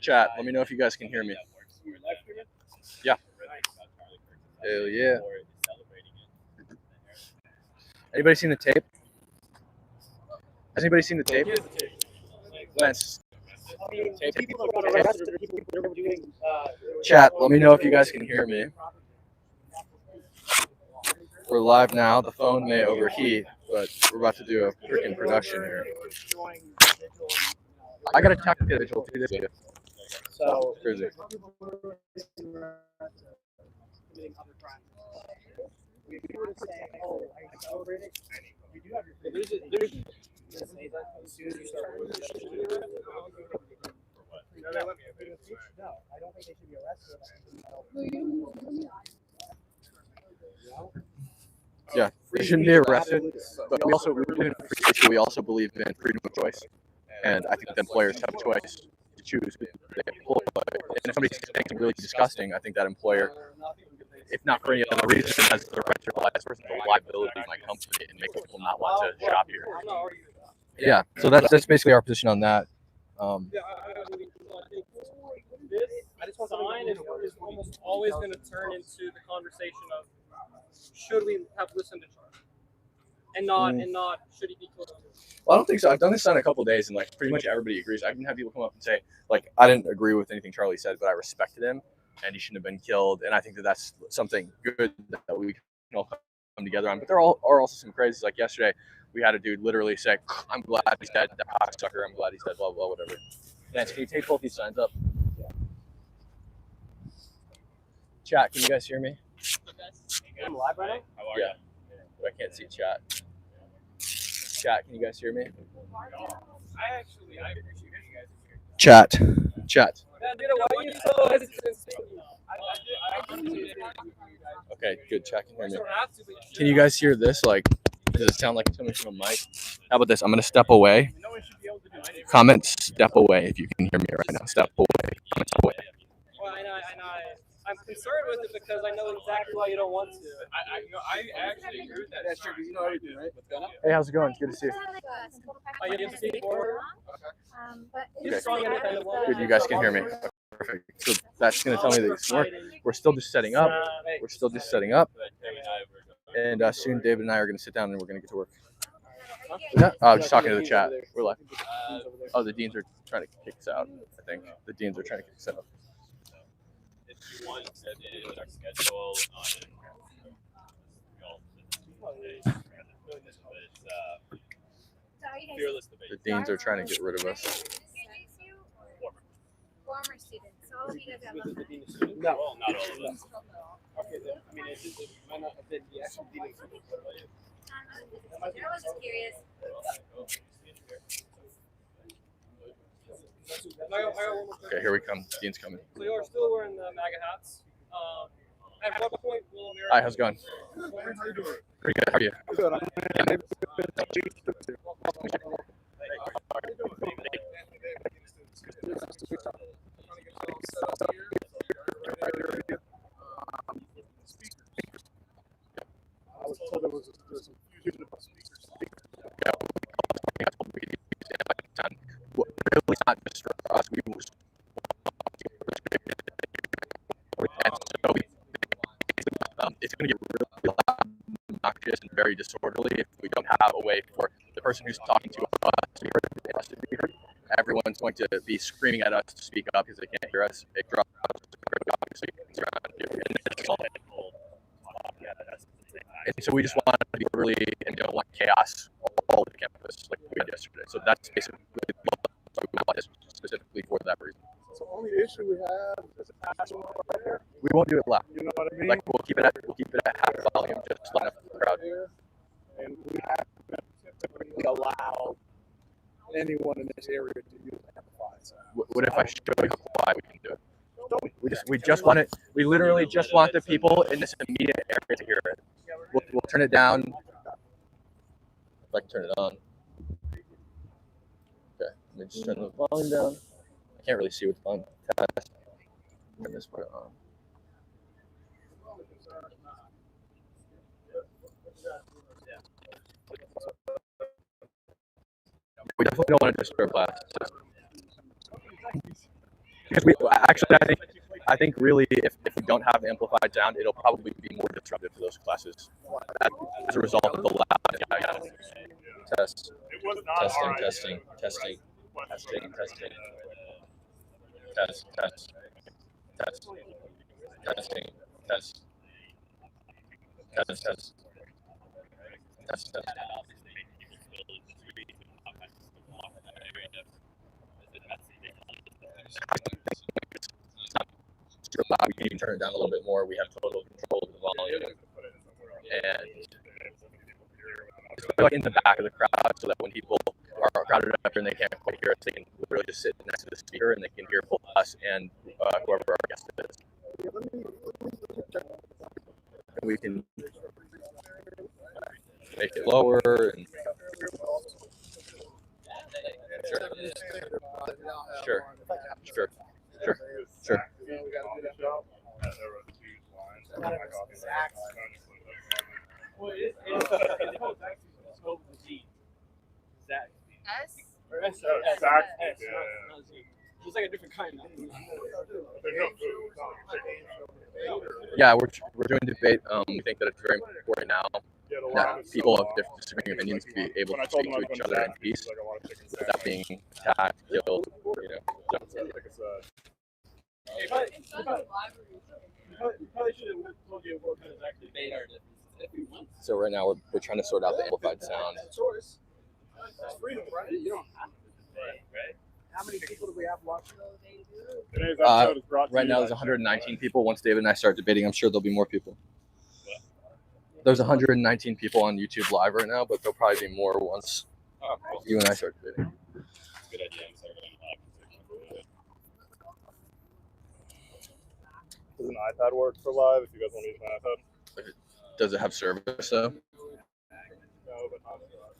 Chat, let me know if you guys can hear me. Yeah. Hell yeah. Anybody seen the tape? Has anybody seen the tape? Lance. Chat, let me know if you guys can hear me. We're live now. The phone may overheat, but we're about to do a freaking production here. I got a tech individual to do this video. So crazy. Yeah, they shouldn't be arrested, but we also believe in freedom of choice, and I think that employers have a choice to choose who they employ. And if somebody's saying something really disgusting, I think that employer, if not for any other reason, has the right to realize first the liability of my company and make people not want to shop here. Yeah, so that's basically our position on that. This sign is almost always going to turn into the conversation of should we have listened to Charlie, and not should he be killed. Well, I don't think so. I've done this sign a couple of days, and like pretty much everybody agrees. I can have people come up and say, like, I didn't agree with anything Charlie said, but I respected him, and he shouldn't have been killed. And I think that that's something good that we can all come together on. But there are also some crazies. Like yesterday, we had a dude literally say, "I'm glad he's dead. That cocksucker. I'm glad he's dead." Blah blah whatever. Lance, can you take both these signs up? Yeah. Chat, can you guys hear me? I'm live right now. How are you? But I can't see chat. Chat, can you guys hear me? I appreciate you guys here. Chat. Okay, good. Chat can hear me. Can you guys hear this? Like, does it sound like it's coming from a mic? How about this? I'm gonna step away. Comment step away if you can hear me right now. Step away. Comment step away. Well, I'm concerned with it because I know exactly why you don't want to. I actually agree with that. That's true. You know everything, right? Hey, how's it going? It's good to see you. You get to see before? Okay. Good, you guys can hear me. Perfect. So that's going to tell me that it's work. We're still just setting up. And soon David and I are going to sit down and we're going to get to work. I'm just talking to the chat. We're live. Oh, the deans are trying to kick us out, I think. The deans are trying to kick us out. If you want to set in our schedule fearless debate. The deans are trying to get rid of us. Former students. So all of you guys have them. No, well, not all of us. Okay, I mean, it might not have been the actual dean. I was just curious. Okay, here we come. Dean's coming. So you are still wearing the MAGA hats. At what point will America... Hi, how's it going? Pretty good. How are you? I was told there was confusion about speakers. Really not just for us. It's going to get really loud, obnoxious, and very disorderly if we don't have a way for the person who's talking to us to be heard. Everyone's going to be screaming at us to speak up because they can't hear us. It drops obviously. And so we just want to be really and don't want chaos all over the campus like we had yesterday. So that's basically what we want this specifically for that reason. So only issue we have is a passion right here. We won't do it loud. You know what I mean? Like we'll keep it at half volume, just loud enough for the crowd. And we haven't typically allowed anyone in this area to use amplifiers. What if I show you why we can do it? We just want it. We literally just want the people in this immediate area to hear it. We'll turn it down. If I can turn it on. Okay, let me just turn the volume down. I can't really see what's on. Test. Turn this part on. we definitely don't want to disturb classes. Because we actually, I think really, if we don't have amplified sound, it'll probably be more disruptive to those classes as a result of the loud. Test. Testing. Testing. Testing. Testing. Testing. Test. Test. Test. Testing. Test. Test. Test. Test. Test. Super loud. We can even turn it down a little bit more. We have total control of the volume, and it's like in the back of the crowd, so that when people are crowded up and they can't quite hear us, they can literally just sit next to the speaker and they can hear both us and whoever our guest is. And we can make it lower. And sure. Sure. Sure. Sure. S? It's like a different kind. Yeah, we're doing debate. We think that it's very important now that people of different disagreeing opinions be able to speak to each other in peace without being attacked, killed, you know. So right now we're trying to sort out the amplified sound. How many people do we have watching? Right now there's 119 people. Once David and I start debating, I'm sure there'll be more people. There's 119 people on YouTube Live right now, but there'll probably be more once you and I start debating. Good idea. Does an iPad work for live if you guys want to use an iPad? Does it have service though? No, but not for live.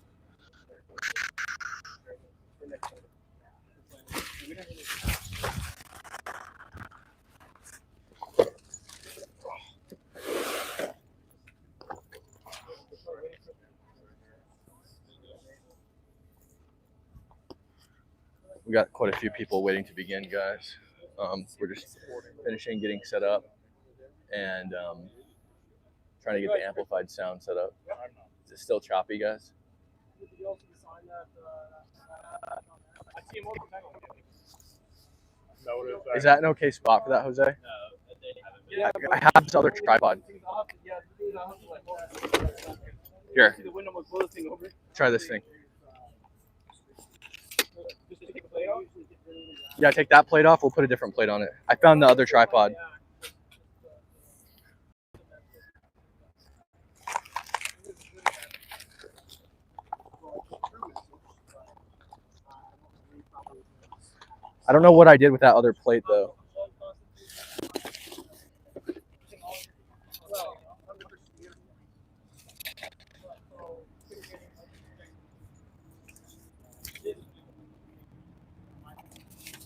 We got quite a few people waiting to begin, guys. We're just finishing getting set up and trying to get the amplified sound set up. Is it still choppy, guys? Is that an okay spot for that, Jose? I have this other tripod. Here, try this thing. Yeah, take that plate off. We'll put a different plate on it. I found the other tripod. I don't know what I did with that other plate though.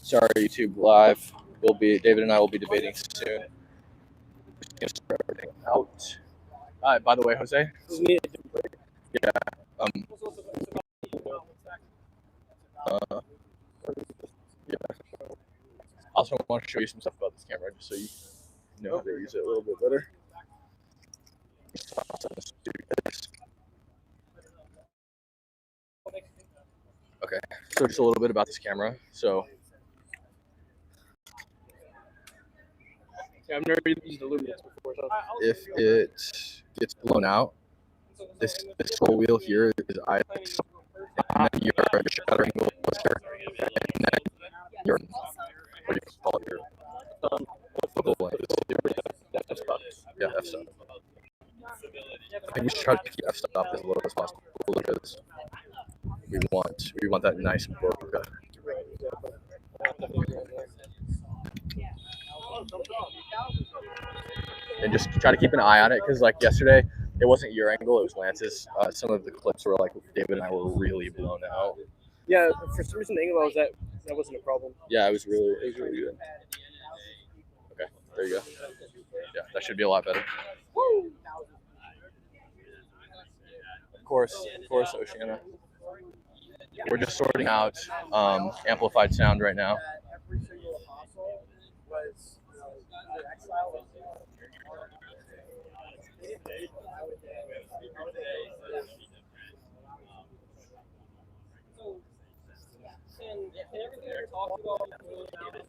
Sorry, YouTube Live. David and I will be debating soon. Just gonna start everything out. By the way, Jose. Yeah. Yeah. Also, I want to show you some stuff about this camera, just so you know how to use it a little bit better. Okay, so just a little bit about this camera. So, Yeah, I've never used Illuminance before. So. if it gets blown out, this whole wheel here is ISO, and then your shuttering wheel is here, and then your what do you call it? Your focal length is f-stop. Yeah, f-stop. And you should try to keep f-stop as low as possible because we want that nice bokeh. And just try to keep an eye on it because, like yesterday, it wasn't your angle; it was Lance's. Some of the clips were like David and I were really blown out. Yeah, for some reason the angle I was at, that wasn't a problem. Yeah, it was really good. Okay, there you go. Yeah, that should be a lot better. Of course, Oceana. we're just sorting out amplified sound right now. That every single apostle was exiled. So, and everything they're talking about really down to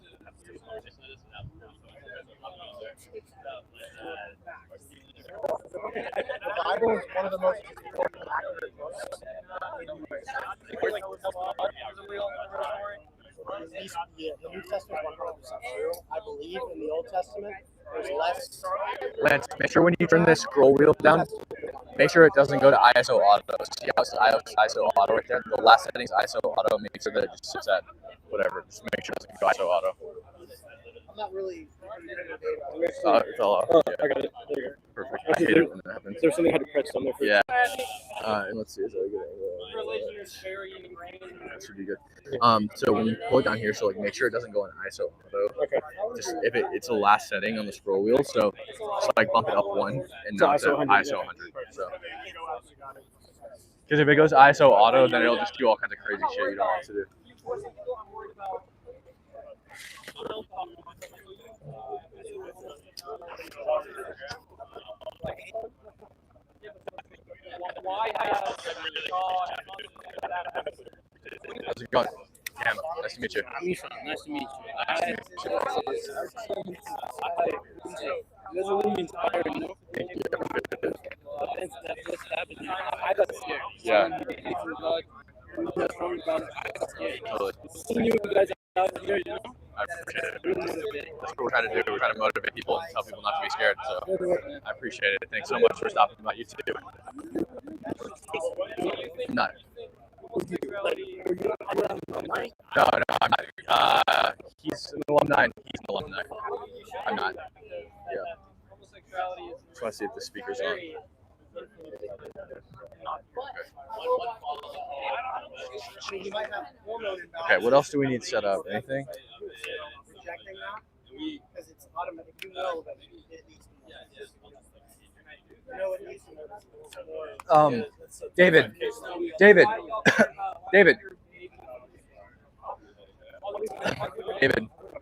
The Bible is one of the most important accurate books. The New Testament is 100% true. I believe in the Old Testament, there's less. Lance, make sure when you turn this scroll wheel down, make sure it doesn't go to ISO auto. See how it's ISO auto right there? The last setting is ISO auto. Make sure that it just sits at whatever. Just make sure it doesn't go ISO auto. I'm not really. It's all off. Oh, Yeah. I got it. There you go. Perfect. I hate it when that happens. There's something I had to press on there for. Yeah. And let's see. Is that a good angle? religion is very ingrained. That should be good. So when you pull it down here, so like make sure it doesn't go in ISO auto. Okay. Just if it's the last setting on the scroll wheel, so just like bump it up one, and now it's at ISO 100, ISO 100. So because if it goes ISO auto, then it'll just do all kinds of crazy shit you don't want it to do. Why has God? How's it going? Damn, nice to meet you. Nice to meet you. Thank you. I got scared. Yeah. Totally. Seeing you guys out here, you know? I appreciate it. That's what we're trying to do. We're trying to motivate people and tell people not to be scared. So I appreciate it. Thanks so much for stopping by. You too. Not. No, I'm not. He's an alumni. He's an alumni. I'm not. Yeah. Homosexuality is Just want to see if the speaker's on. very. Okay, what else do we need set up? Anything? Rejecting that because it's automatic. You know that it needs to be. You know it needs to be. David,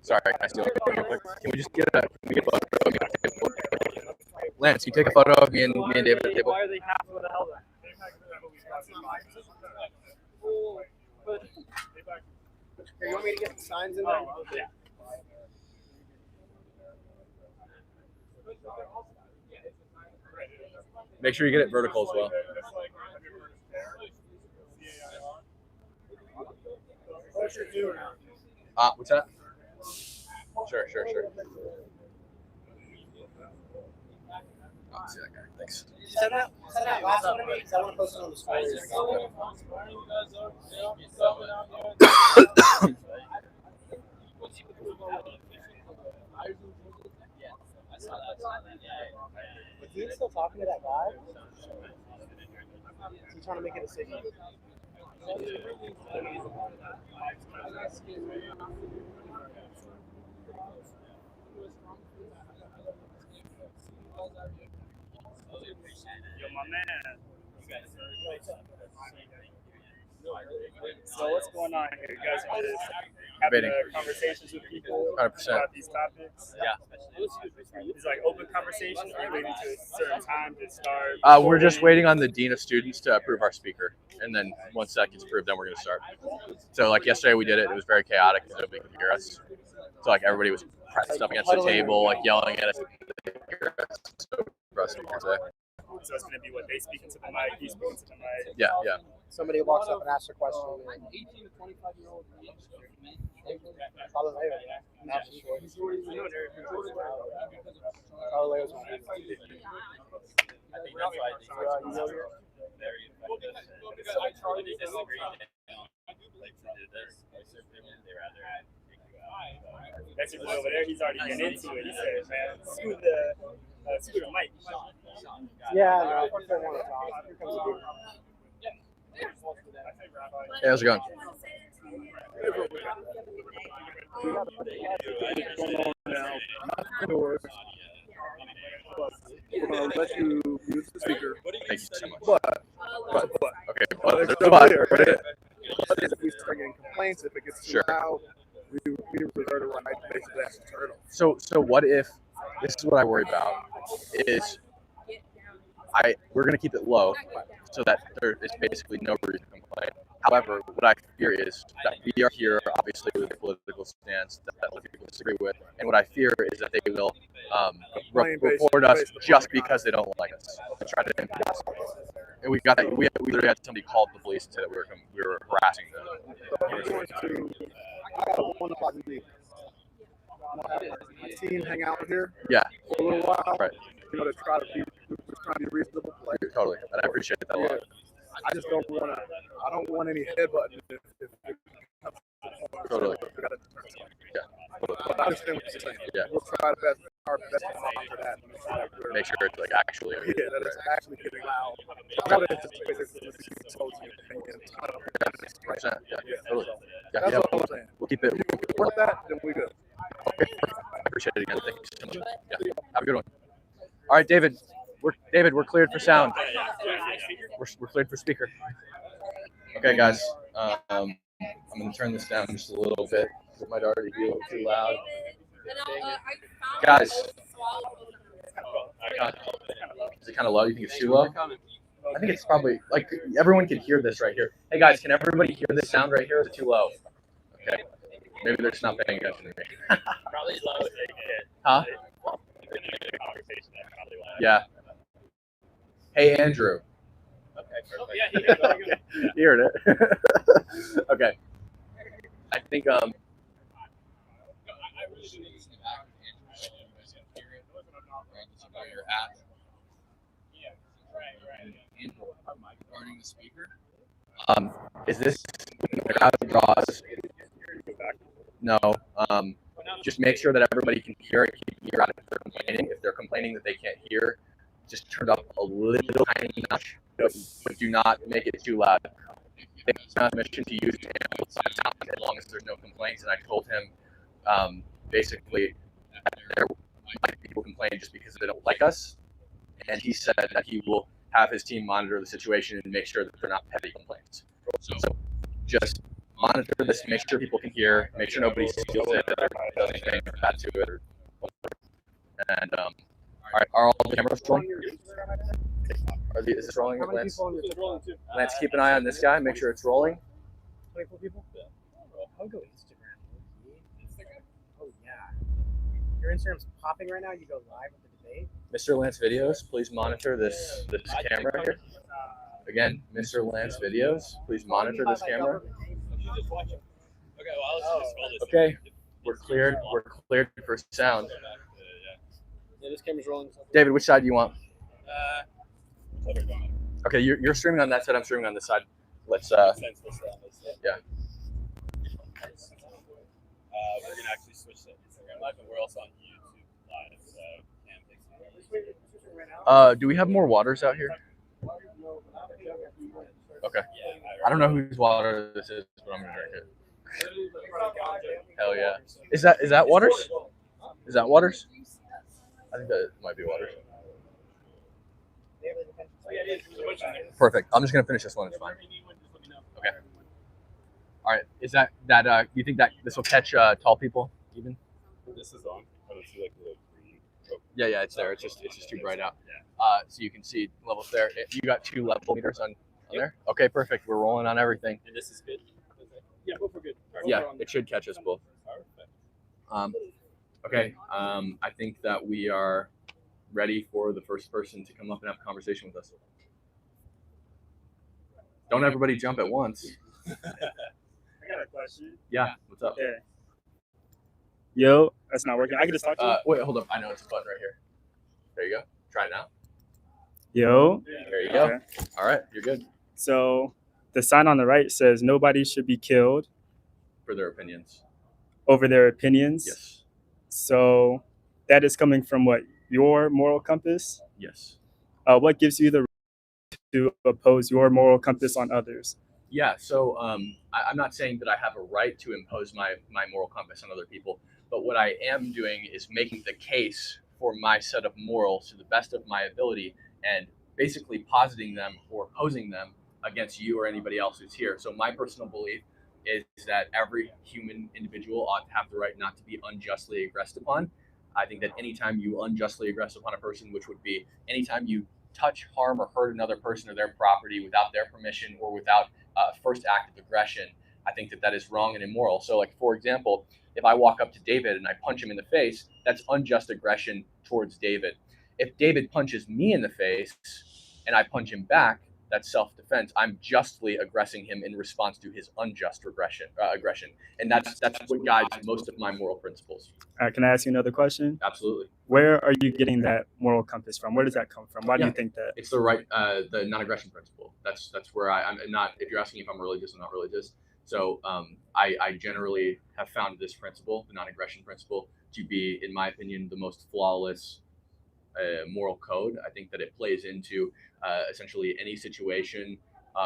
sorry, can I steal it real quick? Can we just get a photo of me at the table? Lance, can you take a photo of me and David at the table? Why are they half of the hell? Here, you want me to get the signs in there? Yeah. Make sure you get it vertical as well. What's that? Sure. Oh, see that guy. Thanks. Send that last one to me because I want to post it on the story. Is he still talking to that guy? Is he trying to make a decision? Yo, my man. So what's going on here? You guys are just having conversations with people 100%. about these topics? Yeah. It's like open conversation, or waiting to a certain time to start? We're just waiting on the dean of students to approve our speaker, and then once that gets approved, then we're gonna start. So like yesterday we did it. It was very chaotic because nobody could hear us. So like everybody was pressed up against the table, like yelling at us. So it's going to be what they speak into the mic, you speak into the mic. Yeah. Somebody walks up and asks a question. 18 to 25-year-old. Probably later. Probably later. I think that's why these are very effective. Because I totally disagree. Like to do this, they rather take you out. That's your boy over there. He's already getting into it. He said, man, screw the mic. Yeah, no, of course they want to talk. Here comes the Hey, how's it going? Let you use the speaker. Thank you so much. But Okay, but there's a but. complaints. If it gets too Sure. loud, we reserve the right to basically actually turn it off. So what if this is what I worry about is we're gonna keep it low so that there is basically no reason to complain. However, what I fear is that we are here obviously with a political stance that other people disagree with, and what I fear is that they will report us just because they don't like us and try to impede us. And we literally had somebody call the police and say that we were harassing them. So I'm going to, I got a 1 o'clock meeting. I'm gonna have my team hang out here Yeah, for a little while. right. You know, to try to be reasonable. Like, Totally, and I appreciate that a lot. I just don't want to. I don't want any headbutting. If Totally. we gotta turn it off. Yeah. But I understand what you're saying. Yeah. We'll try our best to monitor that. Make sure it's like actually. Yeah, that it's actually getting loud. I would anticipate this to told you opinion. Yeah, totally. Yeah, That's yeah. all I'm saying. We'll keep it. If you report that, then we good. Okay, perfect. I appreciate it again. Thank you so much. Yeah. Have a good one. All right, David. We're cleared for sound. We're cleared for speaker. Okay, guys. I'm gonna turn this down just a little bit. It might already be a little too loud. Guys. Is it kind of low? You think it's too low? I think it's probably like everyone can hear this right here. Hey guys, can everybody hear this sound right here? Or is it too low? Okay. Maybe they're just not paying attention to me. Probably low as they get. Huh? Conversation there, probably loud. Yeah. Hey Andrew. Okay, perfect. Yeah, you heard it. Okay. I think I really do need to back Andrew. You guys can hear it. Regardless of where you're at. Yeah, right. Andrew, regarding the speaker. Is this the crowd draws? No. Just make sure that everybody can hear it. Keep hear out if they're complaining. If they're complaining that they can't hear, just turn it up a little tiny notch, but do not make it too loud. They have permission to use the amplified sound as long as there's no complaints. And I told him basically that there might be people complain just because they don't like us, and he said that he will have his team monitor the situation and make sure that they're not petty complaints. So just monitor this, make sure people can hear, make sure nobody steals it or does anything bad to it or whatever. And all right, are all the cameras rolling? Is this rolling? Lance? Lance, keep an eye on this guy. Make sure it's rolling. 24 people? I'll go Instagram. Oh, yeah. Your Instagram's popping right now. You go live with the debate. Mr. Lance Videos, please monitor this camera here. Again, Mr. Lance Videos, please monitor this camera. Okay, well, let's just roll this. Okay, we're cleared. We're cleared for sound. Yeah, this camera's rolling. David, which side do you want? Okay, you're streaming on that side. I'm streaming on this side. Let's yeah. We're gonna actually switch to Instagram Live, but we're also on YouTube Live, so Cam takes do we have more waters out here? Okay. I don't know whose water this is, but I'm gonna drink it. Hell yeah. Is that waters? Is that waters? I think that might be waters. Perfect. I'm just gonna finish this one. It's fine. Okay. All right. Is that you think that this will catch tall people even? This is on. I don't see like the green. Oh. Yeah, it's there. It's just too bright out. So you can see levels there. You got 2 level meters on there. Okay, perfect. We're rolling on everything. And this is good. Yeah, both are good. Yeah, it should catch us both. Okay. I think that we are ready for the first person to come up and have a conversation with us. Don't everybody jump at once. I got a question. Yeah, what's up? Yeah. Yo, that's not working. I can just talk to you. Wait, hold up. I know it's a button right here. There you go. Try it now. Yo. There you go. Okay. All right, you're good. So the sign on the right says nobody should be killed For their opinions. over their opinions. Yes. So that is coming from what? Your moral compass? Yes. What gives you the right to oppose your moral compass on others? Yeah, so I'm not saying that I have a right to impose my moral compass on other people, but what I am doing is making the case for my set of morals to the best of my ability and basically positing them or opposing them against you or anybody else who's here. So my personal belief is that every human individual ought to have the right not to be unjustly aggressed upon. I think that anytime you unjustly aggress upon a person, which would be anytime you touch, harm, or hurt another person or their property without their permission or without first act of aggression, I think that that is wrong and immoral. So, like, for example, if I walk up to David and I punch him in the face, that's unjust aggression towards David. If David punches me in the face and I punch him back, that's self-defense. I'm justly aggressing him in response to his unjust aggression, and that's what guides most of my moral principles. All right, can I ask you another question? Absolutely. Where are you getting that moral compass from? Where does that come from? Why do you think that? It's the non-aggression principle. That's where I'm not. If you're asking if I'm religious, I'm not religious. So I generally have found this principle, the non-aggression principle, to be, in my opinion, the most flawless moral code. I think that it plays into essentially any situation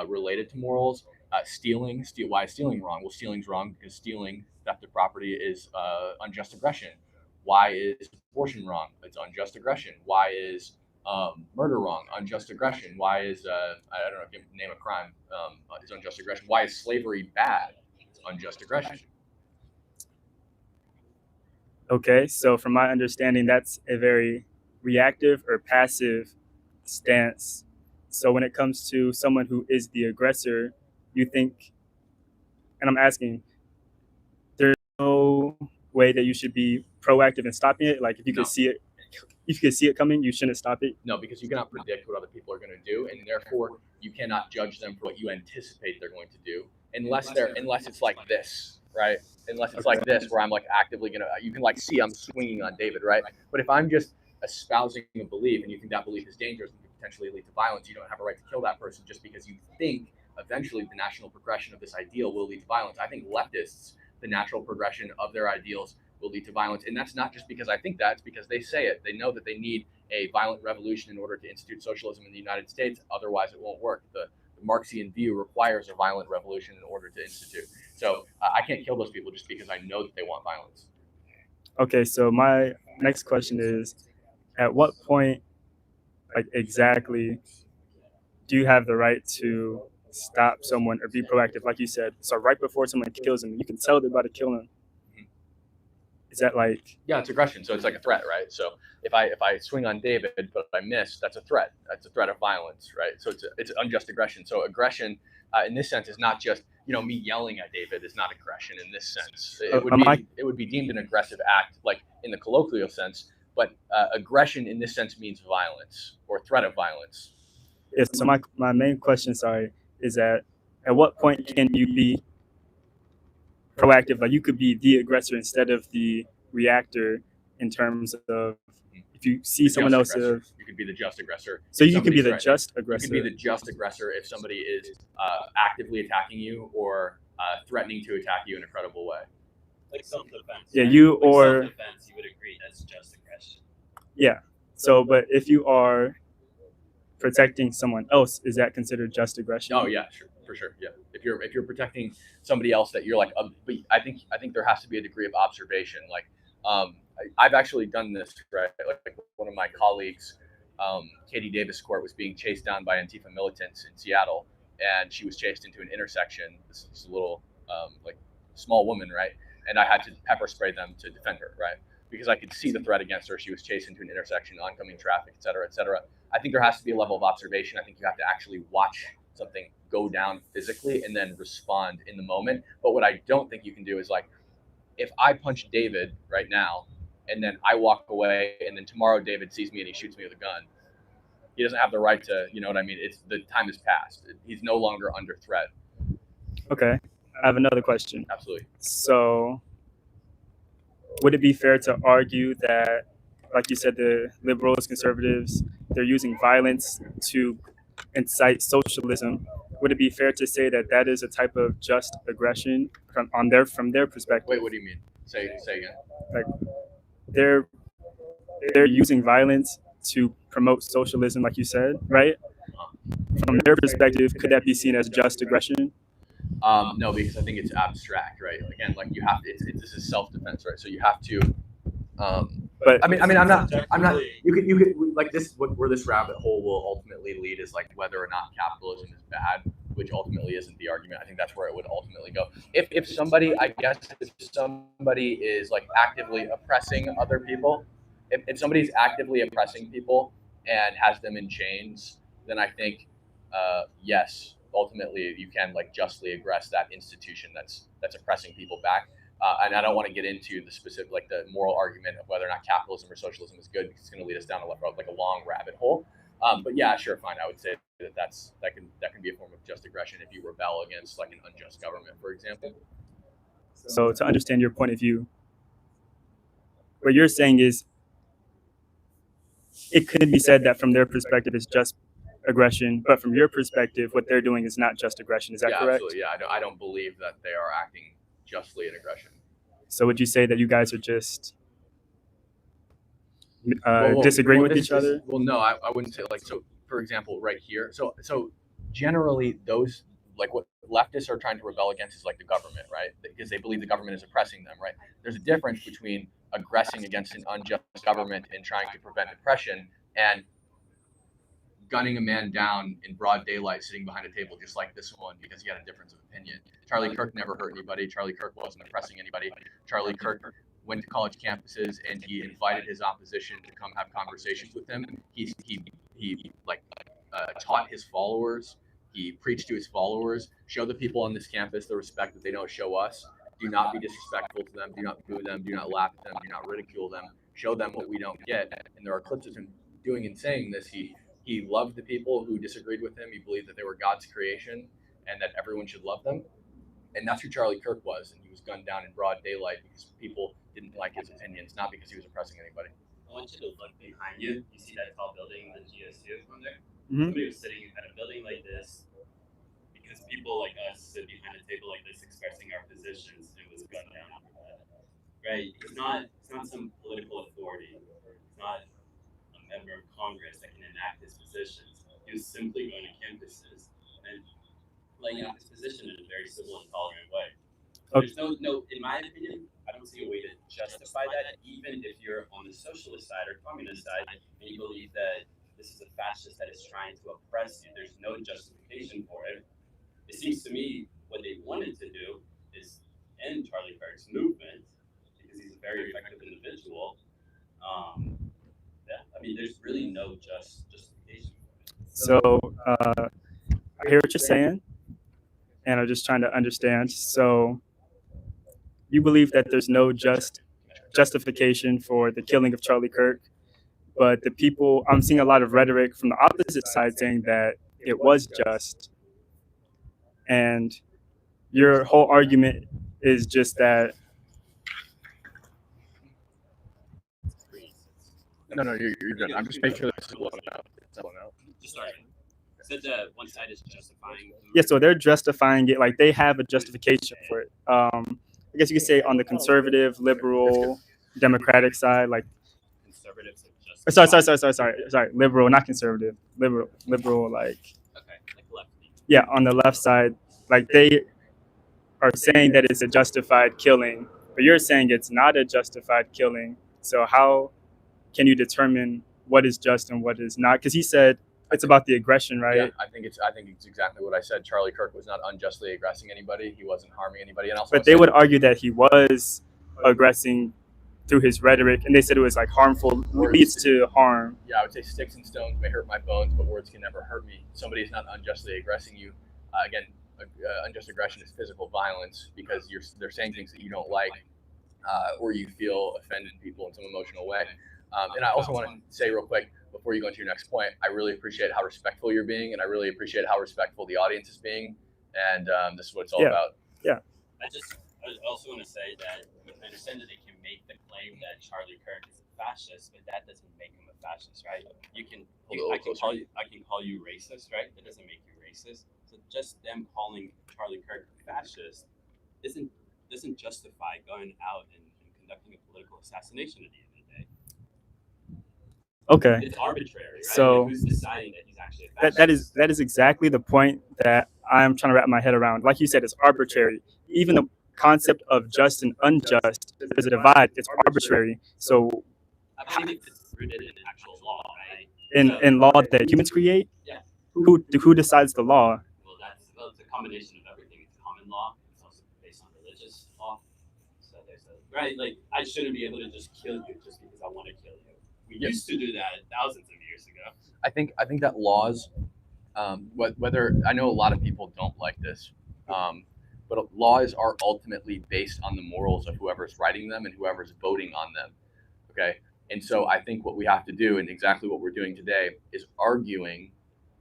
related to morals. Why is stealing wrong? Well, stealing's wrong because stealing, theft of property, is unjust aggression. Why is abortion wrong? It's unjust aggression. Why is murder wrong? Unjust aggression. Why is I don't know if you name a crime, is unjust aggression. Why is slavery bad? It's unjust aggression. Okay, so from my understanding, that's a very reactive or passive stance. So when it comes to someone who is the aggressor, you think, and I'm asking, there's no way that you should be proactive in stopping it? Like, if you could see it coming, you shouldn't stop it? No, because you cannot predict what other people are going to do, and therefore you cannot judge them for what you anticipate they're going to do, unless it's like this, right? Unless it's like this, where I'm like actively you can like see I'm swinging on David, right? But if I'm just espousing a belief and you think that belief is dangerous and could potentially lead to violence, you don't have a right to kill that person just because you think eventually the national progression of this ideal will lead to violence. I think leftists, the natural progression of their ideals will lead to violence. And that's not just because I think that, it's because they say it. They know that they need a violent revolution in order to institute socialism in the United States. Otherwise, it won't work. The Marxian view requires a violent revolution in order to institute. So I can't kill those people just because I know that they want violence. Okay, so my next question is, at what point, like, exactly do you have the right to stop someone or be proactive? Like you said, so right before someone kills him, you can tell they're about to kill him. Is that like? Yeah, it's aggression. So it's like a threat, right? So if I swing on David but I miss, that's a threat. That's a threat of violence, right? So it's unjust aggression. So aggression, in this sense, is not just me yelling at David. Is not aggression in this sense. It would be deemed an aggressive act, like in the colloquial sense. But aggression in this sense means violence or threat of violence. Yeah. So my main question, is that at what point can you be proactive? Like, you could be the aggressor instead of the reactor, in terms of if you see someone else. You could be the just aggressor. So you could be the just aggressor. You could be the just aggressor if somebody is actively attacking you or threatening to attack you in a credible way. Like self-defense. Yeah, right? you like or self-defense, you would agree that's just aggression. Yeah. So, but if you are protecting someone else, is that considered just aggression? Oh yeah, sure, for sure. Yeah, if you're protecting somebody else that you're like, but I think there has to be a degree of observation. Like, I've actually done this, right? Like one of my colleagues, Katie Davis Court, was being chased down by Antifa militants in Seattle, and she was chased into an intersection. This little like small woman, right? And I had to pepper spray them to defend her, right? Because I could see the threat against her. She was chased into an intersection, oncoming traffic, et cetera, et cetera. I think there has to be a level of observation. I think you have to actually watch something go down physically and then respond in the moment. But what I don't think you can do is, like, if I punch David right now and then I walk away and then tomorrow David sees me and he shoots me with a gun, he doesn't have the right to, you know what I mean? The time has passed. He's no longer under threat. Okay. I have another question. Absolutely. So would it be fair to argue that, like you said, the liberals, conservatives, they're using violence to incite socialism? Would it be fair to say that that is a type of just aggression from their perspective? Wait, what do you mean? Say again. Like, they're using violence to promote socialism, like you said, right? From their perspective, could that be seen as just aggression? No, because I think it's abstract, right? Again, like you have to. This is self-defense, right? So you have to. But I mean, I'm not. You could like this. Where this rabbit hole will ultimately lead is like whether or not capitalism is bad which ultimately isn't the argument. I think that's where it would ultimately go. If somebody, I guess, if somebody is like actively oppressing other people, if somebody's actively oppressing people and has them in chains, then I think, yes, ultimately you can like justly aggress that institution that's oppressing people back. And I don't want to get into the specific, like the moral argument of whether or not capitalism or socialism is good, because it's going to lead us down a long rabbit hole. But yeah, sure, fine. I would say that can be a form of just aggression if you rebel against like an unjust government, for example. So to understand your point of view, what you're saying is it could be said that from their perspective it's just aggression, but from your perspective, what they're doing is not just aggression. Is that correct? Absolutely. Yeah, I don't believe that they are acting justly in aggression. So would you say that you guys are just disagreeing with each other? Well, no, I wouldn't say like so. For example, right here. So generally, those like what leftists are trying to rebel against is like the government, right? Because they believe the government is oppressing them, right? There's a difference between aggressing against an unjust government and trying to prevent oppression and gunning a man down in broad daylight sitting behind a table just like this one because he had a difference of opinion. Charlie Kirk never hurt anybody. Charlie Kirk wasn't oppressing anybody. Charlie Kirk went to college campuses and he invited his opposition to come have conversations with him. He taught his followers. He preached to his followers. Show the people on this campus the respect that they don't show us. Do not be disrespectful to them. Do not boo them. Do not laugh at them. Do not ridicule them. Show them what we don't get. And there are clips of him doing and saying this. He loved the people who disagreed with him. He believed that they were God's creation and that everyone should love them. And that's who Charlie Kirk was. And he was gunned down in broad daylight because people didn't like his opinions, not because he was oppressing anybody. I want you to look behind you. You see that tall building, the GSU from there? Mm-hmm. Somebody was sitting at a building like this because people like us sit behind a table like this expressing our positions and was gunned down after that. Right? It's not some political authority. It's not a member of Congress that can enact his positions. He was simply going to campuses and laying out his position in a very civil and tolerant way. Okay. There's no, in my opinion, I don't see a way to justify that, even if you're on the socialist side or communist side and you believe that this is a fascist that is trying to oppress you. There's no justification for it. It seems to me what they wanted to do is end Charlie Kirk's movement because he's a very effective individual. Yeah, I mean, there's really no justification for it. So I hear what you're saying, and I'm just trying to understand. So you believe that there's no justification for the killing of Charlie Kirk, but the people, I'm seeing a lot of rhetoric from the opposite side saying that it was just. And your whole argument is just that. No, you're good. I'm just making sure this is blown out. Just sorry. Said that one side is justifying. Yeah, so they're justifying it, like they have a justification for it. I guess you could say on the conservative, liberal, democratic side, like Conservatives are just. sorry, liberal, not conservative, liberal, like Okay, like left. yeah, on the left side, like they are saying that it's a justified killing, but you're saying it's not a justified killing. So how can you determine what is just and what is not? Because he said it's about the aggression, right? Yeah, I think it's exactly what I said. Charlie Kirk was not unjustly aggressing anybody. He wasn't harming anybody. And also, But they would argue that he was aggressing through his rhetoric, and they said it was like harmful, leads to harm. Yeah, I would say sticks and stones may hurt my bones, but words can never hurt me. Somebody is not unjustly aggressing you. Again, unjust aggression is physical violence because they're saying things that you don't like, or you feel offended people in some emotional way. And I also want to say real quick, before you go into your next point, I really appreciate how respectful you're being, and I really appreciate how respectful the audience is being, and this is what it's all about. I also want to say that I understand that they can make the claim that Charlie Kirk is a fascist, but that doesn't make him a fascist, right? I can call you racist, right? That doesn't make you racist. So just them calling Charlie Kirk a fascist doesn't justify going out and conducting a political assassination at the end of the day. Okay. It's arbitrary, right? So who's deciding that he's actually a fascist? that is exactly the point that I'm trying to wrap my head around. Like you said, it's arbitrary. Even the concept of just and unjust, there's a divide. It's arbitrary. So I believe it's rooted in actual law, right? in law that humans create, Yeah. who decides the law? Well, combination of everything. It's common law. It's also based on religious law. So there's right, like I shouldn't be able to just kill you just because I want to kill you. We used to do that thousands of years ago. I think that laws, whether I know a lot of people don't like this, but laws are ultimately based on the morals of whoever's writing them and whoever's voting on them. Okay, and so I think what we have to do, and exactly what we're doing today, is arguing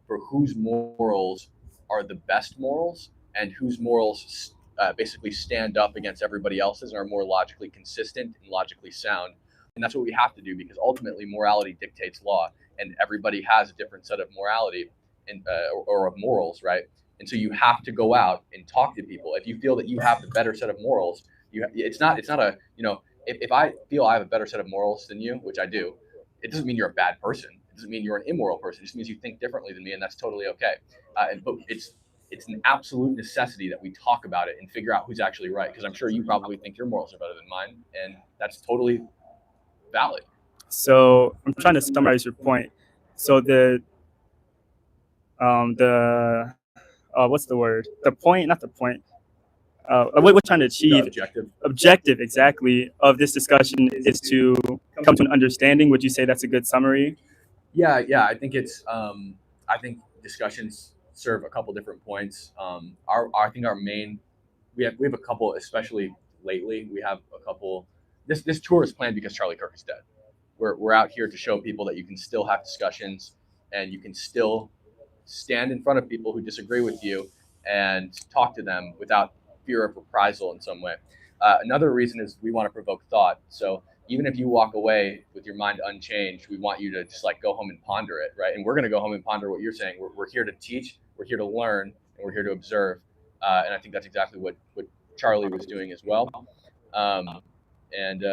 for whose morals are the best morals and whose morals basically stand up against everybody else's and are more logically consistent and logically sound. And that's what we have to do, because ultimately morality dictates law, and everybody has a different set of morality and or of morals, right? And so you have to go out and talk to people. If you feel that you have the better set of morals, it's not a, if I feel I have a better set of morals than you, which I do, it doesn't mean you're a bad person. It doesn't mean you're an immoral person. It just means you think differently than me, and that's totally okay. But it's an absolute necessity that we talk about it and figure out who's actually right, because I'm sure you probably think your morals are better than mine, and that's totally valid. So I'm trying to summarize your point. So what's the word? The point, not the point. What we're trying to achieve, objective exactly, of this discussion is to come to an understanding. Would you say that's a good summary? Yeah. I think I think discussions serve a couple different points. I think our main, we have a couple, especially lately. We have a couple. This tour is planned because Charlie Kirk is dead. We're out here to show people that you can still have discussions, and you can still stand in front of people who disagree with you and talk to them without fear of reprisal in some way. Another reason is we want to provoke thought. So even if you walk away with your mind unchanged, we want you to just like go home and ponder it, right? And we're going to go home and ponder what you're saying. We're here to teach, we're here to learn, and we're here to observe. And I think that's exactly what Charlie was doing as well. And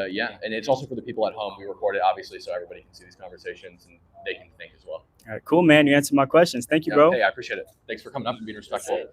it's also for the people at home. We record it, obviously, so everybody can see these conversations and they can think as well. All right, cool, man. You answered my questions. Thank you, bro. Hey, I appreciate it. Thanks for coming up and being respectful.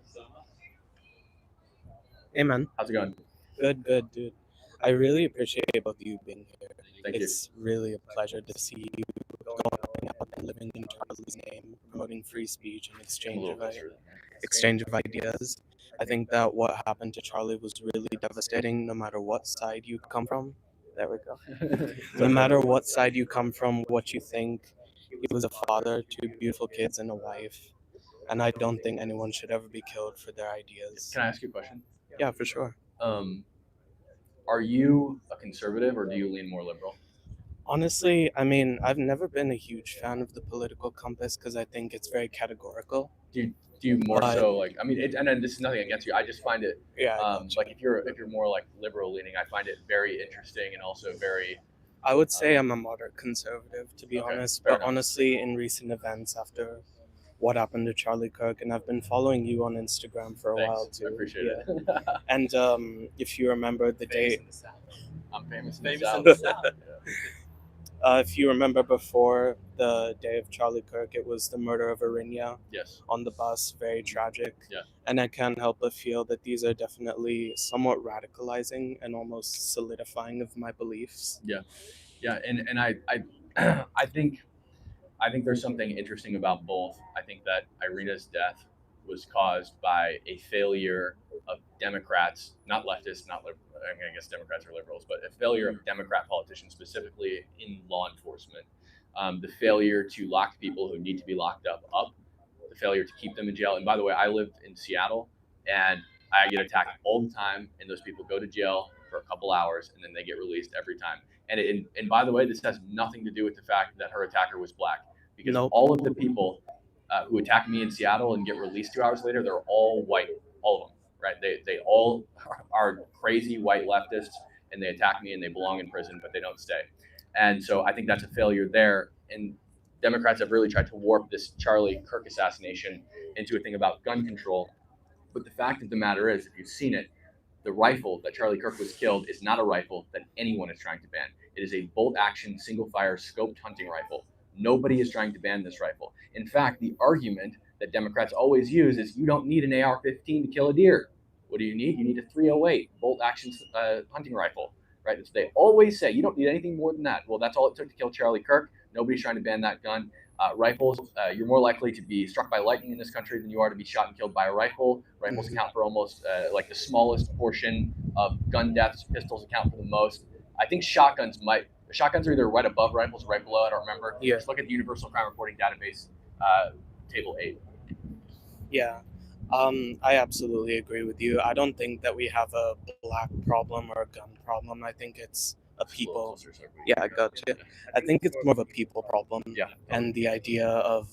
Hey, man. How's it going? Good, dude. I really appreciate both of you being here. Thank It's really a pleasure to see you going out and living in Charlie's name, promoting free speech and exchange of ideas. I think that what happened to Charlie was really devastating, no matter what side you come from. There we go. No matter what side you come from, what you think. He was a father, 2 beautiful kids, and a wife. And I don't think anyone should ever be killed for their ideas. Can I ask you a question? Yeah, for sure. Are you a conservative or do you lean more liberal? Honestly, I mean, I've never been a huge fan of the political compass because I think it's very categorical. Do you more so like? I mean, and then this is nothing against you. I just find it. Like if you're more like liberal leaning, I find it very interesting and also very. I would say I'm a moderate conservative, to be honest. But enough. Honestly, in recent events after what happened to Charlie Kirk, and I've been following you on Instagram for a while too. I appreciate it. And if you remember the day, I'm famous in the South. if you remember before the day of Charlie Kirk, it was the murder of Arinya on the bus, very tragic. Yeah. And I can't help but feel that these are definitely somewhat radicalizing and almost solidifying of my beliefs. Yeah, and I think there's something interesting about both. I think that Irina's death was caused by a failure of Democrats, not leftists, not liberal. I mean, I guess Democrats are liberals, but a failure of Democrat politicians, specifically in law enforcement. The failure to lock people who need to be locked up, the failure to keep them in jail. And by the way, I live in Seattle, and I get attacked all the time, and those people go to jail for a couple hours, and then they get released every time. And by the way, this has nothing to do with the fact that her attacker was black, because all of the people who attack me in Seattle and get released 2 hours later, they're all white, all of them, right? They all are crazy white leftists, and they attack me and they belong in prison, but they don't stay. And so I think that's a failure there. And Democrats have really tried to warp this Charlie Kirk assassination into a thing about gun control. But the fact of the matter is, if you've seen it, the rifle that Charlie Kirk was killed is not a rifle that anyone is trying to ban. It is a bolt-action, single-fire, scoped hunting rifle. Nobody is trying to ban this rifle. In fact, the argument that Democrats always use is you don't need an AR-15 to kill a deer. What do you need? You need a .308 bolt-action hunting rifle, right? So they always say you don't need anything more than that. Well, that's all it took to kill Charlie Kirk. Nobody's trying to ban that gun. Rifles, you're more likely to be struck by lightning in this country than you are to be shot and killed by a rifle. Rifles account for almost like the smallest portion of gun deaths. Pistols account for the most. I think shotguns are either right above rifles or right below. I don't remember. Yeah. Just look at the Universal Crime Reporting Database, Table 8. Yeah. I absolutely agree with you. I don't think that we have a black problem or a gun problem. I think it's a people. Yeah, I got you. I think it's more of a people problem. Yeah. And the idea of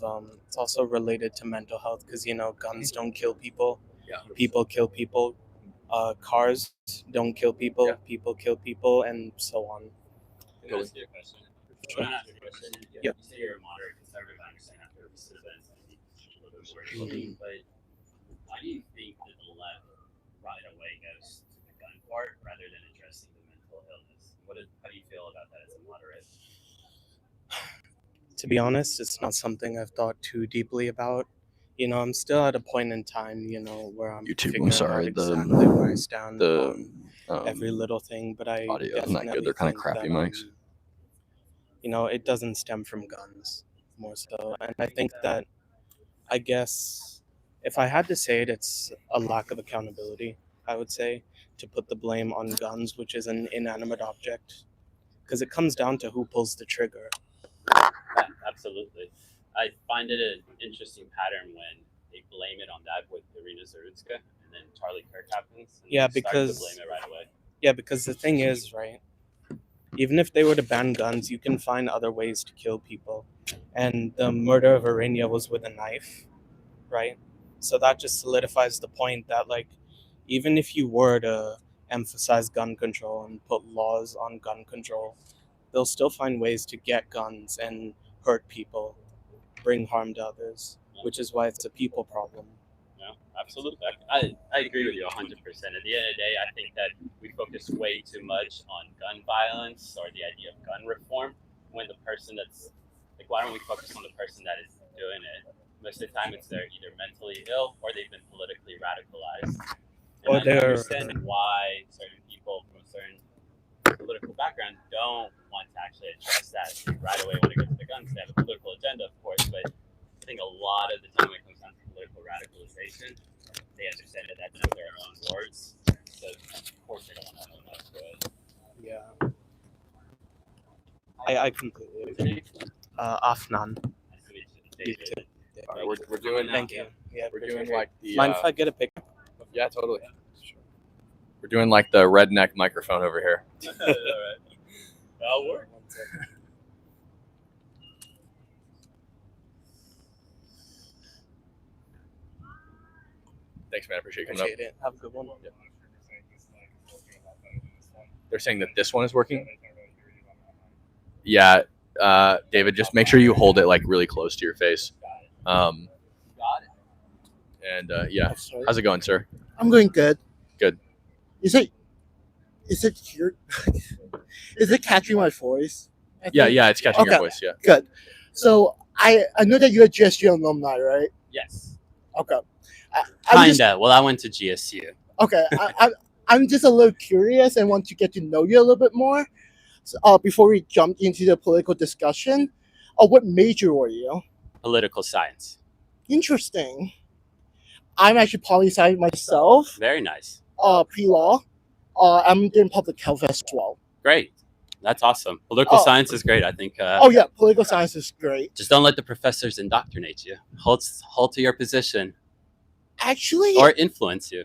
it's also related to mental health because guns don't kill people. Yeah. People kill people. Cars don't kill people. Yeah. People kill people, and so on. Can I ask you a question? Sure. Can I ask you a question? Yep. You say you're a moderate conservative. I understand after this event, I think a little bit more. But why do you think that the left right away goes to the gun part rather than addressing the mental illness? How do you feel about that as a moderate? To be honest, it's not something I've thought too deeply about. I'm still at a point in time, where I'm figuring out exactly where I stand on every little thing. But I audio definitely not good. They're kind of think crappy that, mics. It doesn't stem from guns more so. And I think that, I guess, if I had to say it, it's a lack of accountability, I would say, to put the blame on guns, which is an inanimate object. Because it comes down to who pulls the trigger. Yeah, absolutely. I find it an interesting pattern when they blame it on that with Irina Zarutska, and then Charlie Kirk happens. And Yeah, they start because to blame it right away. Yeah, because the thing is, right, even if they were to ban guns, you can find other ways to kill people. And the murder of Irina was with a knife, right? So that just solidifies the point that, like, even if you were to emphasize gun control and put laws on gun control, they'll still find ways to get guns and hurt people, bring harm to others, which is why it's a people problem. Yeah, absolutely. I agree with you 100%. At the end of the day, I think that we focus way too much on gun violence or the idea of gun reform when the person that's, like, why don't we focus on the person that is doing it? Most of the time it's they're either mentally ill or they've been politically radicalized. And Or I they're- understand why certain people from a certain political background don't want to actually address that right away when it comes to the guns. They have a political agenda, of course, but I think a lot of the time when it comes down to political radicalization, they understand that that's not their own words. So of course they don't want to own up to it. Yeah. I completely agree. Afnan. Nice to meet you, David. We're doing. Thank you. Yeah, We're doing like the. Mind if I get a picture? Yeah, totally. We're doing like the redneck microphone over here. All right. That'll work. Thanks, man. I appreciate you coming up. Appreciate it. Have a good one. They're saying that this one is working. Yeah, David, just make sure you hold it like really close to your face. Got it. And yeah, how's it going, sir? I'm going good. Good. Is it here? Is it catching my voice? I Yeah, think? yeah, it's catching your Okay. voice. Yeah. Good. So I know that you're a GSU alumni, right? Yes. Okay. I'm just, Kinda. Well, I went to GSU. okay. I'm just a little curious and want to get to know you a little bit more. So, before we jump into the political discussion, what major were you? Political science. Interesting. I'm actually poli-sci myself. Very nice. Pre-law. I'm doing public health as well. Great. That's awesome. Political Oh. science is great. I think. Oh yeah, political science is great. Just don't let the professors indoctrinate you. Hold to your position Actually, or influence you.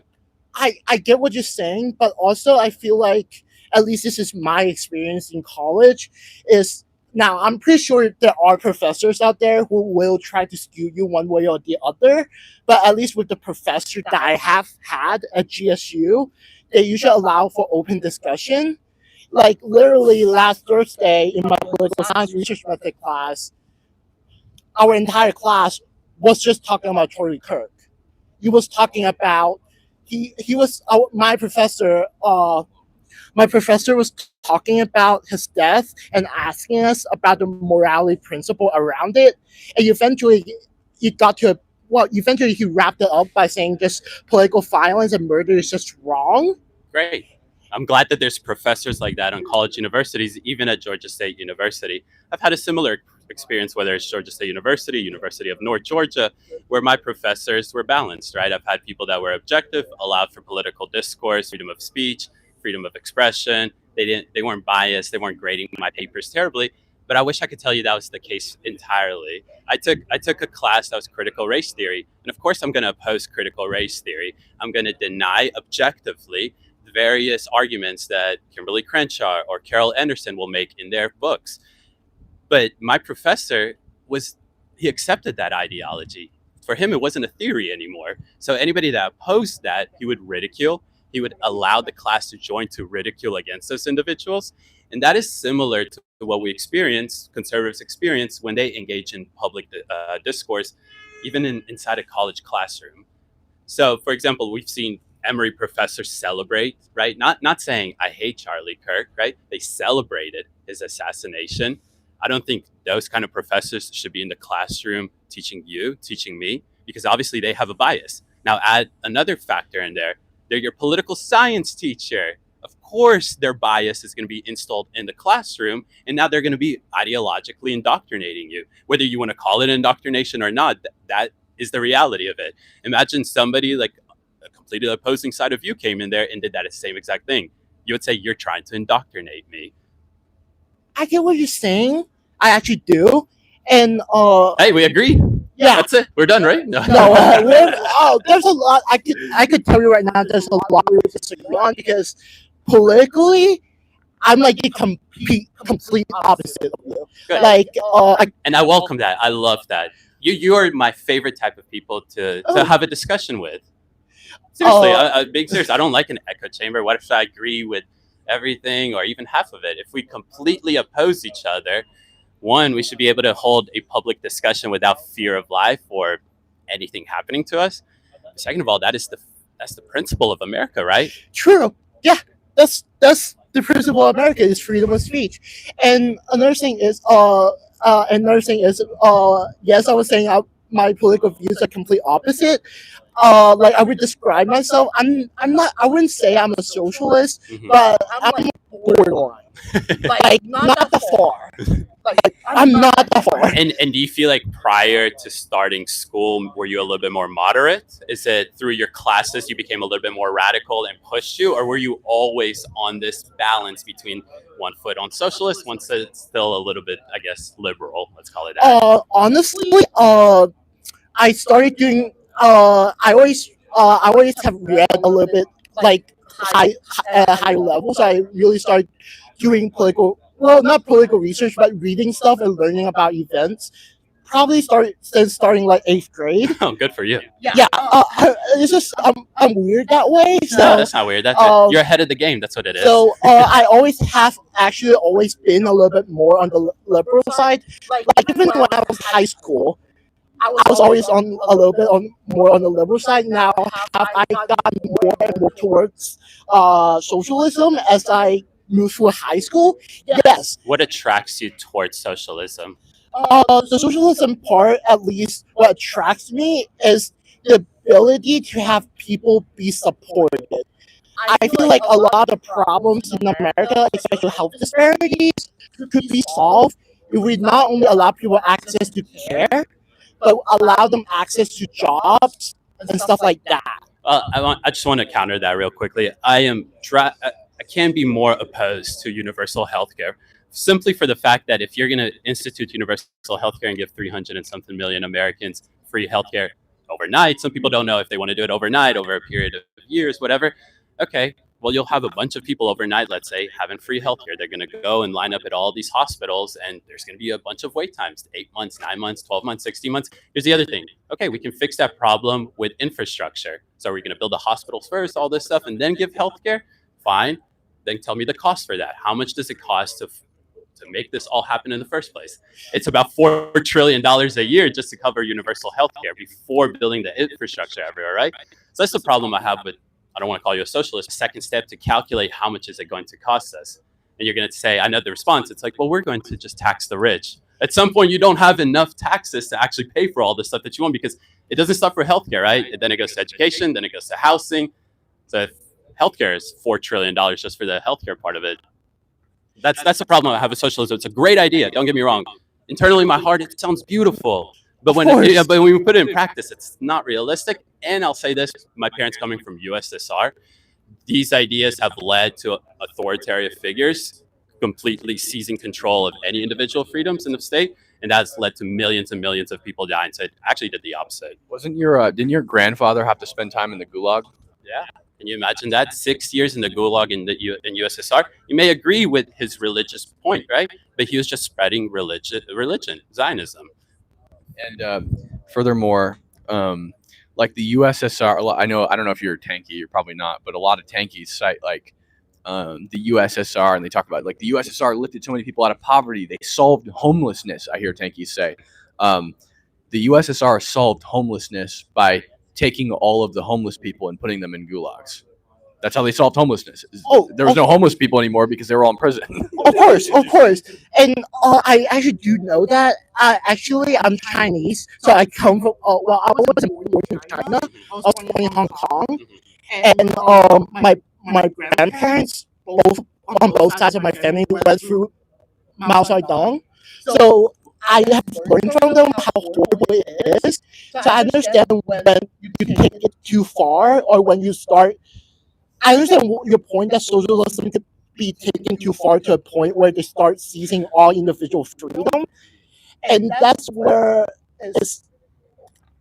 I get what you're saying, but also I feel like, at least this is my experience in college, is now I'm pretty sure there are professors out there who will try to skew you one way or the other, but at least with the professor that I have had at GSU, they usually allow for open discussion. Like literally last Thursday in my political science research method class, our entire class was just talking about Charlie Kirk. He was talking about my professor was talking about his death and asking us about the morality principle around it, and eventually he wrapped it up by saying just political violence and murder is just wrong. Great. I'm glad that there's professors like that on college universities, even at Georgia State University. I've had a similar experience, whether it's Georgia State University, University of North Georgia, where my professors were balanced, right? I've had people that were objective, allowed for political discourse, freedom of speech, freedom of expression. They weren't biased. They weren't grading my papers terribly. But I wish I could tell you that was the case entirely. I took a class that was critical race theory, and of course I'm going to oppose critical race theory. I'm going to deny objectively the various arguments that Kimberly Crenshaw or Carol Anderson will make in their books. But my professor he accepted that ideology. For him, it wasn't a theory anymore. So anybody that opposed that, he would ridicule. He would allow the class to join to ridicule against those individuals. And that is similar to what we experience, conservatives experience, when they engage in public discourse, even inside a college classroom. So, for example, we've seen Emory professors celebrate, right? Not saying, I hate Charlie Kirk, right? They celebrated his assassination. I don't think those kind of professors should be in the classroom teaching me, because obviously they have a bias. Now, add another factor in there. They're your political science teacher. Of course, their bias is going to be installed in the classroom, and now they're going to be ideologically indoctrinating you. Whether you want to call it indoctrination or not, that is the reality of it. Imagine somebody like a completely opposing side of you came in there and did that same exact thing. You would say, you're trying to indoctrinate me. I get what you're saying. I actually do. And hey, we agree. Yeah, that's it. We're done, right? No, there's a lot. I could tell you right now. There's a lot we disagree on because politically, I'm like the complete opposite of you. Good. Like, and I welcome that. I love that. You are my favorite type of people to have a discussion with. Seriously, being serious. I don't like an echo chamber. What if I agree with everything or even half of it? If we completely oppose each other, one, we should be able to hold a public discussion without fear of life or anything happening to us. Second of all, that's the principle of America, right? True. Yeah, that's the principle of America is freedom of speech. And another thing is, yes, I was saying my political views are complete opposite. Like I would describe myself. I'm not. I wouldn't say I'm a socialist, but I'm borderline. Like not that far. Like I'm not that far. And do you feel like prior to starting school, were you a little bit more moderate? Is it through your classes you became a little bit more radical and pushed you, or were you always on this balance between one foot on socialist, one foot still a little bit, I guess, liberal? Let's call it that. Honestly, I started doing. I always have read a little bit like high levels. I really started doing not political research, but reading stuff and learning about events. Probably starting like 8th grade. Oh, good for you. Yeah. It's just I'm weird that way. So no, that's not weird. That's you're ahead of the game. That's what it is. So I always been a little bit more on the liberal side. Like even when I was high school, I was always on a little bit more on the liberal side. Now have I gotten more and more towards socialism as I move through high school? Yes. What attracts you towards socialism? The socialism part, at least, what attracts me is the ability to have people be supported. I feel like a lot of problems in America, especially health disparities, could be solved if we not only allow people access to care, but allow them access to jobs and stuff like that. I just want to counter that real quickly. I can be more opposed to universal healthcare, simply for the fact that if you're going to institute universal healthcare and give 300 and something million Americans free healthcare overnight, some people don't know if they want to do it overnight, over a period of years, whatever. Okay, well, you'll have a bunch of people overnight, let's say, having free healthcare. They're going to go and line up at all these hospitals, and there's going to be a bunch of wait times, 8 months, 9 months, 12 months, 16 months. Here's the other thing. Okay, we can fix that problem with infrastructure. So we're going to build the hospitals first, all this stuff, and then give healthcare? Fine. Then tell me the cost for that. How much does it cost to make this all happen in the first place? It's about $4 trillion a year just to cover universal healthcare before building the infrastructure everywhere, right? So that's the problem I have with, I don't want to call you a socialist, second step to calculate how much is it going to cost us. And you're going to say, I know the response. It's like, well, we're going to just tax the rich. At some point, you don't have enough taxes to actually pay for all the stuff that you want, because it doesn't stop for healthcare, right? And then it goes to education, then it goes to housing. So if healthcare is $4 trillion just for the healthcare part of it, that's the problem I have with socialism. It's a great idea, don't get me wrong, internally in my heart, it sounds beautiful. But Of when course. but when we put it in practice, it's not realistic. And I'll say this: my parents coming from USSR, these ideas have led to authoritarian figures completely seizing control of any individual freedoms in the state, and that's led to millions and millions of people dying. So it actually did the opposite. Didn't your grandfather have to spend time in the gulag? Yeah. Can you imagine that? 6 years in the gulag in USSR. You may agree with his religious point, right? But he was just spreading religion, Zionism. And furthermore, like the USSR, I don't know if you're a tanky, you're probably not, but a lot of tankies cite like the USSR, and they talk about like the USSR lifted so many people out of poverty. They solved homelessness. I hear tankies say the USSR solved homelessness by taking all of the homeless people and putting them in gulags. That's how they solved homelessness. There was no homeless people anymore because they were all in prison. Of course. And I actually do know that. Actually, I'm Chinese, so I come from. Well, I wasn't born in China. I was born in Hong Kong, and my grandparents, both on both sides of my family, went through Mao Zedong. So I have learned from them how horrible it is. So I understand when you take it too far, or when you start. I understand your point that socialism could be taken too far to a point where they start seizing all individual freedom, and that's where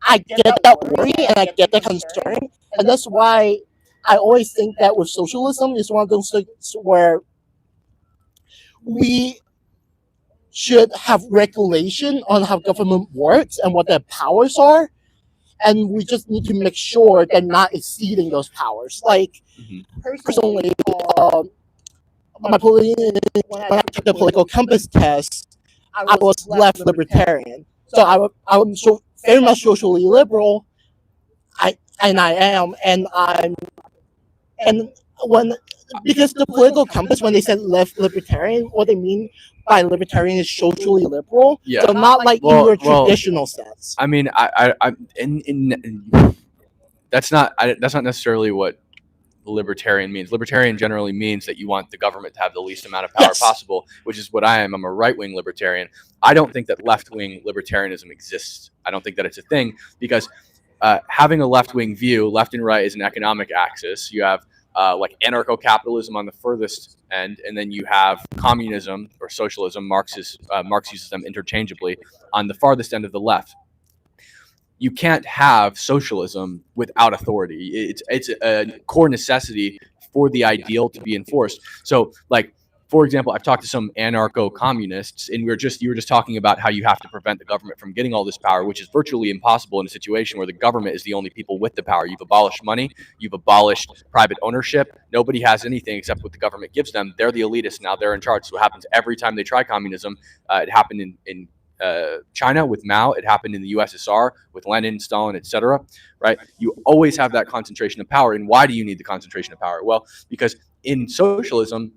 I get that worry and I get that concern, and that's why I always think that with socialism is one of those things where we should have regulation on how government works and what their powers are, and we just need to make sure they're not exceeding those powers. Like personally, when I took the political compass test, I was left libertarian. So I'm so very much socially liberal. I am, because the political compass, when they said left libertarian, what they mean by libertarian is socially liberal. Yeah. So not like in your traditional sense. I mean, that's not necessarily what libertarian means. Libertarian generally means that you want the government to have the least amount of power possible, which is what I am. I'm a right-wing libertarian. I don't think that left-wing libertarianism exists. I don't think that it's a thing, because having a left-wing view, left and right, is an economic axis. You have like anarcho-capitalism on the furthest end, and then you have communism or socialism. Marx uses them interchangeably on the farthest end of the left. You can't have socialism without authority. It's a core necessity for the ideal to be enforced. So, like, for example, I've talked to some anarcho-communists, and you were just talking about how you have to prevent the government from getting all this power, which is virtually impossible in a situation where the government is the only people with the power. You've abolished money, you've abolished private ownership. Nobody has anything except what the government gives them. They're the elitists now. They're in charge. So what happens every time they try communism? It happened in China with Mao. It happened in the USSR with Lenin, Stalin, etc. Right? You always have that concentration of power. And why do you need the concentration of power? Well, because in socialism,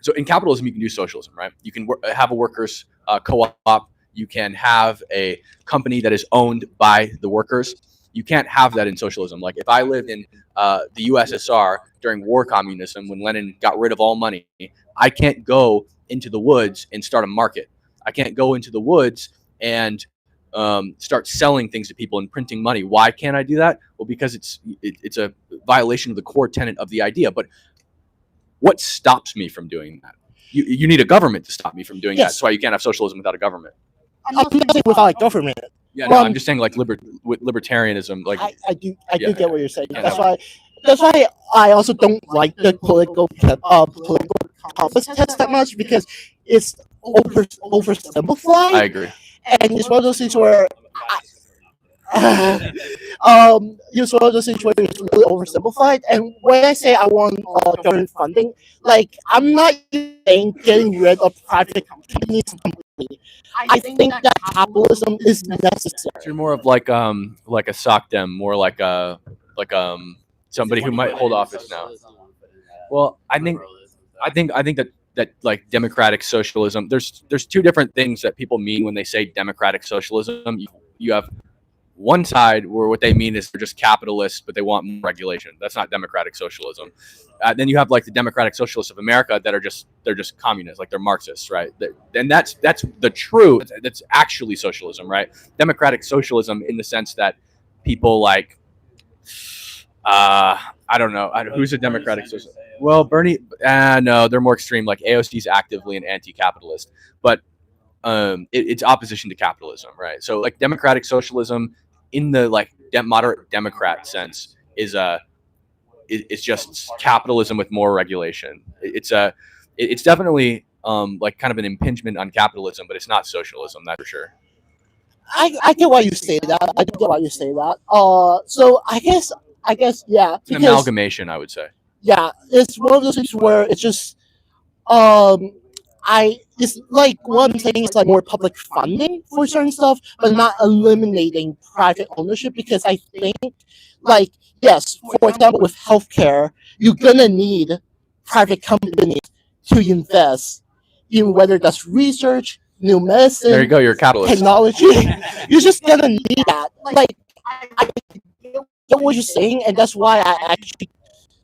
so in capitalism, you can do socialism, right? You can have a workers' co-op. You can have a company that is owned by the workers. You can't have that in socialism. Like if I lived in the USSR during war communism, when Lenin got rid of all money, I can't go into the woods and start a market. I can't go into the woods and start selling things to people and printing money. Why can't I do that? Well, because it's a violation of the core tenet of the idea. But what stops me from doing that? You need a government to stop me from doing that. That's why you can't have socialism without a government. I'm not saying without a government. Yeah, no, I'm just saying like libertarianism. Like I do get what you're saying. That's why I also don't like the political compass test that much, because it's oversimplified. I agree. And it's one of those things where it's one of those things where it's really oversimplified. And when I say I want government funding, like I'm not saying getting rid of private companies completely. I think that capitalism is necessary. So you're more of like a soc dem, more like somebody who might hold office now. Well, I think that like democratic socialism, there's two different things that people mean when they say democratic socialism. You have one side where what they mean is they're just capitalists, but they want more regulation. That's not democratic socialism. Then you have like the democratic socialists of America that are just communists, like they're Marxists, right? And that's the true. That's actually socialism, right? Democratic socialism in the sense that people like, I don't know, who's a democratic socialist? Well, Bernie, no, they're more extreme. Like AOC's actively an anti-capitalist, but it's opposition to capitalism, right? So like democratic socialism in the like moderate Democrat sense is it's just capitalism with more regulation. It's definitely like kind of an impingement on capitalism, but it's not socialism, that's for sure. I get why you say that. I get why you say that. So I guess yeah. It's an amalgamation, I would say. Yeah, it's one of those things where it's just it's like one thing is like more public funding for certain stuff, but not eliminating private ownership, because I think like yes, for example with healthcare, you're gonna need private companies to invest in whether that's research, new medicine. There you go, you're a capitalist. Technology. You're just gonna need that. Like I get what you're saying, and that's why I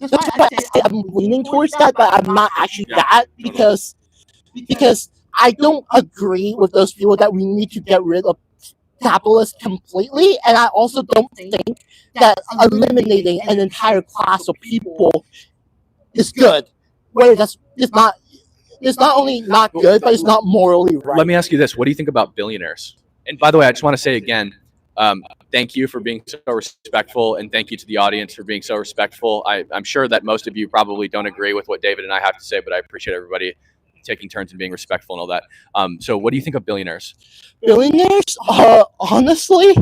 say I'm leaning towards that, but I'm not actually that, because I don't agree with those people that we need to get rid of capitalists completely, and I also don't think that eliminating an entire class of people is good. Where it's not only not good, but it's not morally right. Let me ask you this: what do you think about billionaires? And by the way, I just want to say again, thank you for being so respectful, and thank you to the audience for being so respectful. I'm sure that most of you probably don't agree with what David and I have to say, but I appreciate everybody taking turns and being respectful and all that. So what do you think of billionaires? Billionaires, honestly,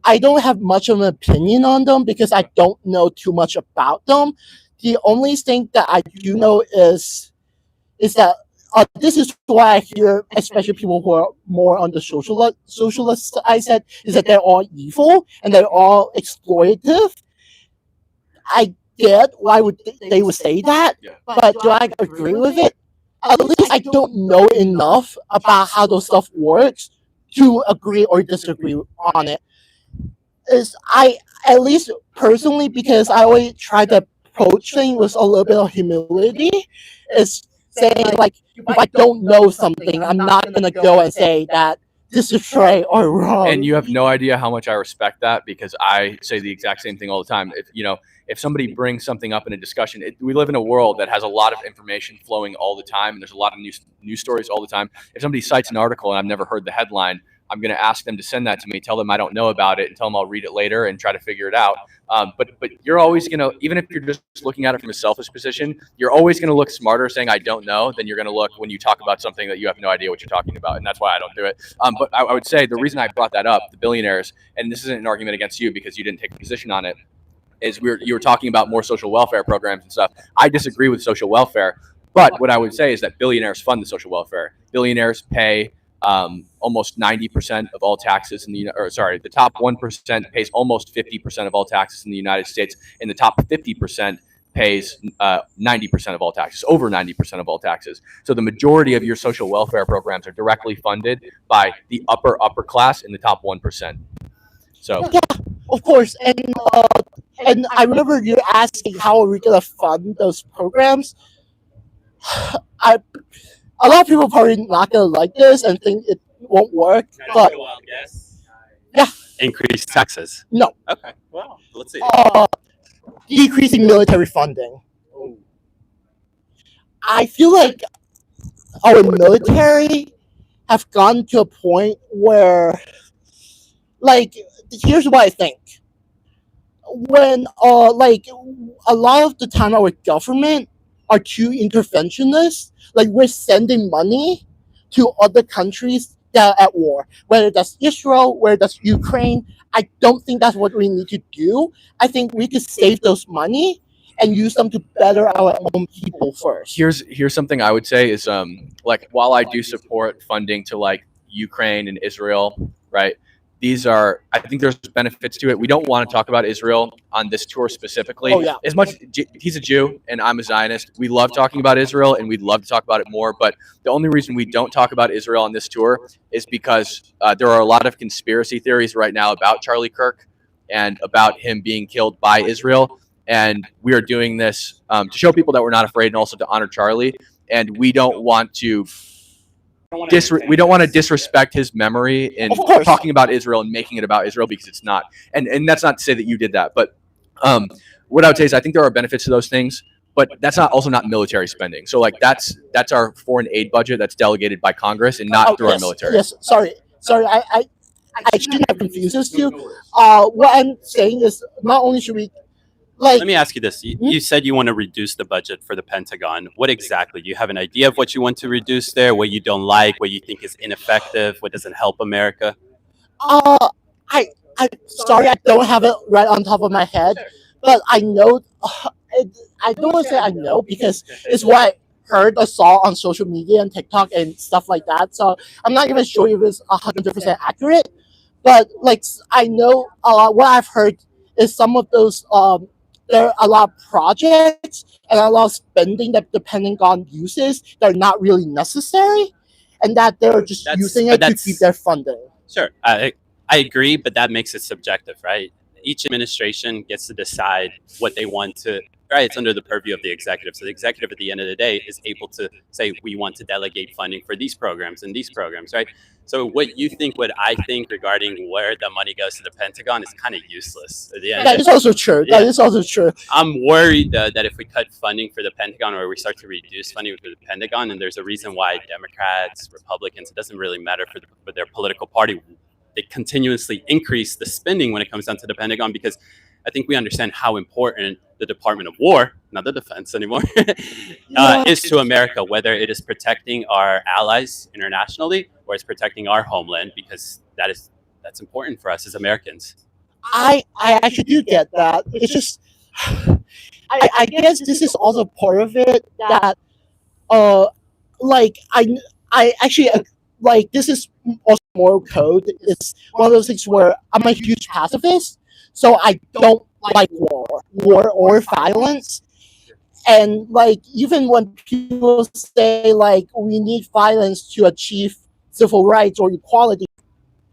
I don't have much of an opinion on them because I don't know too much about them. The only thing that I do know is that this is why I hear, especially people who are more on the socialist side, said is that they're all evil and they're all exploitative. I get why they would say that, but do I agree with it? At least I don't know enough about how those stuff works to agree or disagree on it. At least personally, because I always try to approach things with a little bit of humility, is saying like, if I don't know something, I'm not gonna go and say that this is right or wrong. And you have no idea how much I respect that, because I say the exact same thing all the time. If somebody brings something up in a discussion, we live in a world that has a lot of information flowing all the time, and there's a lot of news stories all the time. If somebody cites an article and I've never heard the headline, I'm going to ask them to send that to me, tell them I don't know about it, and tell them I'll read it later and try to figure it out. But you're always going to, even if you're just looking at it from a selfish position, you're always going to look smarter saying I don't know than you're going to look when you talk about something that you have no idea what you're talking about. And that's why I don't do it. But I would say the reason I brought that up, the billionaires, and this isn't an argument against you because you didn't take a position on it, is you were talking about more social welfare programs and stuff. I disagree with social welfare, but what I would say is that billionaires fund the social welfare. Billionaires pay almost 90% of all taxes in the top 1% pays almost 50% of all taxes in the United States, and the top 50% pays 90% of all taxes, over 90% of all taxes. So the majority of your social welfare programs are directly funded by the upper class in the top 1%. So yeah, of course, and I remember you asking how are we gonna fund those programs. A lot of people are probably not gonna like this and think it won't work, but yeah, Increase taxes. no, Okay. Well, let's see. decreasing military funding. I feel like our military have gone to a point where, like, here's what I think. When like a lot of the time our government are too interventionist, like we're sending money to other countries that are at war, whether that's Israel, whether that's Ukraine. I don't think that's what we need to do. I think we could save those money and use them to better our own people first. here's something I would say is like, while I do support funding to like Ukraine and Israel, right? I think there's benefits to it. We don't want to talk about Israel on this tour specifically. Oh, yeah. As much, he's a Jew and I'm a Zionist. We love talking about Israel and we'd love to talk about it more. But the only reason we don't talk about Israel on this tour is because there are a lot of conspiracy theories right now about Charlie Kirk and about him being killed by Israel. And we are doing this to show people that we're not afraid and also to honor Charlie. And we don't want to disrespect his memory in talking about Israel and making it about Israel, because it's not. And that's not to say that you did that, but what I would say is I think there are benefits to those things, but that's not military spending. So like that's our foreign aid budget that's delegated by Congress and not through our military. Yes, sorry, I shouldn't have confused this too. What I'm saying is not only should we let me ask you this. You said you want to reduce the budget for the Pentagon. What exactly? Do you have an idea of what you want to reduce there? What you don't like? What you think is ineffective? What doesn't help America? I sorry, I don't have it right on top of my head, but I know. I don't want to say I know because it's what I heard or saw on social media and TikTok and stuff like that. So I'm not even sure if it's 100% accurate, but like I know a lot. What I've heard is some of those there are a lot of projects and a lot of spending that the Pentagon uses that are not really necessary, and that they're just using it to keep their funding. Sure, I agree, but that makes it subjective, right? Each administration gets to decide what they want to. Right, it's under the purview of the executive. So the executive, at the end of the day, is able to say we want to delegate funding for these programs and these programs, right? So what you think, what I think regarding where the money goes to the Pentagon is kind of useless. At the end that is also true. Yeah. That is also true. I'm worried that if we cut funding for the Pentagon or we start to reduce funding for the Pentagon, and there's a reason why Democrats, Republicans, it doesn't really matter for their political party, they continuously increase the spending when it comes down to the Pentagon, because I think we understand how important the Department of War, not the defense anymore, is to America, whether it is protecting our allies internationally or it's protecting our homeland, because that's important for us as Americans. I actually do get that. It's just, I guess this is also part of it that, like I actually like this is also moral code. It's one of those things where I'm a huge pacifist, so I don't like war or violence. And like even when people say like we need violence to achieve civil rights or equality,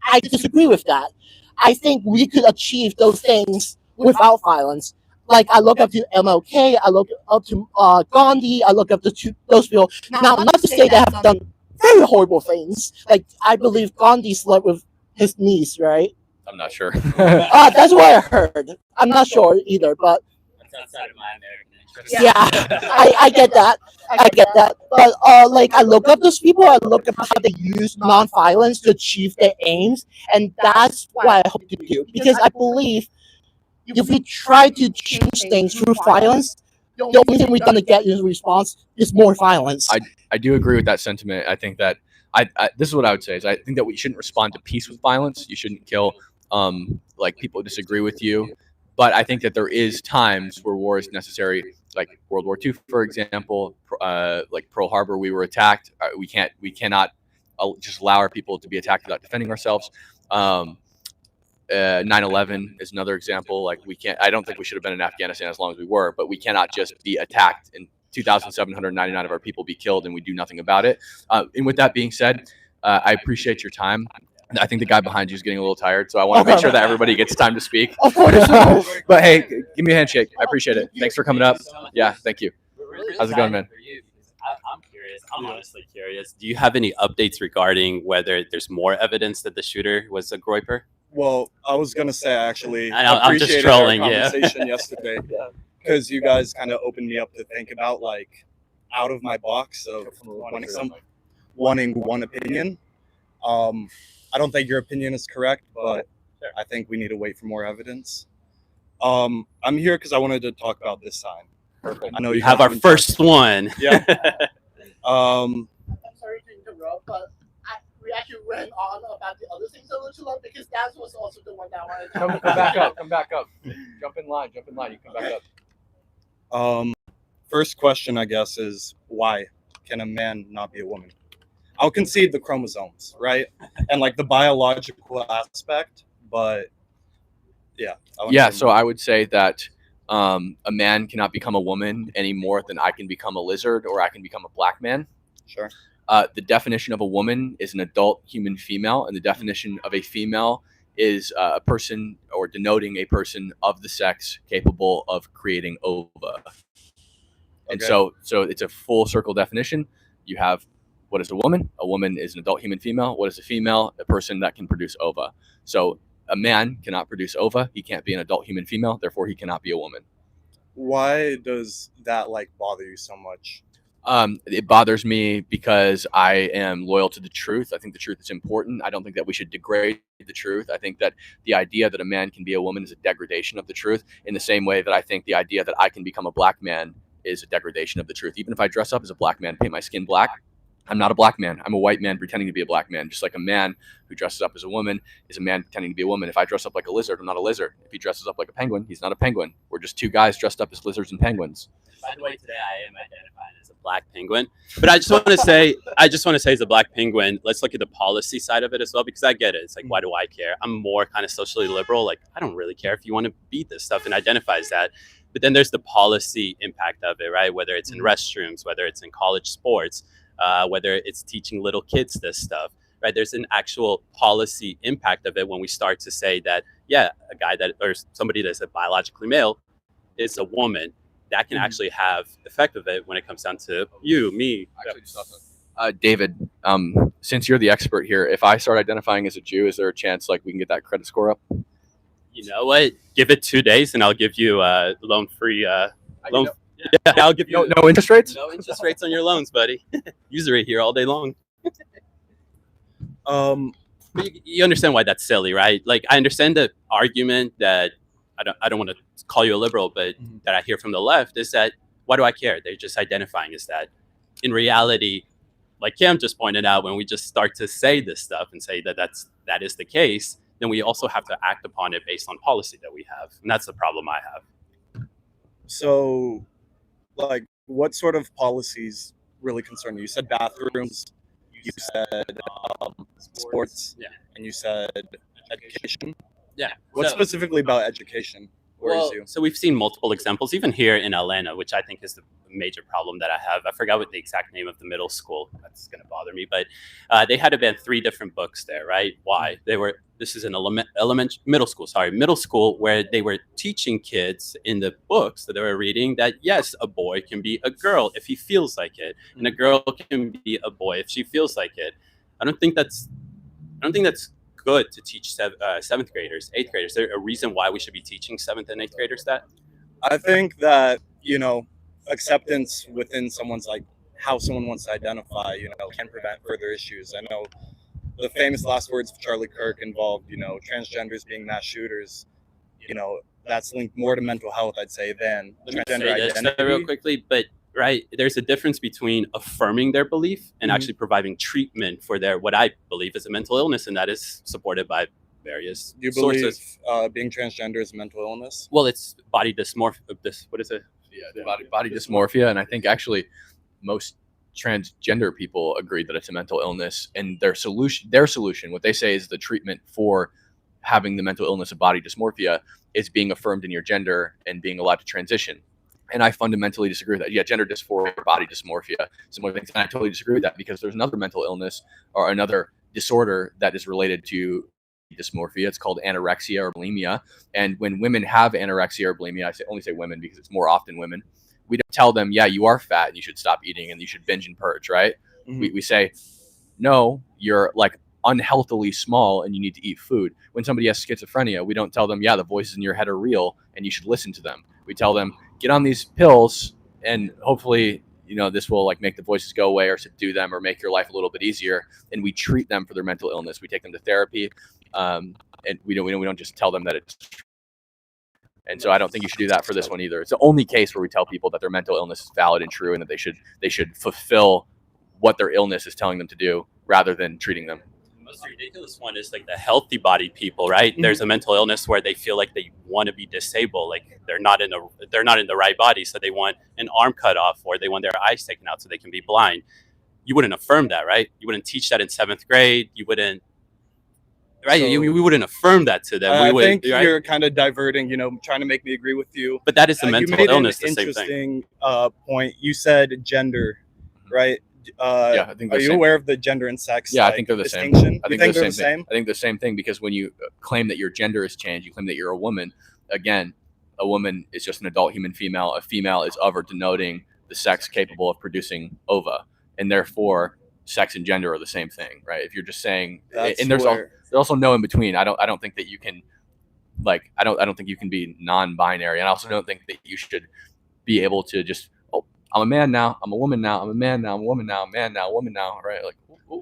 I disagree with that. I think we could achieve those things without violence. Like I look up to MLK, I look up to Gandhi, I look up to those people. Now, not to say they have done very horrible things. Like I believe Gandhi slept with his niece, right? I'm not sure. That's what I heard. I'm not sure either, but That's outside of my American interest. yeah, I get that. I get that. But like I look up those people, I look up how they use nonviolence to achieve their aims, and that's what I hope to do. Because I believe if we try to change things through violence, the only thing we're gonna get in response is more violence. I do agree with that sentiment. I think that this is what I would say is I think that we shouldn't respond to peace with violence. You shouldn't kill like people disagree with you. But I think that there is times where war is necessary, like World War II, for example, like Pearl Harbor, we were attacked. We cannot just allow our people to be attacked without defending ourselves. 9/11 is another example. Like I don't think we should have been in Afghanistan as long as we were, but we cannot just be attacked and 2,799 of our people be killed and we do nothing about it. And with that being said, I appreciate your time. I think the guy behind you is getting a little tired, so I want to make sure that everybody gets time to speak. Of course. But hey, give me a handshake. I appreciate it. Thanks for coming up. Yeah, thank you. How's it going, man? I'm curious. I'm honestly curious. Do you have any updates regarding whether there's more evidence that the shooter was a Groyper? Well, I was gonna say actually, I'm just trolling. Our conversation yesterday, because you guys kind of opened me up to think about like out of my box of wanting one opinion. I don't think your opinion is correct, but I think we need to wait for more evidence. I'm here because I wanted to talk about this sign. Perfect. I know you have our first one. Yeah. I'm sorry to interrupt, but we actually went on about the other things a little too long because that was also the one that I wanted to come back up. Come back up. Jump in line. You come back up. First question, I guess, is why can a man not be a woman? I'll concede the chromosomes, right, and like the biological aspect, but yeah. Yeah, so I would say that a man cannot become a woman any more than I can become a lizard or I can become a black man. Sure. The definition of a woman is an adult human female, and the definition of a female is a person or denoting a person of the sex capable of creating ova. And so it's a full circle definition. You have what is a woman? A woman is an adult human female. What is a female? A person that can produce ova. So a man cannot produce ova. He can't be an adult human female. Therefore, he cannot be a woman. Why does that like bother you so much? It bothers me because I am loyal to the truth. I think the truth is important. I don't think that we should degrade the truth. I think that the idea that a man can be a woman is a degradation of the truth, in the same way that I think the idea that I can become a black man is a degradation of the truth. Even if I dress up as a black man, paint my skin black, I'm not a black man. I'm a white man pretending to be a black man. Just like a man who dresses up as a woman is a man pretending to be a woman. If I dress up like a lizard, I'm not a lizard. If he dresses up like a penguin, he's not a penguin. We're just two guys dressed up as lizards and penguins. By the way, today I am identified as a black penguin. But I just want to say as a black penguin, let's look at the policy side of it as well, because I get it. It's like, why do I care? I'm more kind of socially liberal. Like, I don't really care if you want to be this stuff and identify as that. But then there's the policy impact of it, right? Whether it's in restrooms, whether it's in college sports, whether it's teaching little kids this stuff, right? There's an actual policy impact of it when we start to say that, yeah, a guy that, or somebody that's a biologically male is a woman. That can actually have effect of it when it comes down to you, me. David, since you're the expert here, if I start identifying as a Jew, is there a chance like we can get that credit score up? You know what? Give it 2 days and I'll give you loan free. Loan. Yeah, I'll give you no interest rates. No interest rates on your loans, buddy. Usury here all day long. You understand why that's silly, right? Like, I understand the argument that I don't want to call you a liberal, but that I hear from the left is that, why do I care? They're just identifying as that. In reality, like Cam just pointed out, when we just start to say this stuff and say that that is the case, then we also have to act upon it based on policy that we have. And that's the problem I have. So, like, what sort of policies really concern you? You said bathrooms, you said sports, yeah, and you said education. Yeah. What specifically about education worries you? So we've seen multiple examples, even here in Atlanta, which I think is the major problem that I have. I forgot what the exact name of the middle school. That's going to bother me. But they had to ban 3 different books there, right? Why? This is an middle school where they were teaching kids in the books that they were reading that, yes, a boy can be a girl if he feels like it, and a girl can be a boy if she feels like it. I don't think that's good to teach 7th graders, 8th graders. Is there a reason why we should be teaching 7th and 8th graders that? I think that, acceptance within someone's, like, how someone wants to identify, can prevent further issues. I know the famous last words of Charlie Kirk involved, transgenders being mass shooters. That's linked more to mental health, I'd say, than transgender identity. Real quickly, but right, there's a difference between affirming their belief and actually providing treatment for their, what I believe is a mental illness, and that is supported by various Do you sources. believe being transgender is a mental illness? Well, it's body dysmorphia. What is it? Yeah, body dysmorphia, and I think actually most transgender people agree that it's a mental illness, and their solution, what they say is the treatment for having the mental illness of body dysmorphia is being affirmed in your gender and being allowed to transition. And I fundamentally disagree with that. Yeah, gender dysphoria, body dysmorphia, similar things. And I totally disagree with that, because there's another mental illness or another disorder that is related to dysmorphia. It's called anorexia or bulimia. And when women have anorexia or bulimia, I only say women because it's more often women, we don't tell them, yeah, you are fat and you should stop eating and you should binge and purge, right? We say, no, you're like unhealthily small and you need to eat food. When somebody has schizophrenia, we don't tell them, yeah, the voices in your head are real and you should listen to them. We tell them, get on these pills and hopefully, this will like make the voices go away or subdue them or make your life a little bit easier. And we treat them for their mental illness. We take them to therapy, and we don't just tell them that it's. And so I don't think you should do that for this one either. It's the only case where we tell people that their mental illness is valid and true, and that they should fulfill what their illness is telling them to do rather than treating them. The most ridiculous one is like the healthy-bodied people, right? There's a mental illness where they feel like they want to be disabled, like they're not in the right body, so they want an arm cut off or they want their eyes taken out so they can be blind. you wouldn't affirm that, right? You wouldn't teach that in 7th grade. You wouldn't, right? So, we wouldn't affirm that to them. I We would, think right? you're kind of diverting, trying to make me agree with you. But that is the You mental made illness, an the same thing. interesting point. You said gender, right? Yeah, I think Are you aware of the gender and sex? Yeah, I think they're the same. distinction? I You think they're the the same. I think the same thing, because when you claim that your gender has changed, you claim that you're a woman. Again, a woman is just an adult human female. A female is of or denoting the sex capable of producing ova, and therefore sex and gender are the same thing, right? If you're just saying, and there's also no in between. I don't think that you can, like, I don't think you can be non-binary, and I also don't think that you should be able to just, oh, I'm a man now, I'm a woman now, I'm a man now, I'm a woman now, I'm a man now, a woman now, right? Like, do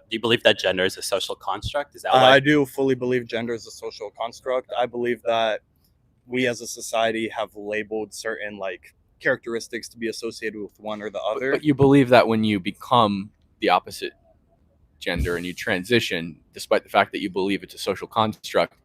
you believe that gender is a social construct? Is that I do fully believe gender is a social construct. I believe that we as a society have labeled certain characteristics to be associated with one or the other. But you believe that when you become the opposite gender and you transition, despite the fact that you believe it's a social construct,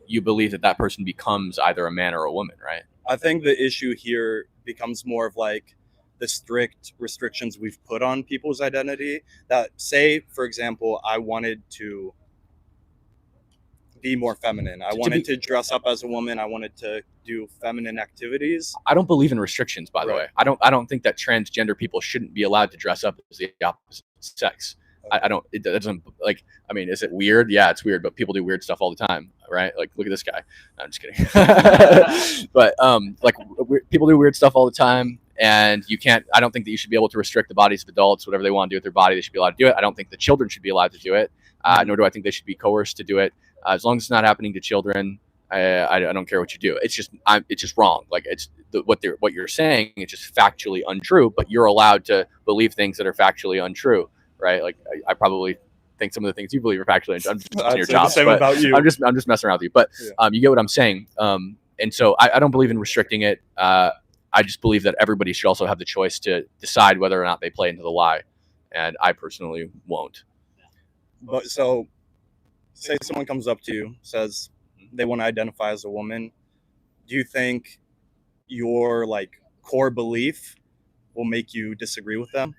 you believe that that person becomes either a man or a woman, right? I think the issue here becomes more of the strict restrictions we've put on people's identity. That, say, for example, I wanted to be more feminine. I wanted to dress up as a woman. I wanted to do feminine activities. I don't believe in restrictions, by the way. I don't think that transgender people shouldn't be allowed to dress up as the opposite sex. I don't. It doesn't, like. I mean, is it weird? Yeah, it's weird. But people do weird stuff all the time, right? Like, look at this guy. No, I'm just kidding. But people do weird stuff all the time, and you can't. I don't think that you should be able to restrict the bodies of adults. Whatever they want to do with their body, they should be allowed to do it. I don't think the children should be allowed to do it. Nor do I think they should be coerced to do it. As long as it's not happening to children, I don't care what you do. It's just wrong. Like, it's what you're saying. It's just factually untrue. But you're allowed to believe things that are factually untrue, right? Like, I probably think some of the things you believe are factually untrue. I'm just doing your job. About you. I'm just messing around with you. But you get what I'm saying. And so I don't believe in restricting it. I just believe that everybody should also have the choice to decide whether or not they play into the lie, and I personally won't. But so, say someone comes up to you, says they want to identify as a woman. Do you think your core belief will make you disagree with them?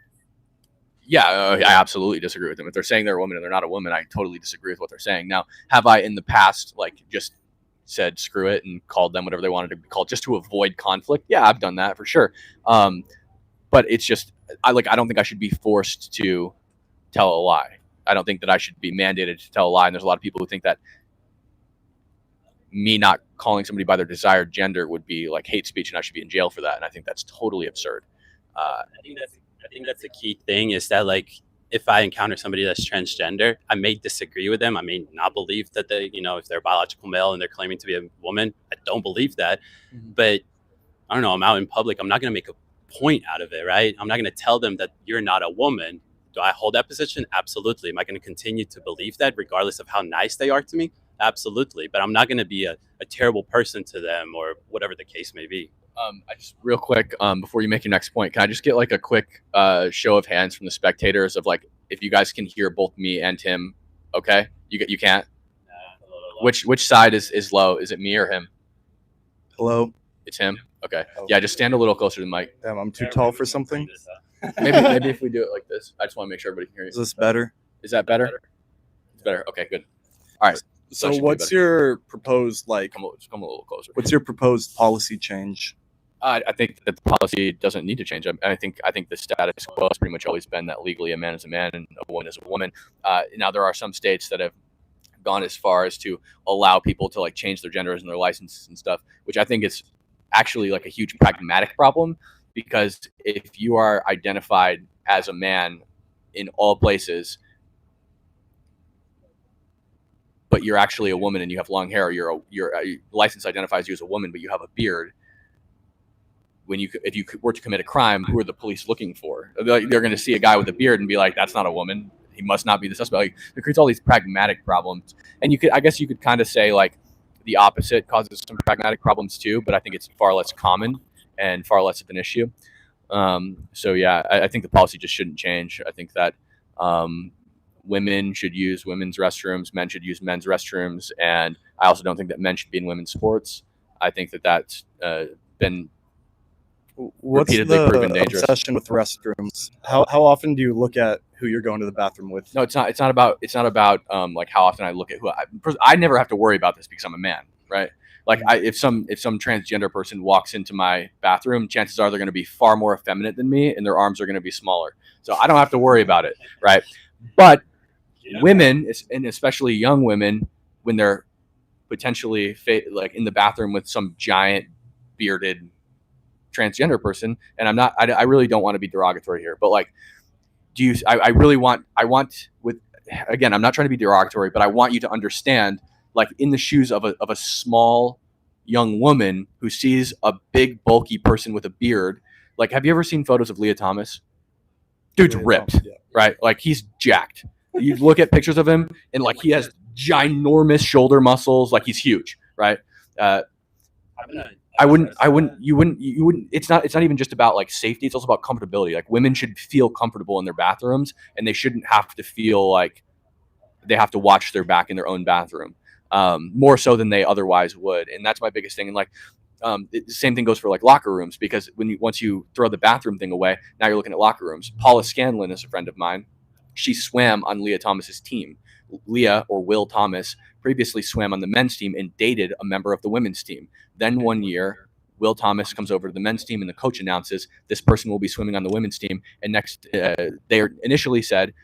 Yeah, I absolutely disagree with them. If they're saying they're a woman and they're not a woman, I totally disagree with what they're saying. Now, have I in the past just said screw it and called them whatever they wanted to be called just to avoid conflict? Yeah, I've done that for sure. But it's just I don't think I should be forced to tell a lie. I don't think that I should be mandated to tell a lie. And there's a lot of people who think that me not calling somebody by their desired gender would be like hate speech and I should be in jail for that. And I think that's totally absurd. I think that's a key thing, is that if I encounter somebody that's transgender, I may disagree with them. I may not believe that they, if they're a biological male and they're claiming to be a woman, I don't believe that. But I don't know, I'm out in public. I'm not going to make a point out of it, right? I'm not going to tell them that you're not a woman. Do I hold that position? Absolutely. Am I going to continue to believe that regardless of how nice they are to me? Absolutely. But I'm not going to be a terrible person to them or whatever the case may be. I just real quick, before you make your next point, can I just get a quick show of hands from the spectators of if you guys can hear both me and him? Okay, you can't. Which side is low? Is it me or him? Hello. It's him. Okay. Yeah, just stand a little closer to the mic. Damn, I'm too tall for something. Maybe if we do it like this. I just want to make sure everybody can hear you. Is this better? Is that better? It's better. Okay, good. All right. So what's your proposed come a little closer? What's your proposed policy change? I think that the policy doesn't need to change. I think the status quo has pretty much always been that legally a man is a man and a woman is a woman. Now there are some states that have gone as far as to allow people to change their genders and their licenses and stuff, which I think is actually a huge pragmatic problem, because if you are identified as a man in all places, but you're actually a woman and you have long hair, or your license identifies you as a woman, but you have a beard. If you were to commit a crime, who are the police looking for? They're going to see a guy with a beard and be like, "That's not a woman. He must not be the suspect." It creates all these pragmatic problems, and I guess you could kind of say the opposite causes some pragmatic problems too. But I think it's far less common and far less of an issue. So yeah, I think the policy just shouldn't change. I think that women should use women's restrooms, men should use men's restrooms, and I also don't think that men should be in women's sports. I think that that's been What's repeatedly the proven dangerous. obsession with restrooms? How often do you look at who you're going to the bathroom with? No, it's not. It's not about like how often I look at who. I never have to worry about this because I'm a man, right? Like if some transgender person walks into my bathroom, chances are they're going to be far more effeminate than me, and their arms are going to be smaller. So I don't have to worry about it, right? But women, and especially young women, when they're potentially like in the bathroom with some giant bearded transgender person, and I really don't want to be derogatory here, but like, I want with, again, I'm not trying to be derogatory, but I want you to understand, like, in the shoes of a small young woman who sees a big bulky person with a beard. Like, have you ever seen photos of Leah Thomas? Dude's ripped, right? Like, he's jacked. You look at pictures of him, and like, he has ginormous shoulder muscles. Like, he's huge, right? You wouldn't. It's not even just about like safety. It's also about comfortability. Like, women should feel comfortable in their bathrooms, and they shouldn't have to feel like they have to watch their back in their own bathroom, more so than they otherwise would. And that's my biggest thing. And like, the same thing goes for like locker rooms, because once you throw the bathroom thing away, now you're looking at locker rooms. Paula Scanlon is a friend of mine. She swam on Leah Thomas's team. Leah, or Will Thomas, previously swam on the men's team and dated a member of the women's team. Then one year, Will Thomas comes over to the men's team, and the coach announces this person will be swimming on the women's team. And next, they initially said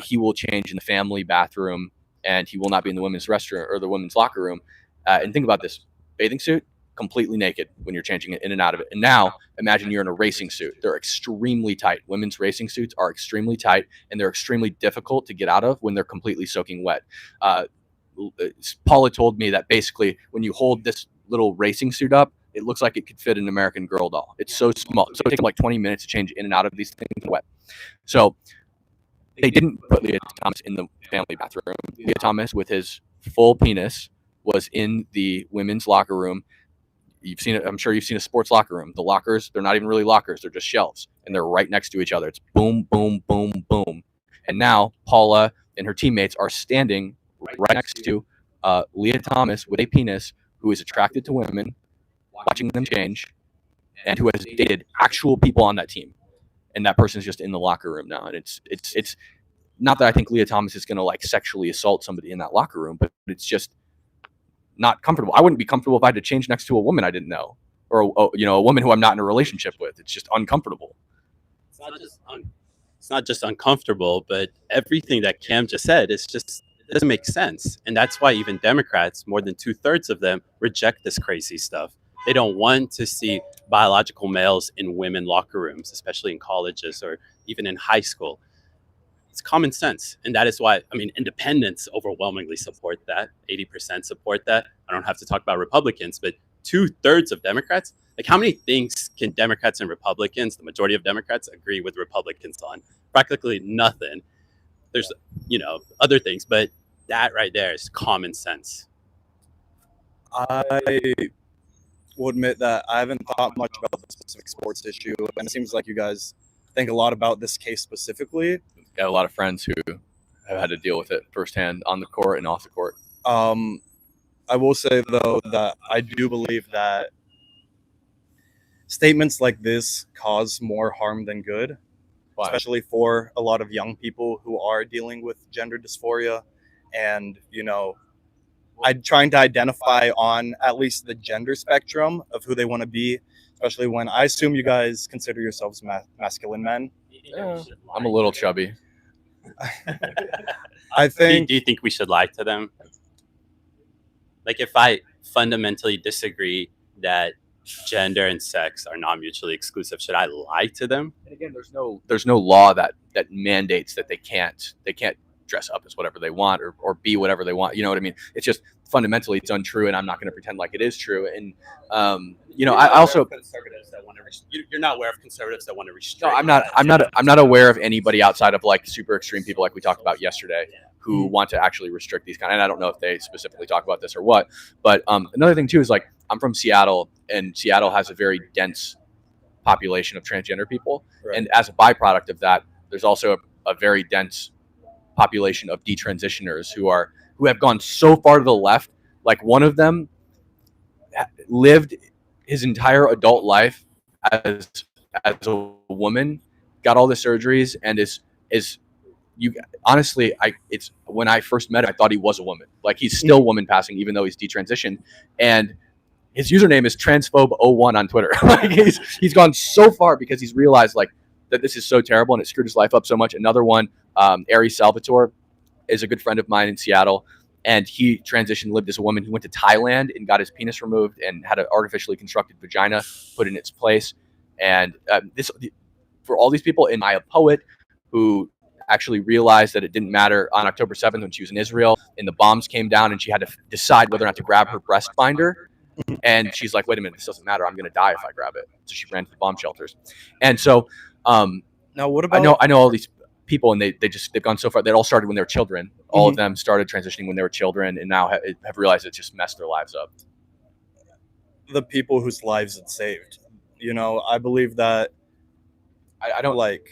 he will change in the family bathroom, and he will not be in the women's restroom or the women's locker room. And think about this: bathing suit, completely naked when you're changing it in and out of it. And now imagine you're in a racing suit. They're extremely tight. Women's racing suits are extremely tight, and they're extremely difficult to get out of when they're completely soaking wet. Paula told me that basically when you hold this little racing suit up, it looks like it could fit an American Girl doll. It's so small. So it takes them like 20 minutes to change in and out of these things wet. So they didn't put Leah Thomas in the family bathroom. Leah Thomas, with his full penis, was in the women's locker room. You've seen it. I'm sure you've seen a sports locker room. The lockers, they're not even really lockers. They're just shelves, and they're right next to each other. It's boom, boom, boom, boom. And now Paula and her teammates are standing right next to Leah Thomas with a penis, who is attracted to women, watching them change, and who has dated actual people on that team. And that person is just in the locker room now. And it's not that I think Leah Thomas is going to like sexually assault somebody in that locker room, but it's just not comfortable. I wouldn't be comfortable if I had to change next to a woman I didn't know, or a woman who I'm not in a relationship with. It's just uncomfortable. It's not just uncomfortable, but everything that Cam just said is just, it doesn't make sense. And that's why even Democrats, more than 2/3 of them, reject this crazy stuff. They don't want to see biological males in women locker rooms, especially in colleges or even in high school. It's common sense. And that is why, I mean, independents overwhelmingly support that. 80% support that. I don't have to talk about Republicans, but 2/3 of Democrats, like, how many things can Democrats and Republicans, the majority of Democrats, agree with Republicans on? Practically nothing. There's, other things, but that right there is common sense. I will admit that I haven't thought much about the specific sports issue, and it seems like you guys think a lot about this case specifically. Got a lot of friends who have had to deal with it firsthand on the court and off the court. I will say, though, that I do believe that statements like this cause more harm than good. Why? Especially for a lot of young people who are dealing with gender dysphoria, and I'm trying to identify on at least the gender spectrum of who they want to be, especially when I assume you guys consider yourselves masculine men. Yeah, I'm a little chubby. I think. Do you think we should lie to them? Like, if I fundamentally disagree that gender and sex are not mutually exclusive, should I lie to them? And again, there's no law that mandates that they can't dress up as whatever they want or be whatever they want. You know what I mean? It's just fundamentally it's untrue, and I'm not going to pretend like it is true. And I also, conservatives that want to you're not aware of conservatives that want to restrict. No, I'm not aware of anybody outside of like super extreme people like we talked about yesterday who want to actually restrict these kind. And I don't know if they specifically talk about this or what. But another thing too is, like, I'm from Seattle, and Seattle has a very dense population of transgender people, right. And as a byproduct of that, there's also a very dense population of detransitioners who have gone so far to the left. Like, one of them lived his entire adult life as a woman, got all the surgeries, and is you honestly, it's when I first met him, I thought he was a woman. Like, he's still woman passing, even though he's detransitioned. And his username is transphobe01 on Twitter. Like, he's gone so far because he's realized like that this is so terrible and it screwed his life up so much. Another one, Ari Salvatore, is a good friend of mine in Seattle, and he transitioned, lived as a woman. He went to Thailand and got his penis removed and had an artificially constructed vagina put in its place. And for all these people, and a poet who actually realized that it didn't matter on October 7th when she was in Israel and the bombs came down and she had to decide whether or not to grab her breast binder. And she's like, wait a minute, this doesn't matter. I'm going to die if I grab it. So she ran to the bomb shelters. And so now what about, I know all they've people, and they've gone so far. They all started when they were children. All of them started transitioning when they were children, and now have realized it just messed their lives up. The people whose lives it saved. You know, I believe that. I don't like.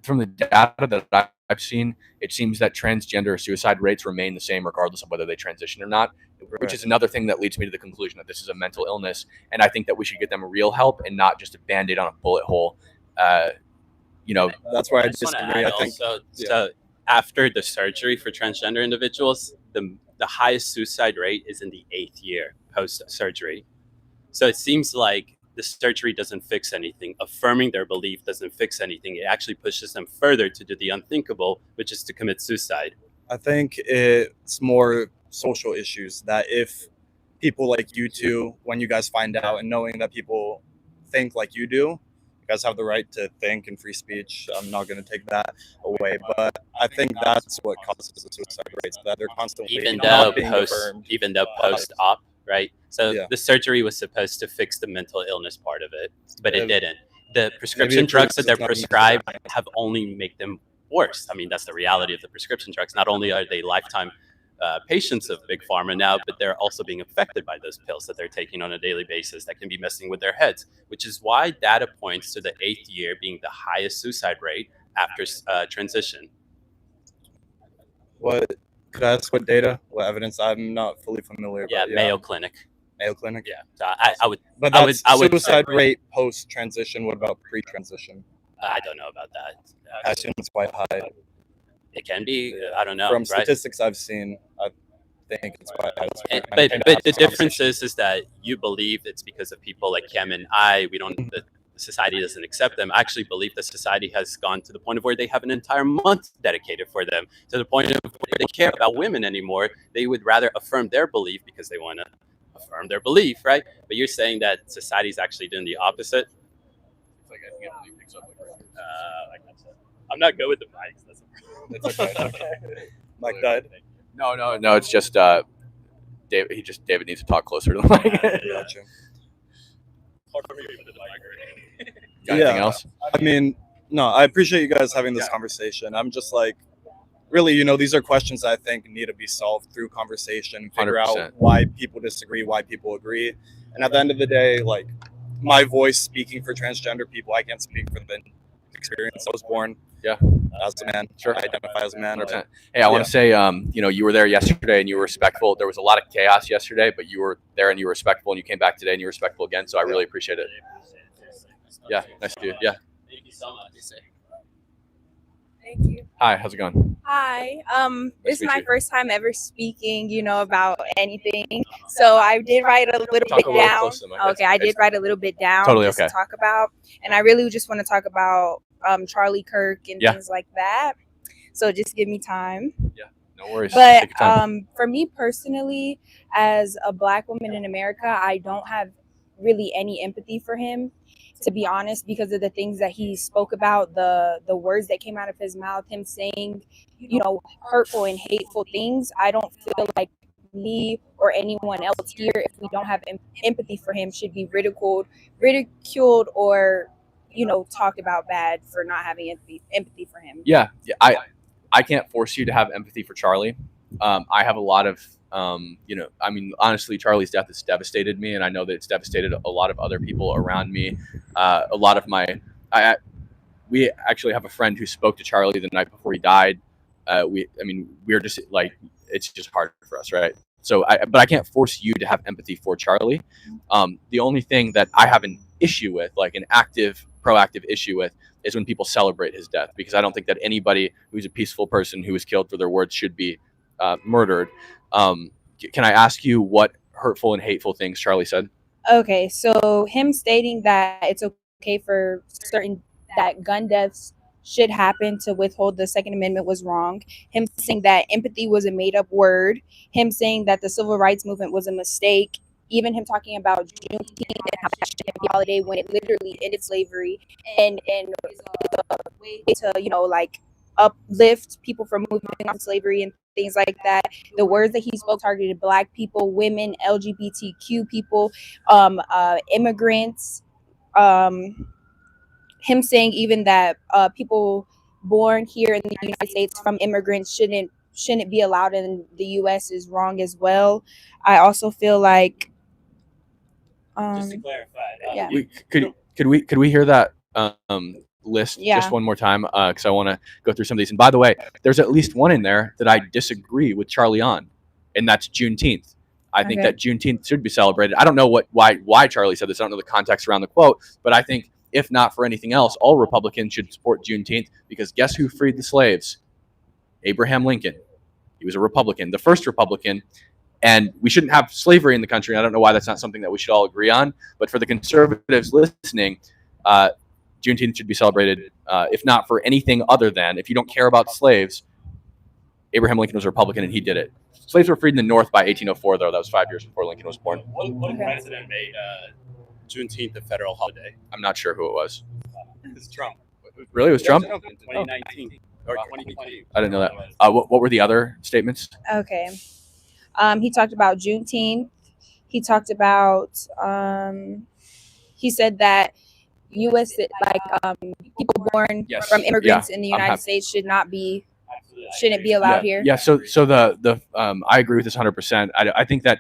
From the data that I've seen, it seems that transgender suicide rates remain the same regardless of whether they transition or not. Which is another thing that leads me to the conclusion that this is a mental illness, and I think that we should get them real help and not just a band-aid on a bullet hole. You know, that's why I just disagree. I think also, so after the surgery for transgender individuals, the highest suicide rate is in the 8th year post-surgery. So it seems like the surgery doesn't fix anything. Affirming their belief doesn't fix anything. It actually pushes them further to do the unthinkable, which is to commit suicide. I think it's more social issues that if people like you two, when you guys find out and knowing that people think like you do, you guys have the right to think and free speech. I'm not going to take that away, but I think that's what causes the suicide rates, that they're constantly even not though being affirmed. post-op, right? So the surgery was supposed to fix the mental illness part of it, but it didn't. The prescription drugs that they're prescribed have only make them worse. I mean, that's the reality of the prescription drugs. Not only are they lifetime patients of Big Pharma now, but they're also being affected by those pills that they're taking on a daily basis that can be messing with their heads, which is why data points to the 8th year being the highest suicide rate after transition. What could I ask? What data? What evidence? I'm not fully familiar. Yeah, but Mayo Clinic. Mayo Clinic. Yeah, so I would. But I that's would suicide rate post transition. What about pre transition? I don't know about that. I assume it's quite high. It can be. I don't know. From right? statistics I've seen, I think it's quite high. But the difference is that you believe it's because of people like Cam and I. We don't. The society doesn't accept them. I actually believe the society has gone to the point of where they have an entire month dedicated for them, to the point of where they care about women anymore. They would rather affirm their belief because they want to affirm their belief, right? But you're saying that society is actually doing the opposite. It's like I can't believe picks up like I'm not good with the mics. That's it's okay. Okay. Mike died. No. It's just David. David needs to talk closer to the mic. Gotcha. Got anything else? I mean, no. I appreciate you guys having this conversation. I'm just like, really, you know, these are questions that I think need to be solved through conversation. Figure 100%. out why people disagree, why people agree, and at the end of the day, like, my voice speaking for transgender people, I can't speak for the experience. I was born. Yeah. As a man. Sure. I identify as a man. But, hey, I want to say, you know, you were there yesterday and you were respectful. There was a lot of chaos yesterday, but you were there and you were respectful, and you came back today and you were respectful again. So I really appreciate it. Yeah. Nice to you. Yeah. Thank you so much. Thank you. Hi. How's it going? Hi. This is meet my you. first time ever speaking, you know, about anything. So I did write a little Talk bit a little down. closer to the mic. Okay, I did write a little bit down Totally just okay. to talk about. And I really just want to talk about Charlie Kirk and Yeah. things like that. So just give me time. No worries. But Take your time. for me personally, as a Black woman in America, I don't have really any empathy for him, to be honest, because of the things that he spoke about, the words that came out of his mouth, him saying, you know, hurtful and hateful things. I don't feel like me or anyone else here, if we don't have empathy for him, should be ridiculed, or, you know, talked about bad for not having empathy for him. Yeah. I can't force you to have empathy for Charlie. I have a lot of, you know, I mean, honestly, Charlie's death has devastated me, and I know that it's devastated a lot of other people around me. A lot of we actually have a friend who spoke to Charlie the night before he died. We're just like, it's just hard for us, right? So, but I can't force you to have empathy for Charlie. The only thing that I haven't issue with, like an active, proactive issue with, is when people celebrate his death, because I don't think that anybody who's a peaceful person who was killed for their words should be murdered. Can I ask you what hurtful and hateful things Charlie said? Okay, so him stating that it's okay for certain that gun deaths should happen to withhold the Second Amendment was wrong. Him saying that empathy was a made up word. Him saying that the civil rights movement was a mistake. Even him talking about Juneteenth and how that shouldn't be a holiday when it literally ended slavery and is a way to, you know, like uplift people from moving on slavery and things like that. The words that he spoke targeted Black people, women, LGBTQ people, immigrants. Him saying even that people born here in the United States from immigrants shouldn't be allowed in the U.S. is wrong as well. I also feel like just to clarify, yeah. Could we hear that list just one more time? Because I want to go through some of these. And by the way, there's at least one in there that I disagree with Charlie on, and that's Juneteenth. I think that Juneteenth should be celebrated. I don't know why Charlie said this. I don't know the context around the quote, but I think if not for anything else, all Republicans should support Juneteenth, because guess who freed the slaves? Abraham Lincoln. He was a Republican, the first Republican. And we shouldn't have slavery in the country. I don't know why that's not something that we should all agree on. But for the conservatives listening, Juneteenth should be celebrated, if not for anything other than, if you don't care about slaves, Abraham Lincoln was a Republican and he did it. Slaves were freed in the North by 1804, though. That was 5 years before Lincoln was born. What president made Juneteenth a federal holiday? I'm not sure who it was. It's Trump. Really? It was Trump? In 2019 or 2020. I didn't know that. What were the other statements? Okay. He talked about Juneteenth. He talked about, he said that U.S. people born from immigrants in the United States shouldn't be allowed here. Yeah. So the I agree with this 100%. I think that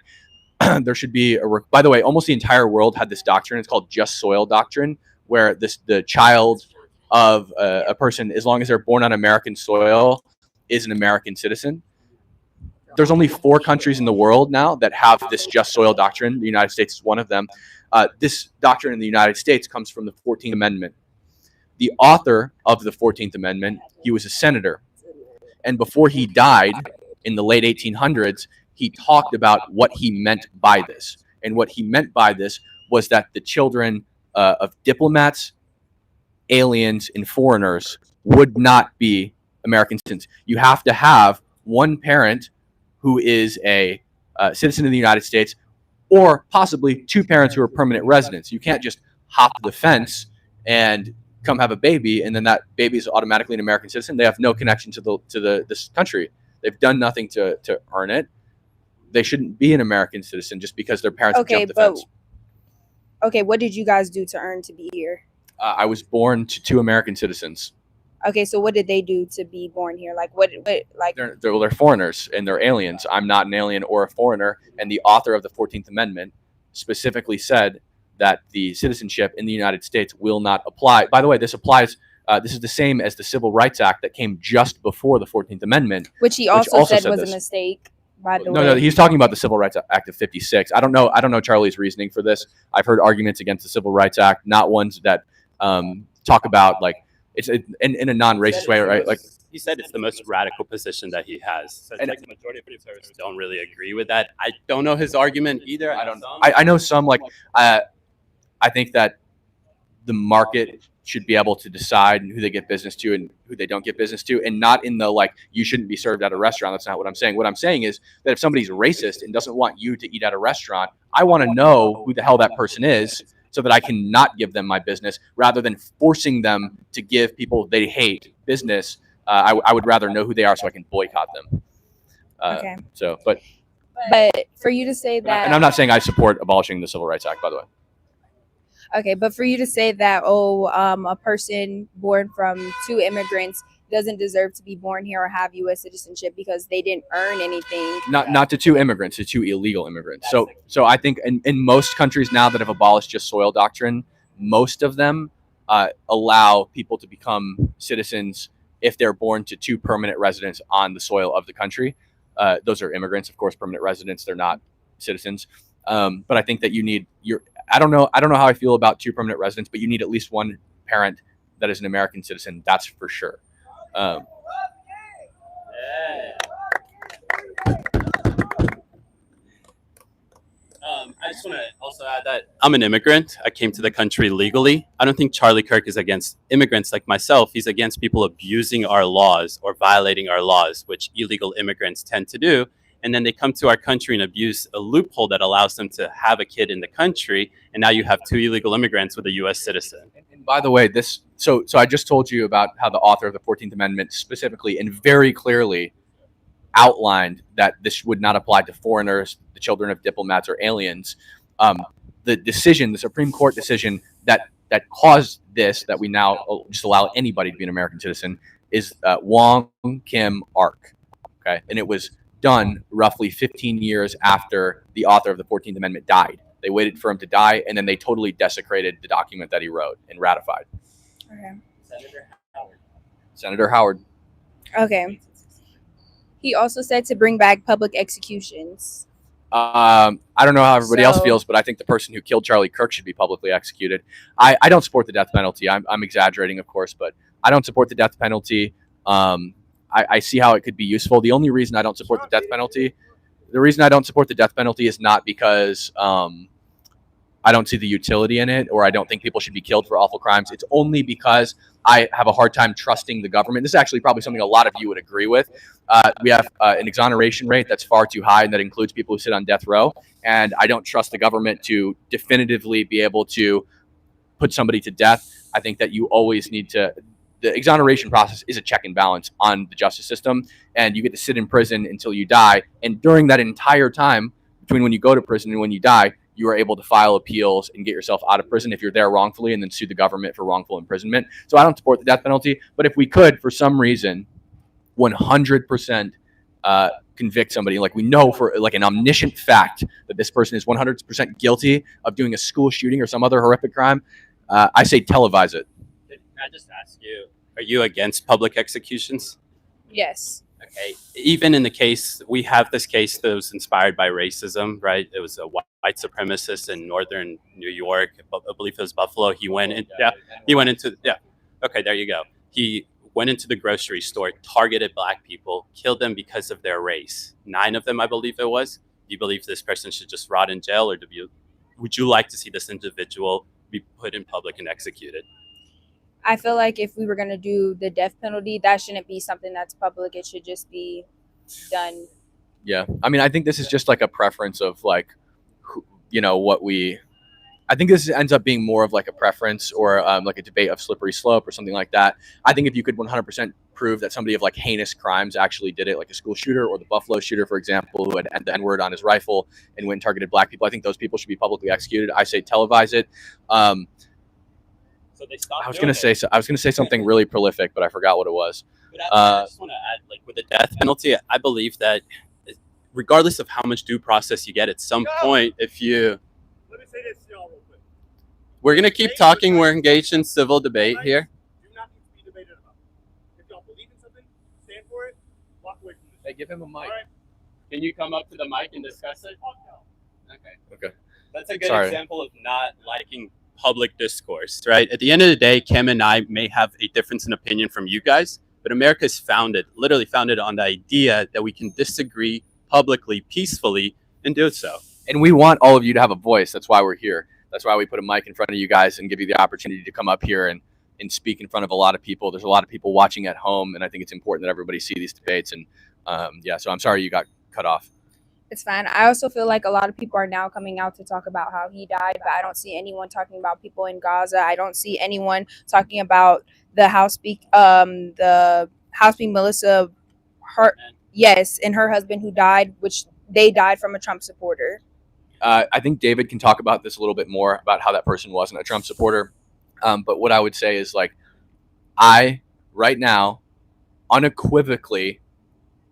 there should be by the way, almost the entire world had this doctrine. It's called just soil doctrine, where the child of a person, as long as they're born on American soil, is an American citizen. There's only 4 countries in the world now that have this just soil doctrine. The United States is one of them. This doctrine in the United States comes from the 14th Amendment. The author of the 14th Amendment, he was a senator. And before he died in the late 1800s, he talked about what he meant by this. And what he meant by this was that the children of diplomats, aliens, and foreigners would not be American citizens. You have to have one parent who is a citizen of the United States, or possibly 2 parents who are permanent residents. You can't just hop the fence and come have a baby, and then that baby is automatically an American citizen. They have no connection to this country. They've done nothing to earn it. They shouldn't be an American citizen just because their parents have jumped the fence. Okay, what did you guys do to earn to be here? I was born to 2 American citizens. Okay, so what did they do to be born here? Like what like they're foreigners and they're aliens. I'm not an alien or a foreigner. And the author of the 14th Amendment specifically said that the citizenship in the United States will not apply. By the way, this applies. This is the same as the Civil Rights Act that came just before the 14th Amendment, which he also said was a mistake. By the way, no, he's talking about the Civil Rights Act of '56. I don't know Charlie's reasoning for this. I've heard arguments against the Civil Rights Act, not ones that talk about like. It's in a non-racist way, right? Like he said, it's the most radical position that he has. So it's like the majority of conservatives don't really agree with that. I don't know his argument either. I know some. Like I think that the market should be able to decide who they get business to and who they don't get business to, and not in the like you shouldn't be served at a restaurant. That's not what I'm saying. What I'm saying is that if somebody's racist and doesn't want you to eat at a restaurant, I want to know who the hell that person is, so that I can not give them my business, rather than forcing them to give people they hate business. I would rather know who they are so I can boycott them. Okay. So, but for you to say that, and I'm not saying I support abolishing the Civil Rights Act, by the way. Okay, but for you to say that, a person born from 2 immigrants doesn't deserve to be born here or have U.S. citizenship because they didn't earn anything. Not to 2 immigrants, to 2 illegal immigrants. So I think in most countries now that have abolished just soil doctrine, most of them allow people to become citizens if they're born to 2 permanent residents on the soil of the country. Those are immigrants, of course, permanent residents. They're not citizens. But I think that I don't know how I feel about 2 permanent residents, but you need at least 1 parent that is an American citizen. That's for sure. I just want to also add that I'm an immigrant. I came to the country legally. I don't think Charlie Kirk is against immigrants like myself. He's against people abusing our laws or violating our laws, which illegal immigrants tend to do. And then they come to our country and abuse a loophole that allows them to have a kid in the country. And now you have 2 illegal immigrants with a U.S. citizen. And by the way, so I just told you about how the author of the 14th Amendment specifically and very clearly outlined that this would not apply to foreigners, the children of diplomats, or aliens. The Supreme Court decision that caused this, that we now just allow anybody to be an American citizen, is Wong Kim Ark. Okay, and it was done roughly 15 years after the author of the 14th Amendment died. They waited for him to die, and then they totally desecrated the document that he wrote and ratified. Okay. Senator Howard. Okay. He also said to bring back public executions. I don't know how everybody else So- feels, but I think the person who killed Charlie Kirk should be publicly executed. I don't support the death penalty. I'm exaggerating, of course, but I don't support the death penalty. I see how it could be useful. The only reason I don't support the death penalty, is not because I don't see the utility in it, or I don't think people should be killed for awful crimes. It's only because I have a hard time trusting the government. This is actually probably something a lot of you would agree with. We have an exoneration rate that's far too high, and that includes people who sit on death row. And I don't trust the government to definitively be able to put somebody to death. I think that you always need to. The exoneration process is a check and balance on the justice system, and you get to sit in prison until you die. And during that entire time, between when you go to prison and when you die, you are able to file appeals and get yourself out of prison if you're there wrongfully, and then sue the government for wrongful imprisonment. So I don't support the death penalty, but if we could, for some reason, 100% convict somebody, like we know for like an omniscient fact that this person is 100% guilty of doing a school shooting or some other horrific crime, I say televise it. Can I just ask you, are you against public executions? Yes. Okay. Even in the case, we have this case that was inspired by racism, right? It was a white supremacist in northern New York. I believe it was Buffalo. He went in. Yeah. He went into. Yeah. Okay. There you go. He went into the grocery store, targeted black people, killed them because of their race. 9 of them, I believe it was. Do you believe this person should just rot in jail, or would you like to see this individual be put in public and executed? I feel like if we were going to do the death penalty, that shouldn't be something that's public. It should just be done. Yeah. I mean, I think this is just like a preference of like, I think this ends up being more of like a preference or like a debate of slippery slope or something like that. I think if you could 100% prove that somebody of like heinous crimes actually did it, like a school shooter or the Buffalo shooter, for example, who had the N-word on his rifle and went and targeted black people, I think those people should be publicly executed. I say televise it. So they stopped. I was gonna say something really prolific, but I forgot what it was. But I just want to add, like with the death penalty, I believe that regardless of how much due process you get, at some point, Let me say this to y'all real quick. we're gonna keep talking. We're engaged in civil debate here. Do not need to be debated about. If y'all believe in something, stand for it. Walk away from this. Hey, give him a mic. All right? Can you come up to the mic and discuss it? Okay. That's a good Sorry. example of not liking public discourse, right? At the end of the day, Kim and I may have a difference in opinion from you guys, but America is literally founded on the idea that we can disagree publicly, peacefully, and do so. And we want all of you to have a voice. That's why we're here. That's why we put a mic in front of you guys and give you the opportunity to come up here and speak in front of a lot of people. There's a lot of people watching at home, and I think it's important that everybody see these debates. And so I'm sorry you got cut off. It's fine. I also feel like a lot of people are now coming out to talk about how he died, but I don't see anyone talking about people in Gaza. I don't see anyone talking about the House Speaker Melissa and her husband who died, which they died from a Trump supporter. I think David can talk about this a little bit more about how that person wasn't a Trump supporter. But what I would say is, like, I right now unequivocally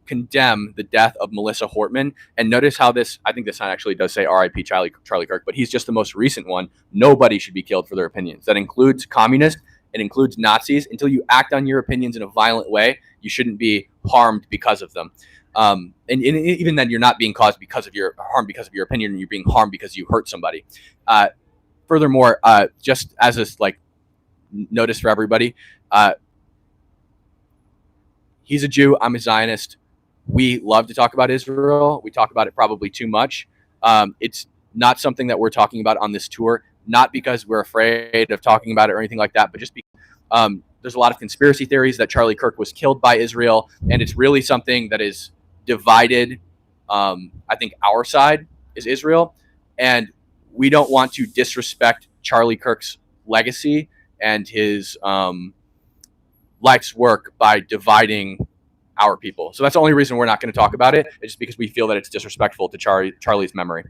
condemn the death of Melissa Hortman. And notice how I think this sign actually does say R.I.P. Charlie Kirk, but he's just the most recent one. Nobody should be killed for their opinions. That includes communists. It includes Nazis. Until you act on your opinions in a violent way, you shouldn't be harmed because of them. And even then, you're not being harmed because of your opinion. You're being harmed because you hurt somebody. furthermore, just as a like notice for everybody, he's a Jew. I'm a Zionist. We love to talk about Israel. We talk about it probably too much. It's not something that we're talking about on this tour, not because we're afraid of talking about it or anything like that, but just because there's a lot of conspiracy theories that Charlie Kirk was killed by Israel, and it's really something that is divided. I think our side is Israel, and we don't want to disrespect Charlie Kirk's legacy and his life's work by dividing our people. So that's the only reason we're not going to talk about it. It's just because we feel that it's disrespectful to Charlie's memory.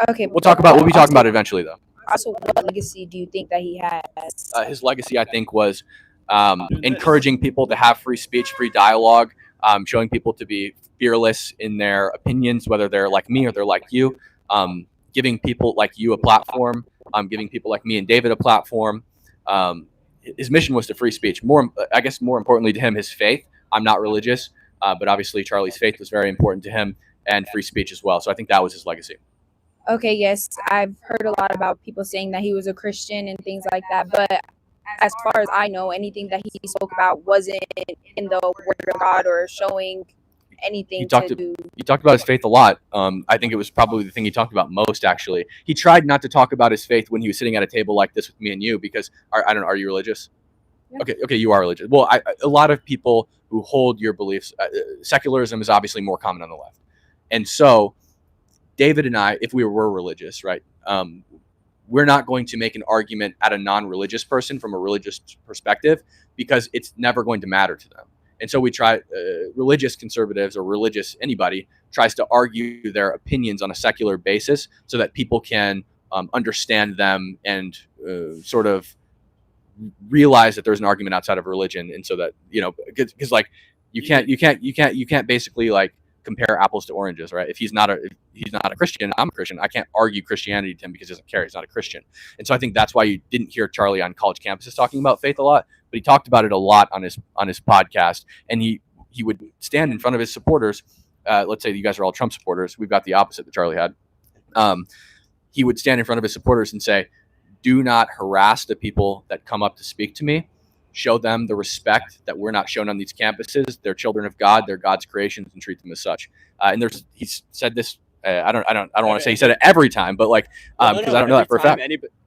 Okay. We'll be talking about it eventually, though. Also, what legacy do you think that he has? His legacy, I think, was encouraging people to have free speech, free dialogue, showing people to be fearless in their opinions, whether they're like me or they're like you, giving people like you a platform, giving people like me and David a platform. His mission was to free speech. More importantly to him, his faith. I'm not religious, but obviously Charlie's faith was very important to him, and free speech as well. So I think that was his legacy. Okay, yes, I've heard a lot about people saying that he was a Christian and things like that, but as far as I know, anything that he spoke about wasn't in the Word of God or showing anything He talked about his faith a lot. I think it was probably the thing he talked about most, actually. He tried not to talk about his faith when he was sitting at a table like this with me and you, because I don't know, are you religious? Yeah. Okay, you are religious. Well, a lot of people who hold your beliefs, secularism is obviously more common on the left. And so David and I, if we were religious, right, we're not going to make an argument at a non-religious person from a religious perspective, because it's never going to matter to them. And so we try, religious conservatives or religious anybody tries to argue their opinions on a secular basis so that people can understand them and sort of realize that there's an argument outside of religion. And so that, because like you can't basically like compare apples to oranges, right? If he's not a Christian, I'm a Christian. I can't argue Christianity to him because he doesn't care. He's not a Christian. And so I think that's why you didn't hear Charlie on college campuses talking about faith a lot, but he talked about it a lot on his podcast. And he would stand in front of his supporters. Let's say you guys are all Trump supporters. We've got the opposite that Charlie had. He would stand in front of his supporters and say, do not harass the people that come up to speak to me. Show them the respect that we're not shown on these campuses. They're children of God. They're God's creations, and treat them as such. And he's said this. I don't want to say he said it every time, but like because I don't know that for a fact.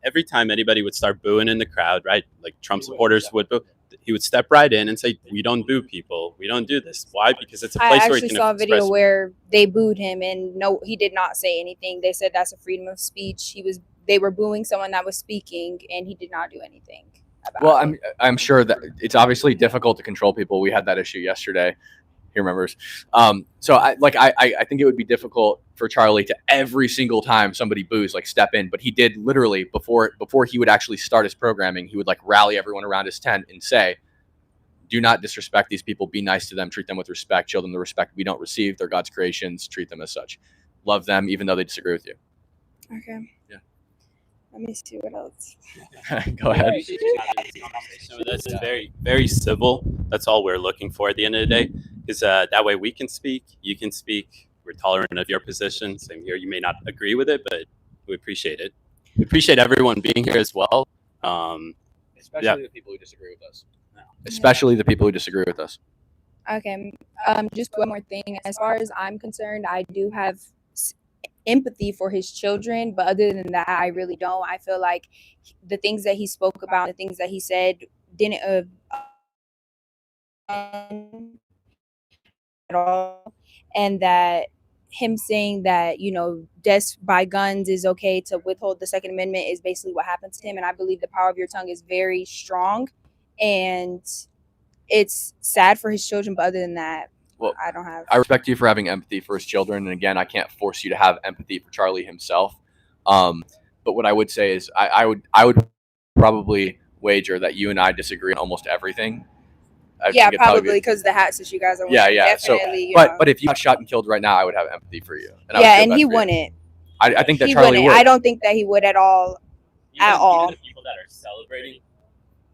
Every time anybody would start booing in the crowd, right? Like Trump supporters would boo. He would step right in and say, "We don't boo people. We don't do this. Why? Because it's a place where he can express." I actually saw a video where they booed him, and no, he did not say anything. They said that's a freedom of speech. They were booing someone that was speaking, and he did not do anything. Well, I'm sure that it's obviously difficult to control people. We had that issue yesterday. He remembers. So I think it would be difficult for Charlie to every single time somebody boos, like step in. But he did literally before he would actually start his programming, he would like rally everyone around his tent and say, do not disrespect these people. Be nice to them. Treat them with respect. Show them the respect we don't receive. They're God's creations. Treat them as such. Love them even though they disagree with you. Okay. Yeah. Let me see what else. Go ahead. That's very, very civil. That's all we're looking for at the end of the day. Is that way we can speak, you can speak. We're tolerant of your position. Same here. You may not agree with it, but we appreciate it. We appreciate everyone being here as well. Especially the people who disagree with us. Especially the people who disagree with us. Okay. Just one more thing. As far as I'm concerned, I do have empathy for his children, but other than that, I really don't. I feel like the things that he spoke about, the things that he said, didn't at all, and that him saying that death by guns is okay to withhold the Second Amendment is basically what happened to him. And I believe the power of your tongue is very strong, and it's sad for his children. But other than that, well, I respect you for having empathy for his children, and again, I can't force you to have empathy for Charlie himself. But what I would say is, I would probably wager that you and I disagree on almost everything. Yeah, probably because the hats that you guys are wearing. Yeah. Definitely, so, but if you got shot and killed right now, I would have empathy for you. And he wouldn't. I think that Charlie would. I don't think that he would at all.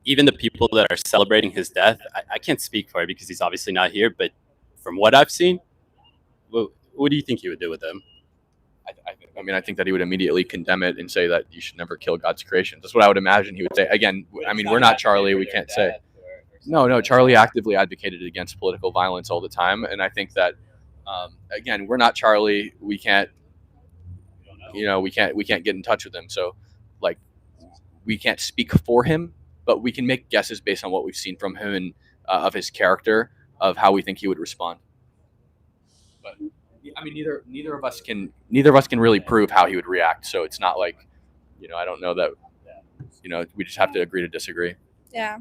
Even the people that are celebrating his death, I can't speak for it because he's obviously not here. But from what I've seen, what do you think he would do with them? I think that he would immediately condemn it and say that you should never kill God's creation. That's what I would imagine he would say. Again, I mean, we're not Charlie. We can't say. No, Charlie actively advocated against political violence all the time. And I think that, again, we're not Charlie. We can't get in touch with him. So, like, we can't speak for him, but we can make guesses based on what we've seen from him and of his character, of how we think he would respond. But I mean, neither of us can really prove how he would react. So it's not like, I don't know that, we just have to agree to disagree. Yeah.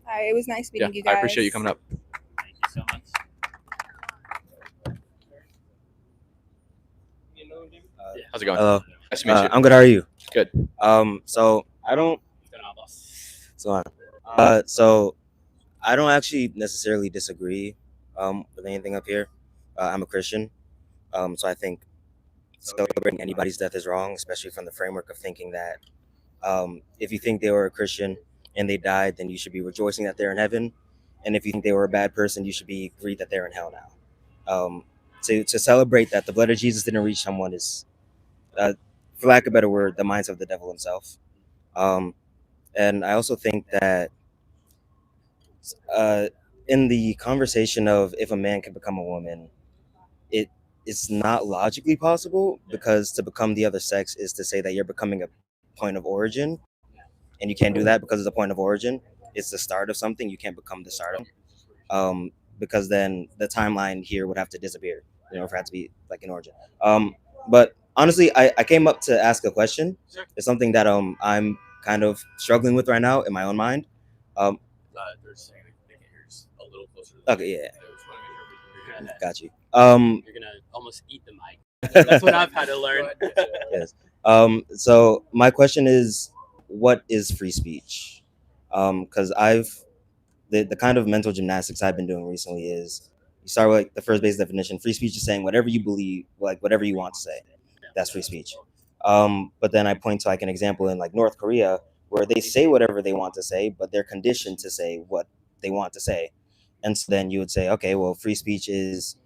It was nice meeting you guys. I appreciate you coming up. Thank you so much. How's it going? Hello. Nice to meet you. I'm good. How are you? Good. So I don't. So I don't actually necessarily disagree with anything up here. I'm a Christian, so I think celebrating anybody's death is wrong, especially from the framework of thinking that if you think they were a Christian and they died, then you should be rejoicing that they're in heaven, and if you think they were a bad person, you should be grieved that they're in hell now. To celebrate that the blood of Jesus didn't reach someone is, for lack of a better word, the minds of the devil himself. And I also think that in the conversation of if a man can become a woman, it is not logically possible, because to become the other sex is to say that you're becoming a point of origin, and you can't do that because it's a point of origin. It's the start of something. You can't become the start of, because then the timeline here would have to disappear, for it to be like an origin. But honestly, I came up to ask a question. It's something that I'm kind of struggling with right now in my own mind. They're saying they can hear us a little closer. Okay, yeah. Got you. You're gonna almost eat the mic. That's what I've had to learn. Yes. So my question is, what is free speech? Because the kind of mental gymnastics I've been doing recently is, you start with the first base definition. Free speech is saying whatever you believe, like whatever you want to say. That's free speech. But then I point to an example in North Korea, where they say whatever they want to say, but they're conditioned to say what they want to say. And so then you would say, okay, well, free speech is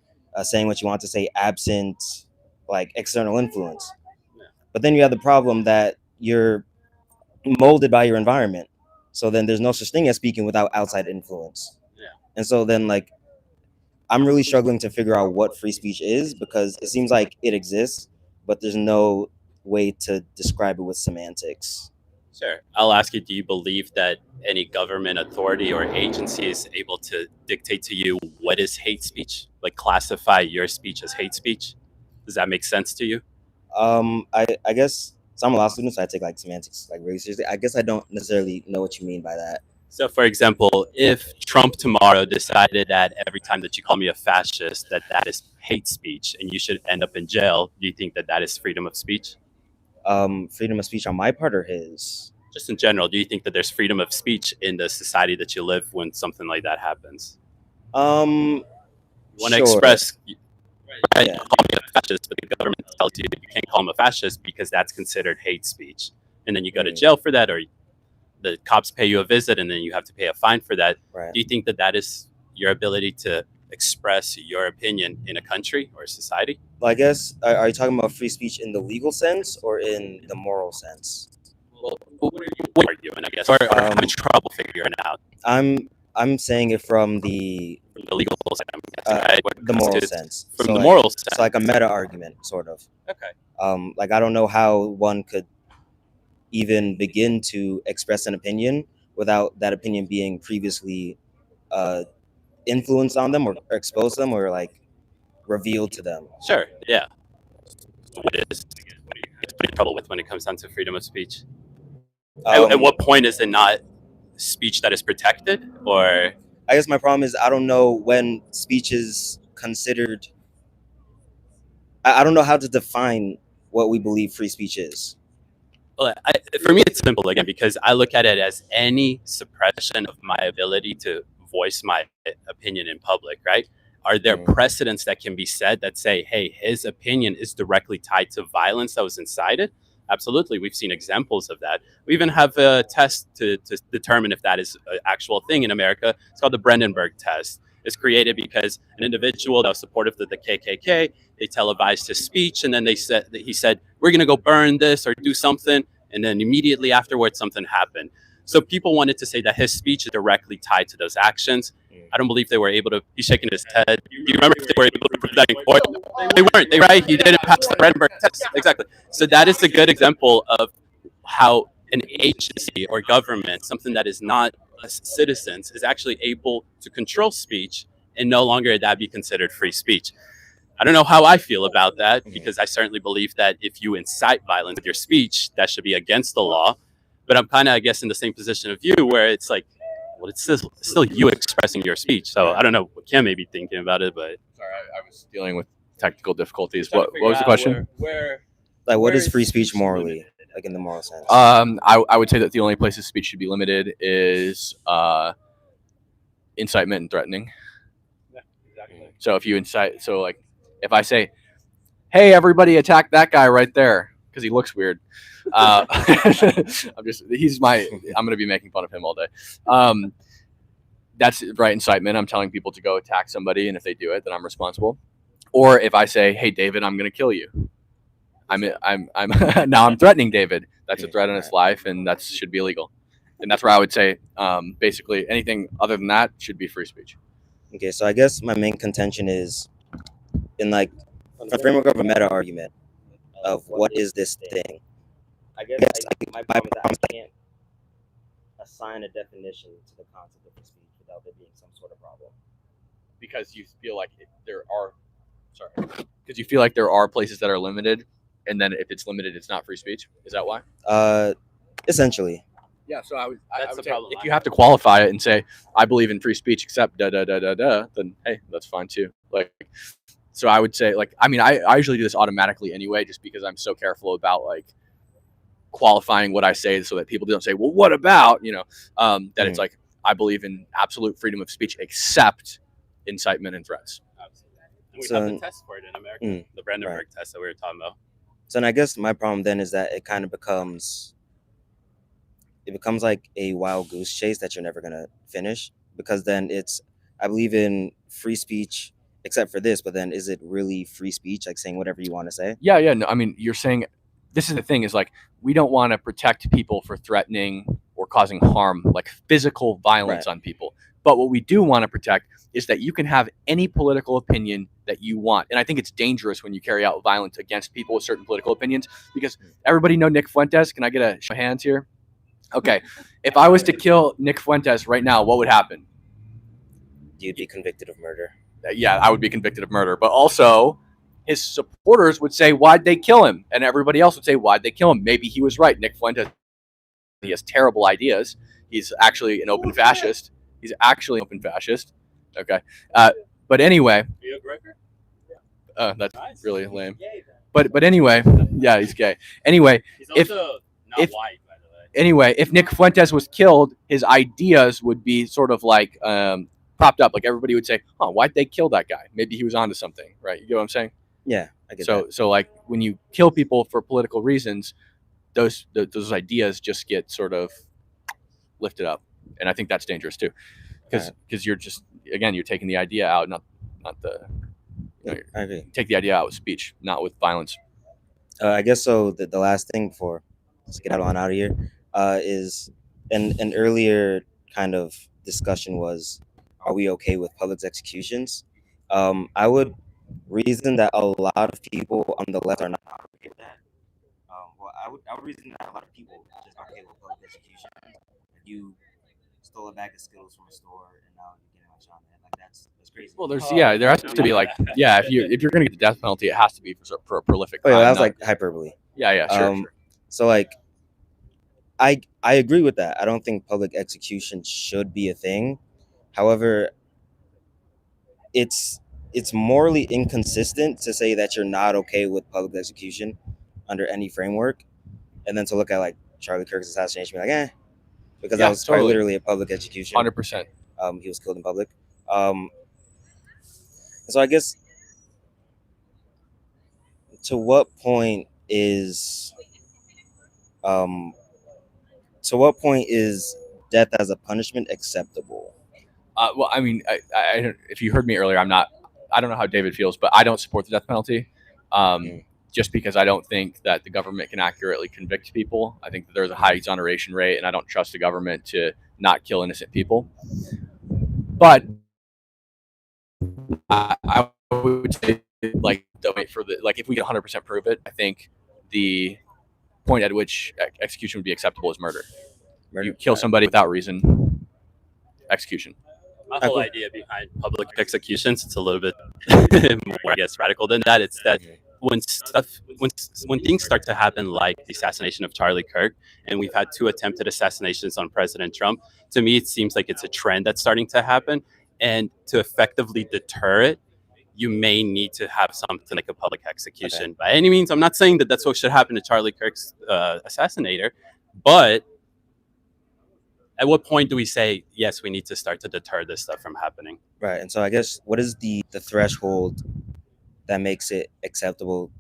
saying what you want to say absent external influence. But then you have the problem that you're molded by your environment. So then there's no such thing as speaking without outside influence. And so then I'm really struggling to figure out what free speech is, because it seems like it exists, but there's no way to describe it with semantics. Sure. I'll ask you, do you believe that any government authority or agency is able to dictate to you what is hate speech? Classify your speech as hate speech? Does that make sense to you? I guess, so I'm a law student, so I take semantics really seriously. I guess I don't necessarily know what you mean by that. So, for example, if Trump tomorrow decided that every time that you call me a fascist, that is hate speech and you should end up in jail, do you think that is freedom of speech? Freedom of speech on my part or his? Just in general, do you think that there's freedom of speech in the society that you live when something like that happens? You want to express, right, yeah. Call me a fascist, but the government tells you that you can't call him a fascist because that's considered hate speech. And then you go to jail for that, or the cops pay you a visit and then you have to pay a fine for that. Right. Do you think that is your ability to express your opinion in a country or a society? Well, I guess, are you talking about free speech in the legal sense or in the moral sense? Well, what are you arguing, I guess, or having trouble figuring out? I'm saying it from the legal side, I'm guessing, right? The moral sense. From So the moral sense. It's like a meta argument, sort of. Okay. I don't know how one could even begin to express an opinion without that opinion being previously influenced on them or exposed to them or revealed to them. Sure, yeah. What is putting trouble with when it comes down to freedom of speech? At what point is it not speech that is protected? Or I guess my problem is I don't know when speech is considered. I don't know how to define what we believe free speech is. Well, for me, it's simple, again, because I look at it as any suppression of my ability to voice my opinion in public, right? Are there precedents that can be set that say, hey, his opinion is directly tied to violence that was incited? Absolutely. We've seen examples of that. We even have a test to determine if that is an actual thing in America. It's called the Brandenburg test. is created because an individual that was supportive of the KKK, they televised his speech, and then he said, we're going to go burn this or do something, and then immediately afterwards something happened. So people wanted to say that his speech is directly tied to those actions. I don't believe they were able to. He's shaking his head. Do you remember if they were able to prove that in court? They weren't. They right. He didn't pass the Edinburgh test. Exactly. So that is a good example of how an agency or government, something that is not citizens, is actually able to control speech and no longer that be considered free speech. I don't know how I feel about that, because I certainly believe that if you incite violence with your speech, that should be against the law. But I'm kind of, I guess, in the same position of you, where it's like, well, it's still you expressing your speech. So I don't know what Kim may be thinking about it, but sorry, I was dealing with technical difficulties. What was the question? Like, what is free speech morally, like in the moral sense? I would say that the only places speech should be limited is incitement and threatening. Yeah, exactly. So if you incite, so like if I say, "Hey, everybody, attack that guy right there," because he looks weird. I'm gonna be making fun of him all day. That's right, incitement. I'm telling people to go attack somebody, and if they do it, then I'm responsible. Or if I say, "Hey, David, I'm gonna kill you," I'm now I'm threatening David. That's a threat on his life, and that should be illegal. And that's where I would say, basically, anything other than that should be free speech. Okay, so I guess my main contention is in like a framework of a meta argument of what is this thing. I guess my problem is I can't assign a definition to the concept of free speech without there being some sort of problem. Because you feel like because you feel like there are places that are limited, and then if it's limited, it's not free speech. Is that why? Essentially. Yeah. So I would the say problem. if you have to qualify it and say I believe in free speech except then hey, that's fine too. Like, so I would say, like, I mean, I usually do this automatically anyway, just because I'm so careful about like qualifying what I say so that people don't say, well, what about, that it's like, I believe in absolute freedom of speech except incitement and threats. And we have the test for it in America, the Brandenburg test that we were talking about. So, and I guess my problem then is that it kind of becomes like a wild goose chase that you're never gonna finish, because then I believe in free speech except for this, but then is it really free speech, like saying whatever you want to say? Yeah. No, I mean, you're saying, this is the thing, is like, we don't want to protect people for threatening or causing harm, like physical violence on people. But what we do want to protect is that you can have any political opinion that you want. And I think it's dangerous when you carry out violence against people with certain political opinions, because everybody know Nick Fuentes. Can I get a show of hands here? Okay. If I was to kill Nick Fuentes right now, what would happen? You'd be convicted of murder. Yeah, I would be convicted of murder. But also, his supporters would say, why'd they kill him? And everybody else would say, why'd they kill him? Maybe he was right. Nick Fuentes, he has terrible ideas. He's actually an open fascist. Okay. But anyway. Are you a Gregor? That's nice. Really lame. But anyway, yeah, he's gay. Anyway, he's also not white, by the way. Anyway, if Nick Fuentes was killed, his ideas would be sort of like propped up. Like, everybody would say, "Oh, why'd they kill that guy? Maybe he was onto something," right? You get what I'm saying? Yeah, I get that. So like, when you kill people for political reasons, those ideas just get sort of lifted up, and I think that's dangerous too, because you're just, again, you're taking the idea out, not the. I agree. Take the idea out with speech, not with violence. I guess so. The last thing before let's get out of here is an earlier kind of discussion was, are we okay with public executions? I would reason that a lot of people on the left are not okay with that. I would reason that a lot of people just aren't okay with public execution. You stole a bag of Skittles from a store and now you're getting shot in. Like, that's crazy. Well, there has to be, like, if you're gonna get the death penalty, it has to be for a prolific crime. Oh, yeah, that was like hyperbole. Yeah, sure. So like, I agree with that. I don't think public execution should be a thing. However, it's morally inconsistent to say that you're not okay with public execution under any framework, and then to look at like Charlie Kirk's assassination, be like, because that was quite literally a public execution. 100%. He was killed in public. So I guess, to what point is death as a punishment acceptable? Well, I mean, if you heard me earlier, I don't know how David feels, but I don't support the death penalty. Just because I don't think that the government can accurately convict people. I think that there's a high exoneration rate, and I don't trust the government to not kill innocent people. But I would say, like, don't wait for if we can 100% prove it, I think the point at which execution would be acceptable is murder. You kill somebody without reason, execution. My whole idea behind public executions, it's a little bit more, I guess, radical than that. It's that when things start to happen, like the assassination of Charlie Kirk, and we've had 2 attempted assassinations on President Trump, to me, it seems like it's a trend that's starting to happen. And to effectively deter it, you may need to have something like a public execution. By any means, I'm not saying that that's what should happen to Charlie Kirk's assassinator, but at what point do we say, yes, we need to start to deter this stuff from happening? Right. And so I guess, what is the threshold that makes it acceptable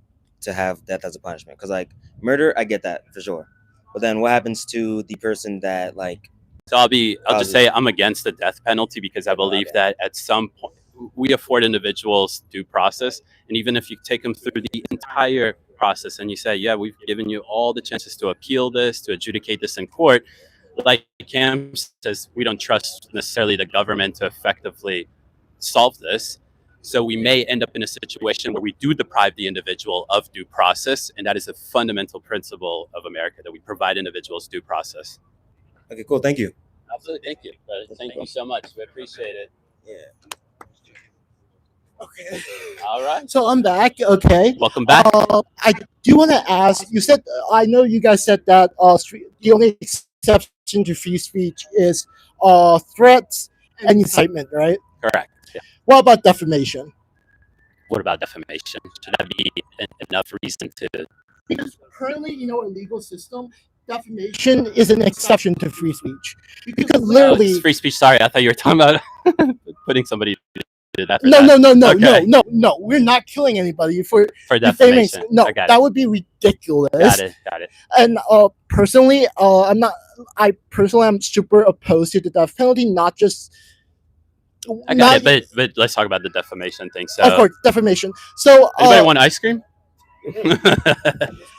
to have death as a punishment? Because, like, murder, I get that for sure. But then what happens to the person that, like... So I'll just say I'm against the death penalty because I believe that at some point we afford individuals due process. And even if you take them through the entire process and you say, yeah, we've given you all the chances to appeal this, to adjudicate this in court, like Cam says, we don't trust necessarily the government to effectively solve this. So we may end up in a situation where we do deprive the individual of due process. And that is a fundamental principle of America, that we provide individuals due process. Okay, cool. Thank you. Absolutely. Thank you. Thank you so much. We appreciate it. Yeah. Okay. All right. So I'm back. Okay. Welcome back. I do want to ask. You said, I know you guys said that the only exception to free speech is threats and incitement, right? Correct. Yeah. What about defamation? What about defamation? Should that be enough reason to? Because currently, in our legal system, defamation is an exception to free speech. You could literally it's free speech. Sorry, I thought you were talking about putting somebody to death. No. We're not killing anybody for defamation. No, that would be ridiculous. Got it. And personally, I personally am super opposed to the death penalty. Not just. I got it, but let's talk about the defamation thing. So, of course, defamation. So, anybody want ice cream?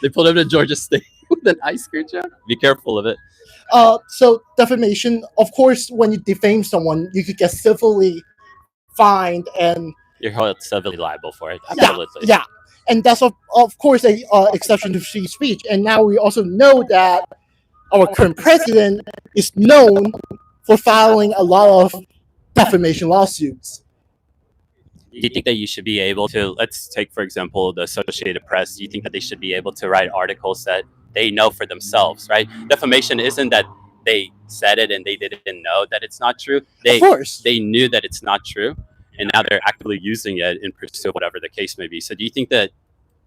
They pulled up to Georgia State with an ice cream truck. Be careful of it. So defamation, of course, when you defame someone, you could get civilly fined and you're held civilly liable for it. Absolutely. Yeah. And that's of course a exception to free speech. And now we also know that our current president is known for filing a lot of defamation lawsuits. Do you think that you should be able to, let's take, for example, the Associated Press, do you think that they should be able to write articles that they know for themselves, right? Defamation isn't that they said it and they didn't know that it's not true. Of course. They knew that it's not true, and now they're actively using it in pursuit of whatever the case may be. So do you think that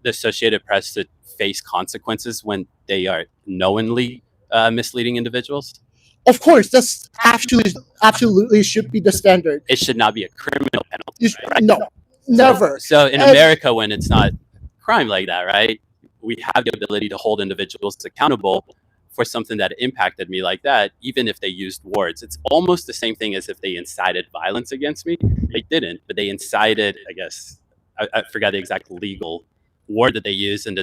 the Associated Press should face consequences when they are knowingly misleading individuals? Of course, that's absolutely should be the standard. It should not be a criminal penalty. Right? No, never. So in America, when it's not crime like that, right, we have the ability to hold individuals accountable for something that impacted me like that, even if they used words. It's almost the same thing as if they incited violence against me. They didn't, but they incited, I guess, I forgot the exact legal word that they use in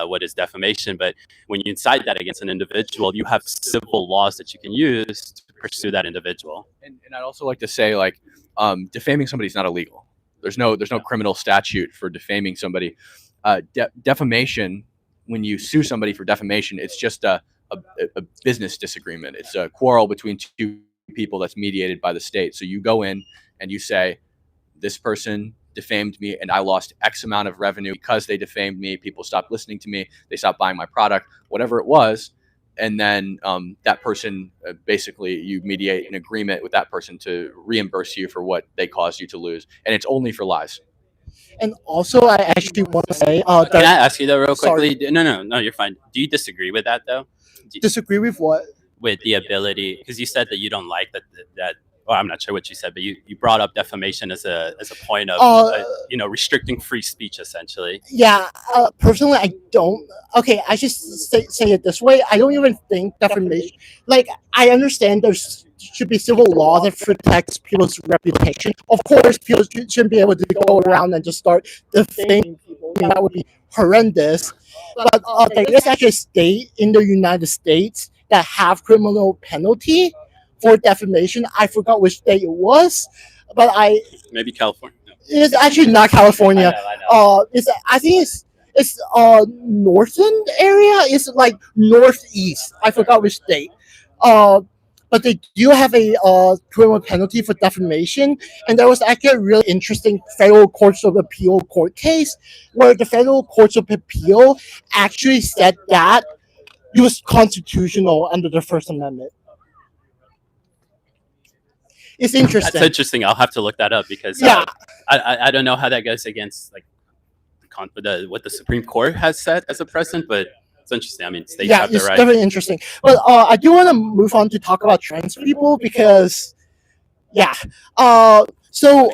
what is defamation, but when you incite that against an individual, you have civil laws that you can use to pursue that individual. And I'd also like to say, like, defaming somebody is not illegal. There's no criminal statute for defaming somebody. Defamation, when you sue somebody for defamation, it's just a business disagreement. It's a quarrel between 2 people that's mediated by the state. So you go in and you say, this person defamed me and I lost X amount of revenue because they defamed me. People stopped listening to me. They stopped buying my product, whatever it was. And then that person, basically you mediate an agreement with that person to reimburse you for what they caused you to lose. And it's only for lies. And also, I actually want to say... Can I ask you though real quickly? No, you're fine. Do you disagree with that though? Disagree with what? With the ability, because you said that you don't like that well, I'm not sure what you said, but you brought up defamation as a point of restricting free speech essentially. Yeah, personally, I don't. Okay, I just say it this way. I don't even think defamation. Like, I understand there's should be civil law that protects people's reputation. Of course, people shouldn't be able to go around and just start defaming people. That would be horrendous. But there is actually a state in the United States that have criminal penalty for defamation. I forgot which state it was, but Maybe California. No. it's actually not California. I know. I think it's northern area. It's like northeast. I forgot which state. But they do have a criminal penalty for defamation, and there was actually a really interesting federal courts of appeal court case where the federal courts of appeal actually said that it was constitutional under the First Amendment. It's interesting. That's interesting. I'll have to look that up because I don't know how that goes against like what the Supreme Court has set as a precedent, but it's interesting. I mean, states have the it's right. definitely interesting. But I do want to move on to talk about trans people because, so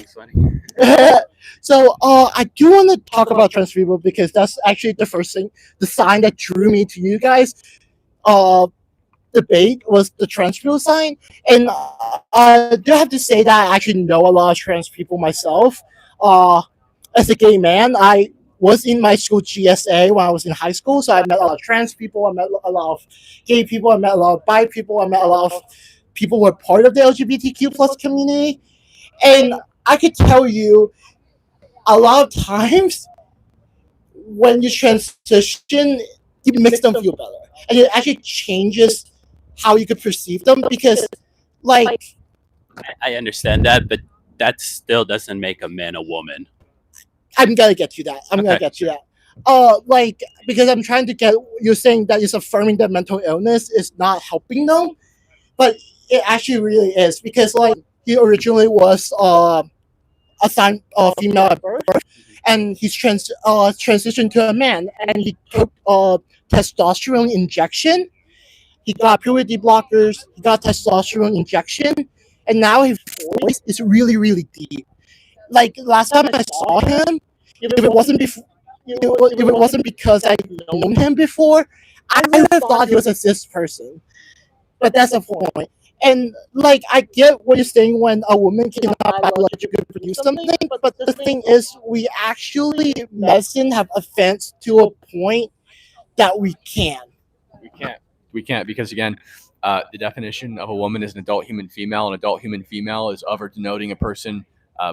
I do want to talk about trans people because that's actually the first thing, the sign that drew me to you guys. Debate was the trans people sign, and I do have to say that I actually know a lot of trans people myself. As a gay man, I was in my school GSA when I was in high school, so I met a lot of trans people, I met a lot of gay people, I met a lot of bi people, I met a lot of people who were part of the LGBTQ plus community, and I could tell you a lot of times when you transition, it makes them feel better, and it actually changes how you could perceive them because, like, I understand that, but that still doesn't make a man a woman. I'm gonna get to that. Gonna get to that. Because I'm trying to get you're saying that it's affirming that mental illness is not helping them, but it actually really is because like he originally was assigned female at birth, and he's transitioned to a man, and he took testosterone injection. He got puberty blockers. He got testosterone injection, and now his voice is really, really deep. Like last time I saw him, if it wasn't because I'd known him before, I would have thought he was a cis person. But that's the point. And like I get what you're saying when a woman cannot biologically produce something, but the thing is, we actually medicine have advanced to a point that we can. We can't because again, the definition of a woman is an adult human female. An adult human female is of or denoting a person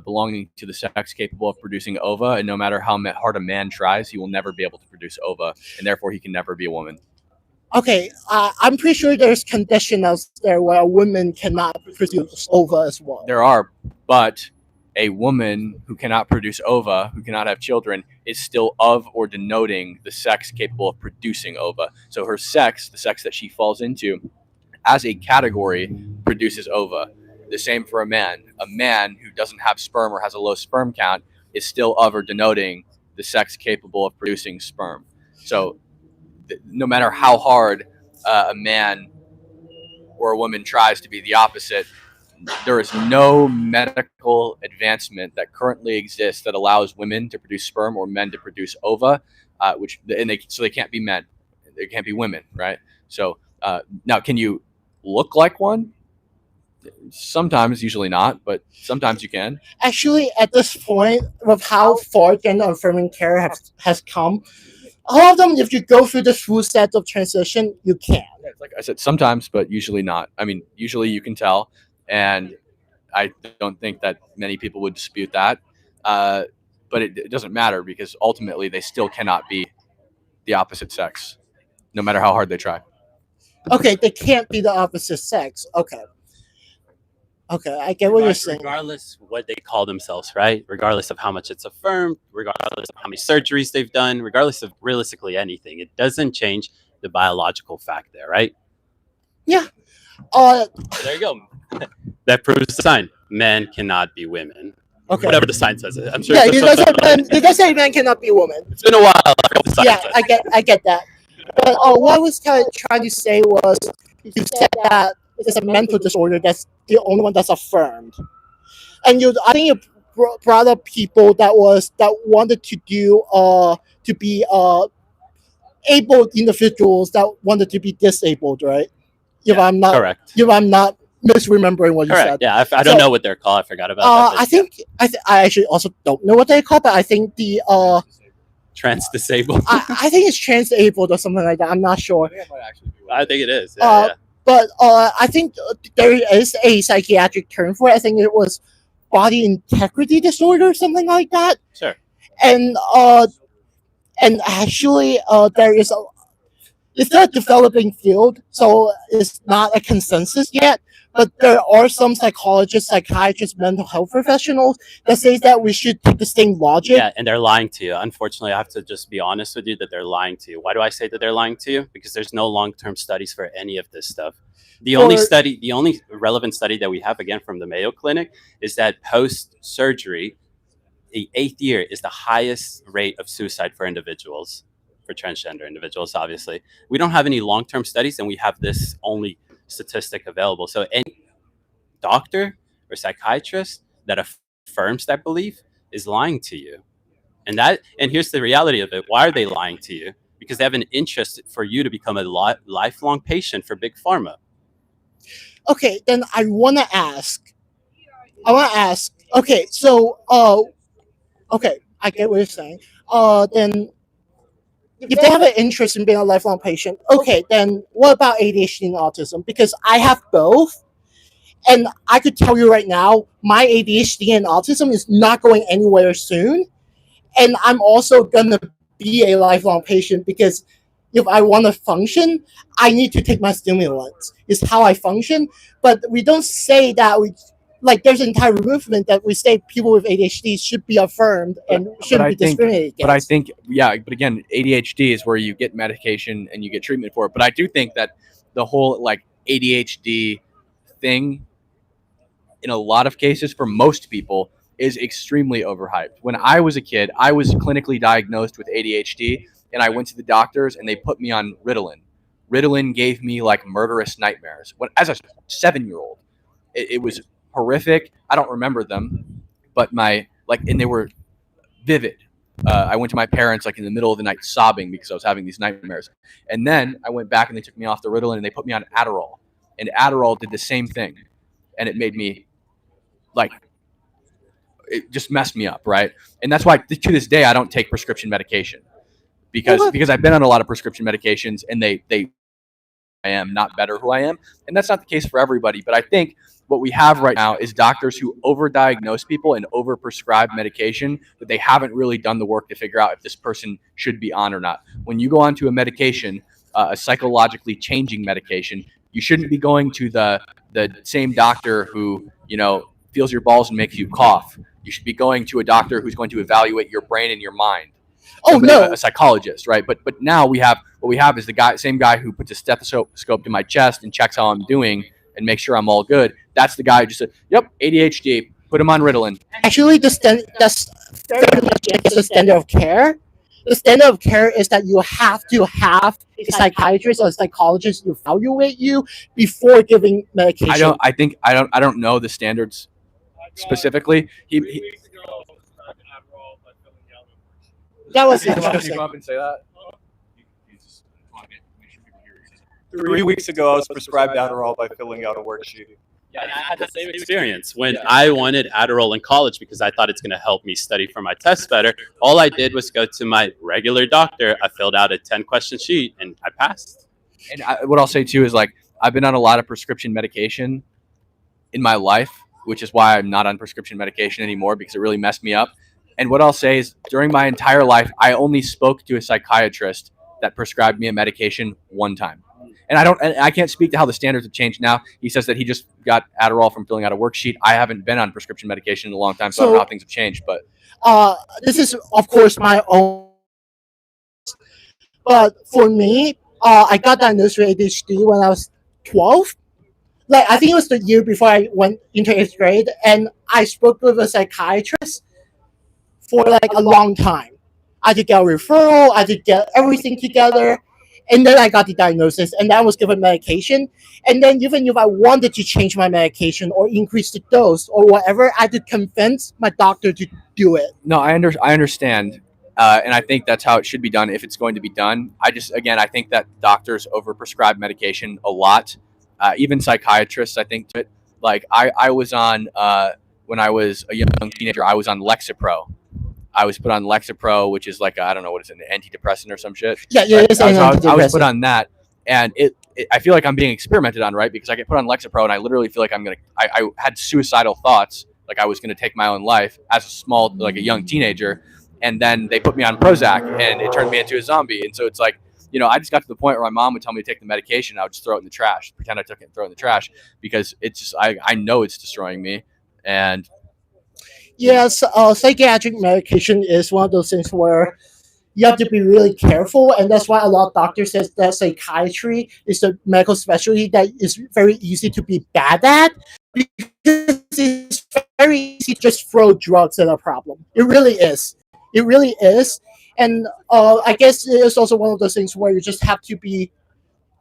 belonging to the sex capable of producing ova, and no matter how hard a man tries, he will never be able to produce ova, and therefore he can never be a woman. Okay, I'm pretty sure there's conditions there where a woman cannot produce ova as well. There are, but a woman who cannot produce ova, who cannot have children, is still of or denoting the sex capable of producing ova. So her sex, the sex that she falls into, as a category, produces ova. The same for a man. A man who doesn't have sperm or has a low sperm count is still of or denoting the sex capable of producing sperm. So no matter how hard a man or a woman tries to be the opposite, there is no medical advancement that currently exists that allows women to produce sperm or men to produce ova, so they can't be men, they can't be women, right? So now, can you look like one? Sometimes, usually not, but sometimes you can. Actually, at this point, with how far gender affirming care has come, all of them, if you go through the full set of transition, you can. Like I said, sometimes, but usually not. I mean, usually you can tell, and I don't think that many people would dispute that. But it doesn't matter because ultimately they still cannot be the opposite sex, no matter how hard they try. Okay, they can't be the opposite sex. Okay, I get what you're saying. Regardless what they call themselves, right? Regardless of how much it's affirmed, regardless of how many surgeries they've done, regardless of realistically anything, it doesn't change the biological fact there, right? Yeah. So there you go. That proves the sign. Men cannot be women. Okay. Whatever the sign says. I'm sure. Yeah, you guys say man cannot be woman. It's been a while. I forgot the sign Yeah, says. I get that. But what I was kind of trying to say was, you said that it's a mental disorder that's the only one that's affirmed, and I think you brought up people that wanted to do to be able individuals that wanted to be disabled, right? If I'm not correct. If I'm not misremembering what you Correct. said. Yeah, I don't know what they're called. I forgot about that. I think I actually also don't know what they're called, but I think the trans disabled. I think it's trans-abled or something like that. I'm not sure. I think it is. Yeah, But I think there is a psychiatric term for it. I think it was body integrity disorder or something like that. Sure. And actually there is it's not a developing field, so it's not a consensus yet. But there are some psychologists, psychiatrists, mental health professionals that say that we should take the same logic. Yeah, and they're lying to you. Unfortunately, I have to just be honest with you that they're lying to you. Why do I say that they're lying to you? Because there's no long-term studies for any of this stuff. The only relevant study that we have, again, from the Mayo Clinic, is that post-surgery, the 8th year is the highest rate of suicide for individuals, for transgender individuals, obviously. We don't have any long-term studies, and we have this only statistic available. So any doctor or psychiatrist that affirms that belief is lying to you. And here's the reality of it. Why are they lying to you? Because they have an interest for you to become a lifelong patient for Big Pharma. Okay, then I want to ask. Okay, so okay, I get what you're saying. Then if they have an interest in being a lifelong patient, okay, then what about ADHD and autism? Because I have both, and I could tell you right now, my ADHD and autism is not going anywhere soon, and I'm also gonna be a lifelong patient because if I want to function, I need to take my stimulants. It's how I function, but we don't say that there's an entire movement that we say people with ADHD should be affirmed and shouldn't be discriminated against. But I think, but again, ADHD is where you get medication and you get treatment for it. But I do think that the whole ADHD thing, in a lot of cases, for most people, is extremely overhyped. When I was a kid, I was clinically diagnosed with ADHD, and I went to the doctors and they put me on Ritalin. Ritalin gave me murderous nightmares. As a 7-year-old, it was horrific. I don't remember them, but and they were vivid. I went to my parents in the middle of the night sobbing because I was having these nightmares. And then I went back and they took me off the Ritalin and they put me on Adderall. And Adderall did the same thing. And it made me it just messed me up, right? And that's why to this day I don't take prescription medication. Because I've been on a lot of prescription medications and they I am not better who I am. And that's not the case for everybody. But I think what we have right now is doctors who overdiagnose people and overprescribe medication that they haven't really done the work to figure out if this person should be on or not. When you go onto a medication, a psychologically changing medication, you shouldn't be going to the same doctor who, feels your balls and makes you cough. You should be going to a doctor who's going to evaluate your brain and your mind. A psychologist, right? But now what we have is the same guy who puts a stethoscope to my chest and checks how I'm doing and makes sure I'm all good. That's the guy who just said, "Yep, ADHD. Put him on Ritalin." Actually, that's very much the standard of care. The standard of care is that you have to have a psychiatrist or a psychologist evaluate you before giving medication. I don't know the standards specifically. That was Can you go up and say that? 3 weeks ago, I was prescribed Adderall by filling out a worksheet. Yeah, I had the same experience. When I wanted Adderall in college because I thought it's going to help me study for my test better, all I did was go to my regular doctor. I filled out a 10-question sheet and I passed. And what I'll say too is I've been on a lot of prescription medication in my life, which is why I'm not on prescription medication anymore because it really messed me up. And what I'll say is during my entire life, I only spoke to a psychiatrist that prescribed me a medication one time. And I can't speak to how the standards have changed now. He says that he just got Adderall from filling out a worksheet. I haven't been on prescription medication in a long time, so I don't know how things have changed. But this is, of course, my own. But for me, I got diagnosed with ADHD when I was 12. I think it was the year before I went into 8th grade, and I spoke with a psychiatrist for a long time. I had to get a referral. I had to get everything together. And then I got the diagnosis, and then I was given medication. And then even if I wanted to change my medication or increase the dose or whatever, I had to convince my doctor to do it. No, I understand. And I think that's how it should be done if it's going to be done. I think that doctors overprescribe medication a lot. even psychiatrists, I think, like I was on when I was a young teenager, I was on Lexapro. I was put on Lexapro, which is like I don't know what is it, an antidepressant or some shit. Yeah, yeah, Right? it's I was put on that, and I feel like I'm being experimented on, right? Because I get put on Lexapro, and I literally feel like I had suicidal thoughts, like I was gonna take my own life as a young teenager, and then they put me on Prozac, and it turned me into a zombie. And so it's like, I just got to the point where my mom would tell me to take the medication, I would just throw it in the trash, pretend I took it and throw it in the trash, because it's just I know it's destroying me, and Yes, psychiatric medication is one of those things where you have to be really careful, and that's why a lot of doctors says that psychiatry is a medical specialty that is very easy to be bad at, because it's very easy to just throw drugs at a problem. It really is. It really is, and I guess it is also one of those things where you just have to be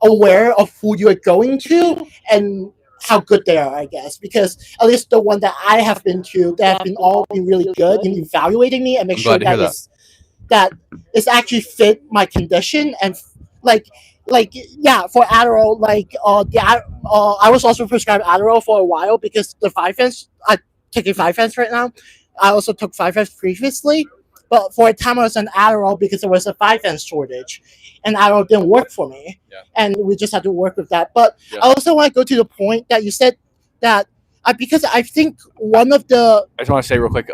aware of who you're going to and how good they are, I guess, because at least the one that I have been to, that have been all been really good in evaluating me and make I'm sure glad to hear that it's actually fit my condition. And like yeah, for Adderall, I was also prescribed Adderall for a while because the 5-fence, I taking 5-fence right now. I also took 5-fence previously, but for a time I was on Adderall because there was a 5-fence shortage, and Adderall didn't work for me, and we just had to work with that. But I also want to go to the point that you said that because I think one of the I just want to say real quick,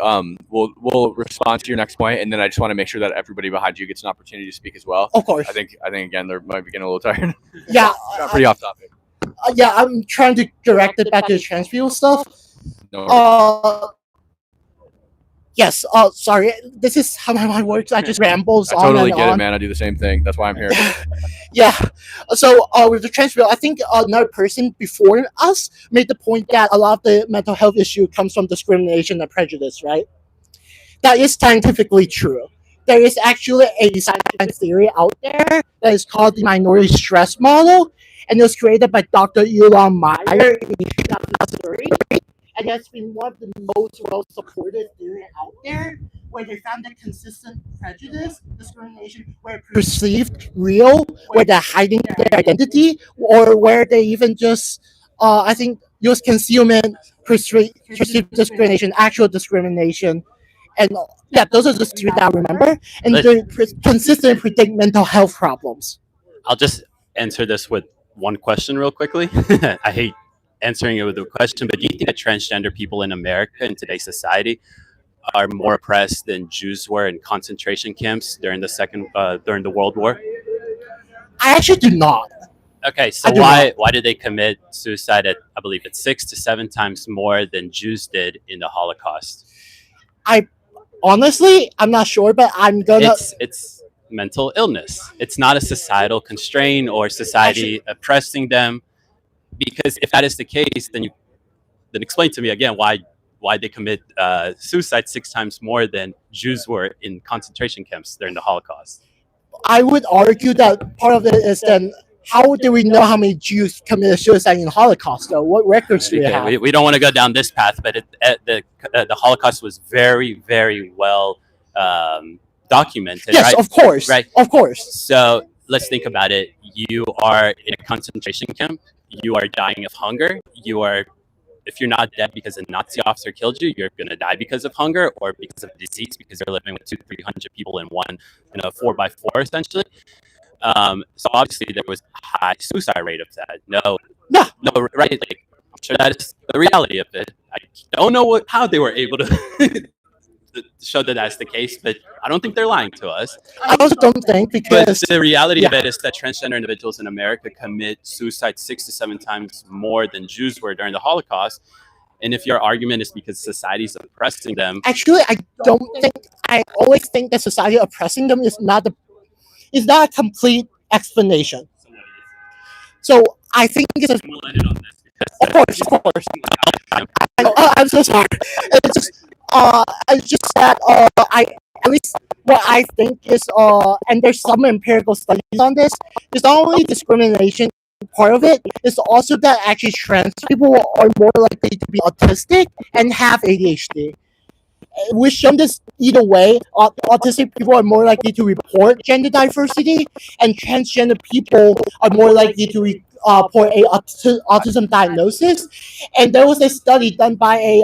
we'll respond to your next point, and then I just want to make sure that everybody behind you gets an opportunity to speak as well. Of course. I think again they might be getting a little tired. Yeah, pretty off topic. Yeah, I'm trying to direct it back to the transfuel stuff. No. Yes. Sorry. This is how my mind works. I just rambles I on totally and get on. it, man. I do the same thing. That's why I'm here. Yeah. So with the transfer, I think another person before us made the point that a lot of the mental health issue comes from discrimination and prejudice, right? That is scientifically true. There is actually a scientific theory out there that is called the minority stress model, and it was created by Dr. Elon Meyer in 2003. And that's been one of the most well-supported theory out there, where they found that consistent prejudice, discrimination, where perceived real, where they're hiding their identity, or where they even just, I think, use concealment, perceived discrimination, actual discrimination, and yeah, those are the three that I remember, and they consistently predict mental health problems. I'll just answer this with one question real quickly. I hate answering it with a question, but do you think that transgender people in America in today's society are more oppressed than Jews were in concentration camps during the World War? I actually do not. Okay, so why did they commit suicide at, I believe it's 6 to 7 times more than Jews did in the Holocaust? Honestly, I'm not sure, but I'm gonna. It's mental illness. It's not a societal constraint or society oppressing them. Because if that is the case, then explain to me again why they commit suicide 6 times more than Jews were in concentration camps during the Holocaust. I would argue that part of it is then how do we know how many Jews committed suicide in the Holocaust? Though, what records do we have? We don't want to go down this path, but the Holocaust was very, very well documented. Yes, right? of course, right? Of course. So let's think about it. You are in a concentration camp. You are dying of hunger. If you're not dead because a Nazi officer killed you, you're gonna die because of hunger or because of disease, because you're living with 200-300 people in one, 4x4 essentially. So obviously there was a high suicide rate of that. No, right? Like, I'm sure that is the reality of it. I don't know how they were able to show that that's the case, but I don't think they're lying to us. I also don't think because But the reality of it is that transgender individuals in America commit suicide 6 to 7 times more than Jews were during the Holocaust. And if your argument is because society's oppressing them, actually, I don't think. I always think that society oppressing them is not a complete explanation. So I think it's of course. I'm so sorry. It's just that at least what I think is and there's some empirical studies on this. It's not only discrimination part of it. It's also that actually trans people are more likely to be autistic and have ADHD. We've shown this either way. Autistic people are more likely to report gender diversity, and transgender people are more likely to for a autism diagnosis, and there was a study done by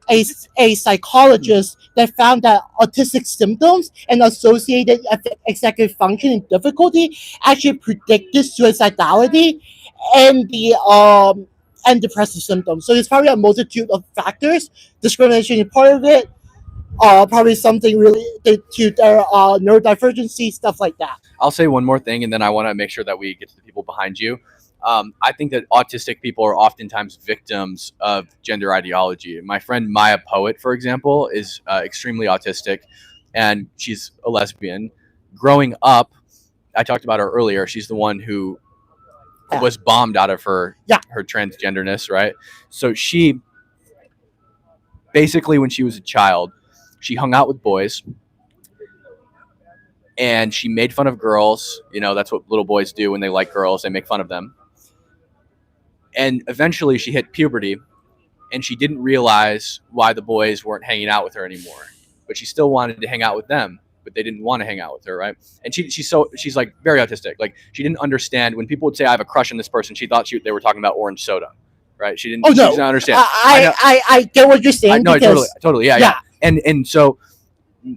a psychologist that found that autistic symptoms and associated executive functioning difficulty actually predicted suicidality and the and depressive symptoms. So it's probably a multitude of factors. Discrimination is part of it. Probably something related to their neurodivergency, stuff like that. I'll say one more thing, and then I want to make sure that we get to the people behind you. I think that autistic people are oftentimes victims of gender ideology. My friend Maya Poet, for example, is extremely autistic, and she's a lesbian. Growing up, I talked about her earlier. She's the one who was bombed out of her transgenderness, right? So she basically, when she was a child, she hung out with boys and she made fun of girls. You know, that's what little boys do when they like girls, they make fun of them. And eventually she hit puberty and she didn't realize why the boys weren't hanging out with her anymore. But she still wanted to hang out with them, but they didn't want to hang out with her, right? And she's like very autistic. Like she didn't understand when people would say I have a crush on this person, she thought they were talking about orange soda. Right? She didn't understand. I get what you're saying. No, totally. Yeah. And so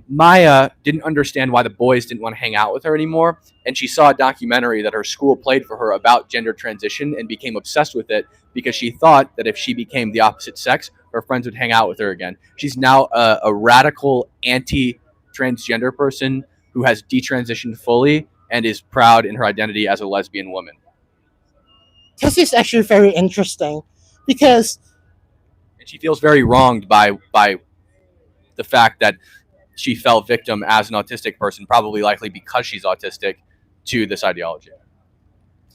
Maya didn't understand why the boys didn't want to hang out with her anymore. And she saw a documentary that her school played for her about gender transition and became obsessed with it because she thought that if she became the opposite sex, her friends would hang out with her again. She's now a radical anti-transgender person who has detransitioned fully and is proud in her identity as a lesbian woman. This is actually very interesting because she feels very wronged by the fact that she fell victim as an autistic person, probably likely because she's autistic, to this ideology.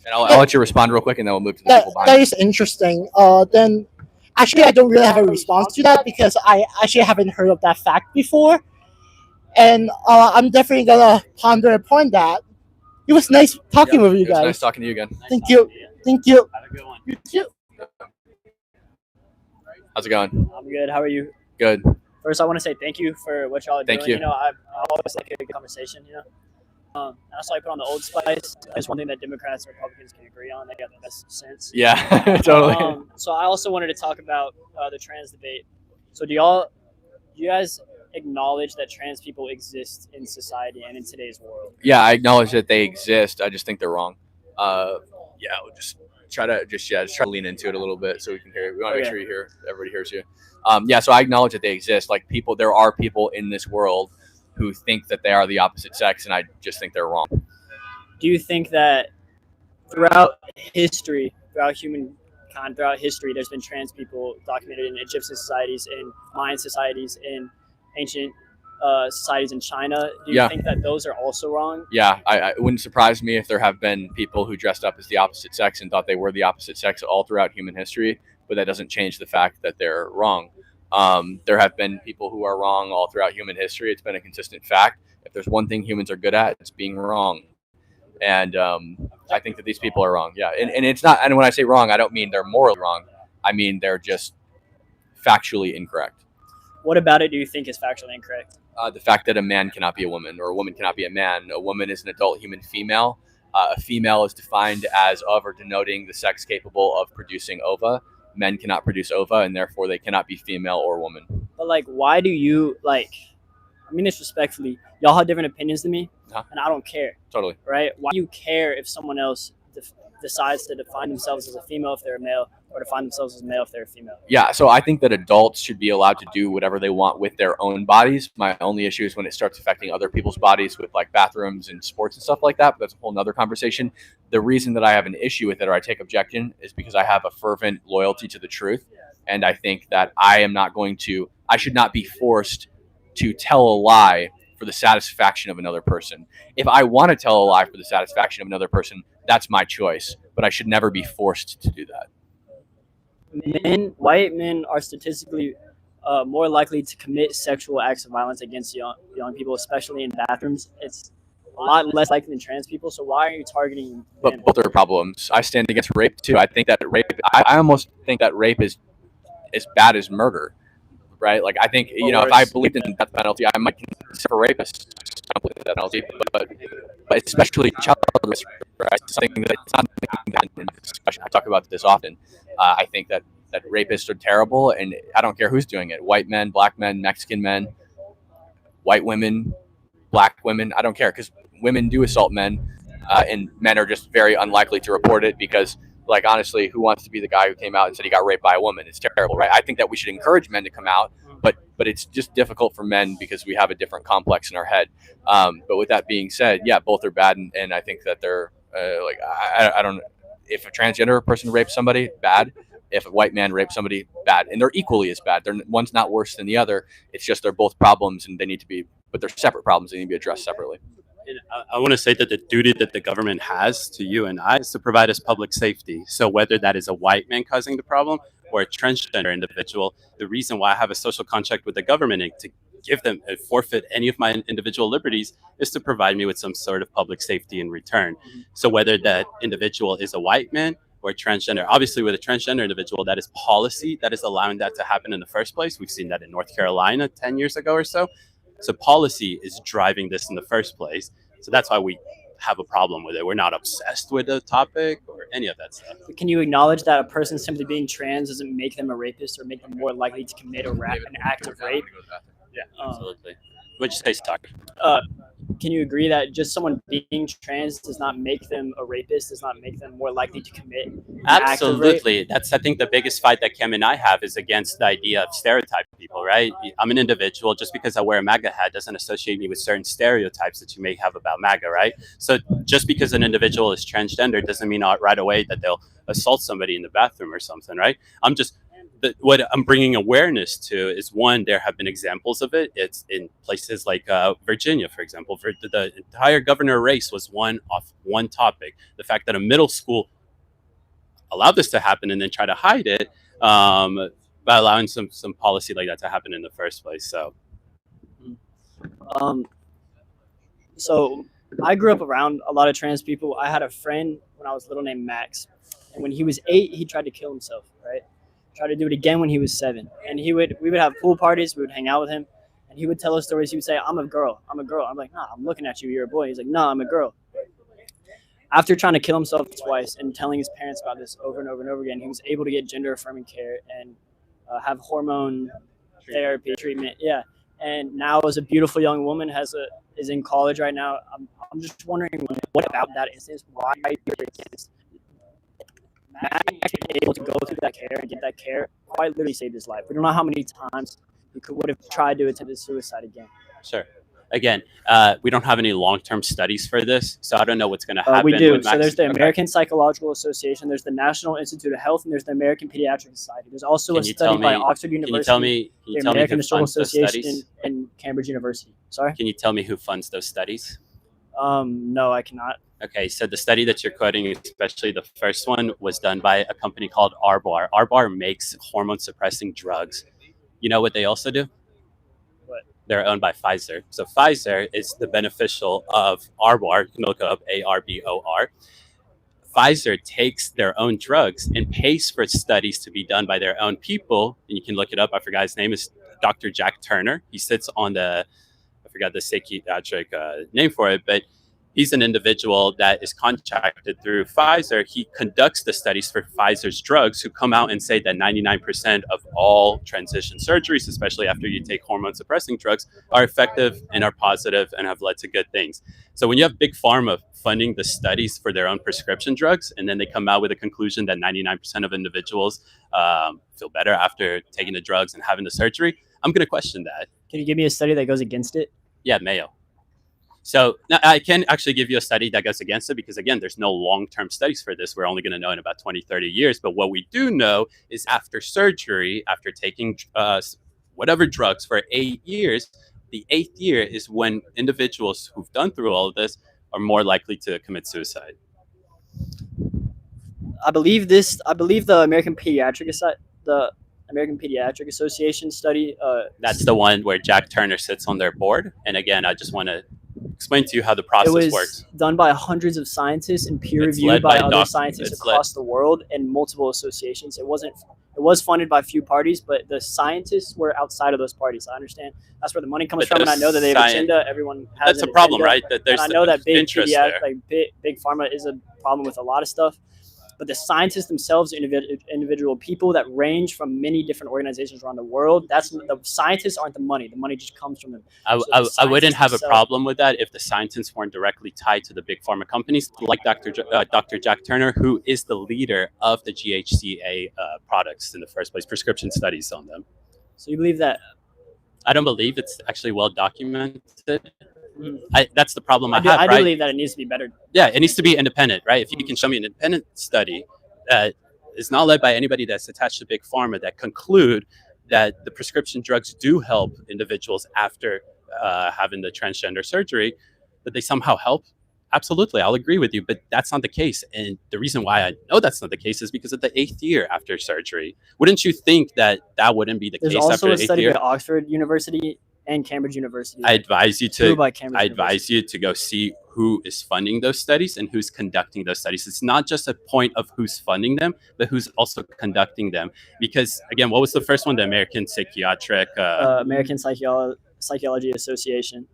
And I'll let you respond real quick, and then we'll move to the people behind. That is interesting. Then, actually, I don't really have a response to that because I actually haven't heard of that fact before, and I'm definitely gonna ponder upon that. It was nice talking with you guys. It was nice talking to you again. Thank you. Thank you. Have a good one. You too. How's it going? I'm good. How are you? Good. First, I want to say thank you for what y'all are doing. Thank you. You know, I always like a good conversation. You know, that's why I put on the Old Spice. That's one thing that Democrats and Republicans can agree on. They got the best sense. Yeah, totally. So I also wanted to talk about the trans debate. So do you guys acknowledge that trans people exist in society and in today's world? Yeah, I acknowledge that they exist. I just think they're wrong. Yeah, we'll just try to lean into it a little bit so we can hear it. We want to make sure everybody hears you. So I acknowledge that they exist. Like there are people in this world who think that they are the opposite sex, and I just think they're wrong. Do you think that throughout history, throughout history, there's been trans people documented in Egyptian societies, in Mayan societies, in ancient societies in China? Do you think that those are also wrong? Yeah, it wouldn't surprise me if there have been people who dressed up as the opposite sex and thought they were the opposite sex all throughout human history, but that doesn't change the fact that they're wrong. There have been people who are wrong all throughout human history. It's been a consistent fact. If there's one thing humans are good at, it's being wrong. And I think that these people are wrong. Yeah, and it's not. And when I say wrong, I don't mean they're morally wrong. I mean they're just factually incorrect. What about it do you think is factually incorrect? The fact that a man cannot be a woman or a woman cannot be a man. A woman is an adult human female. A female is defined as of or denoting the sex capable of producing ova. Men cannot produce ova, and therefore they cannot be female or woman. But like, why do you I mean this respectfully, y'all have different opinions than me, and I don't care. Totally. Right? Why do you care if someone else decides to define themselves as a female if they're a male, or define themselves as a male if they're a female? Yeah, so I think that adults should be allowed to do whatever they want with their own bodies. My only issue is when it starts affecting other people's bodies with like bathrooms and sports and stuff like that, but that's a whole nother conversation. The reason that I have an issue with it or I take objection is because I have a fervent loyalty to the truth. And I think that I should not be forced to tell a lie for the satisfaction of another person. If I want to tell a lie for the satisfaction of another person, that's my choice, but I should never be forced to do that. White men are statistically more likely to commit sexual acts of violence against young people, especially in bathrooms. It's a lot less likely than trans people. So why are you targeting men? But both are problems. I stand against rape too. I think that I almost think that rape is as bad as murder, right? Like I think if I believed in the death penalty, I might consider a rapist. contemplate that penalty, but especially child rape, right? Something that's not in discussion. I talk about this often. I think that rapists are terrible, and I don't care who's doing it: white men, black men, Mexican men, white women, black women. I don't care, because women do assault men, and men are just very unlikely to report it because, like, honestly, who wants to be the guy who came out and said he got raped by a woman? It's terrible, right? I think that we should encourage men to come out, but it's just difficult for men because we have a different complex in our head. But with that being said, yeah, both are bad, and I think that they're I don't. If a transgender person rapes somebody, bad. If a white man rapes somebody, bad. And they're equally as bad. One's not worse than the other. It's just they're both problems, and they need to be, but they're separate problems. They need to be addressed separately. And I want to say that the duty that the government has to you and I is to provide us public safety. So whether that is a white man causing the problem or a transgender individual, the reason why I have a social contract with the government and to give them forfeit any of my individual liberties is to provide me with some sort of public safety in return. So whether that individual is a white man or transgender, obviously with a transgender individual, that is policy that is allowing that to happen in the first place. We've seen that in North Carolina 10 years ago or so. So policy is driving this in the first place. So that's why we have a problem with it. We're not obsessed with the topic or any of that stuff. Can you acknowledge that a person simply being trans doesn't make them a rapist or make them more likely to commit an act of rape? Yeah, absolutely. What'd you say, Stark? Can you agree that just someone being trans does not make them a rapist, does not make them more likely to commit an act of rape? Absolutely. That's, I think, the biggest fight that Kim and I have is against the idea of stereotyping people, right? I'm an individual. Just because I wear a MAGA hat doesn't associate me with certain stereotypes that you may have about MAGA, right? So just because an individual is transgender doesn't mean right away that they'll assault somebody in the bathroom or something, right? What I'm bringing awareness to is, one, there have been examples of it. It's in places like Virginia, for example. The entire governor race was one topic. The fact that a middle school allowed this to happen and then try to hide it by allowing some policy like that to happen in the first place. So I grew up around a lot of trans people. I had a friend when I was little named Max, and when he was 8, he tried to kill himself, right? Tried to do it again when he was 7, and we would have pool parties. We would hang out with him, and he would tell us stories. He would say, I'm a girl. I'm like, nah, I'm looking at you, you're a boy. He's like, no, I'm a girl. After trying to kill himself twice and telling his parents about this over and over and over again, he was able to get gender affirming care and have hormone therapy treatment. Yeah, and now as a beautiful young woman is in college right now. I'm just wondering, what about that instance? Why you're against Matt actually able to go through that care and get that care quite literally saved his life. We don't know how many times he would have tried to attempt suicide again. Sure. Again, we don't have any long-term studies for this, so I don't know what's going to happen. We do. With Max. So there's the American Psychological Association, there's the National Institute of Health, and there's the American Pediatric Society. There's also a study by Oxford University, the American Historical Association, and Cambridge University. Sorry? Can you tell me who funds those studies? No, I cannot. Okay, so the study that you're quoting, especially the first one, was done by a company called Arbar. Arbar makes hormone-suppressing drugs. You know what they also do? What? They're owned by Pfizer. So Pfizer is the beneficial of Arbar. You can look up ARBOR. Pfizer takes their own drugs and pays for studies to be done by their own people. And you can look it up. I forgot his name is Dr. Jack Turner. He sits on I forgot the psychiatric name for it, but he's an individual that is contracted through Pfizer. He conducts the studies for Pfizer's drugs, who come out and say that 99% of all transition surgeries, especially after you take hormone-suppressing drugs, are effective and are positive and have led to good things. So when you have Big Pharma funding the studies for their own prescription drugs, and then they come out with a conclusion that 99% of individuals feel better after taking the drugs and having the surgery, I'm going to question that. Can you give me a study that goes against it? Yeah, Mayo. So now I can actually give you a study that goes against it because, again, there's no long-term studies for this. We're only going to know in about 20, 30 years. But what we do know is after surgery, after taking whatever drugs for 8 years, the 8th year is when individuals who've done through all of this are more likely to commit suicide. I believe the American Pediatric Association study. That's the one where Jack Turner sits on their board. And again, I just want to explain to you how the process works. It was done by hundreds of scientists and peer reviewed by other scientists across the world and multiple associations. It wasn't It was funded by a few parties, but the scientists were outside of those parties. I understand that's where the money comes But from, and I know that they have an agenda. Everyone has that's an a problem, agenda. right? That there's and I know that big interest PDS, there. like big pharma, is a problem with a lot of stuff. But the scientists themselves, individual people that range from many different organizations around the world, that's the scientists aren't the money. The money just comes from them. I wouldn't have a problem with that if the scientists weren't directly tied to the big pharma companies, like Dr. Jack Turner, who is the leader of the GHCA products in the first place, prescription studies on them. So you believe that? I don't believe it's actually well documented. That's the problem I do, have, I do right? believe that it needs to be better. Yeah, it needs to be independent, right? If you can show me an independent study that is not led by anybody that's attached to big pharma that conclude that the prescription drugs do help individuals after having the transgender surgery, that they somehow help, absolutely, I'll agree with you, but that's not the case. And the reason why I know that's not the case is because of the 8th year after surgery. Wouldn't you think that that wouldn't be the There's case also after a the 8th study year? by Oxford University and Cambridge University. I advise you Two by Cambridge to go see who is funding those studies and who's conducting those studies. It's not just a point of who's funding them, but who's also conducting them. Because again, what was the first one? The American Psychiatric American Psychology Association.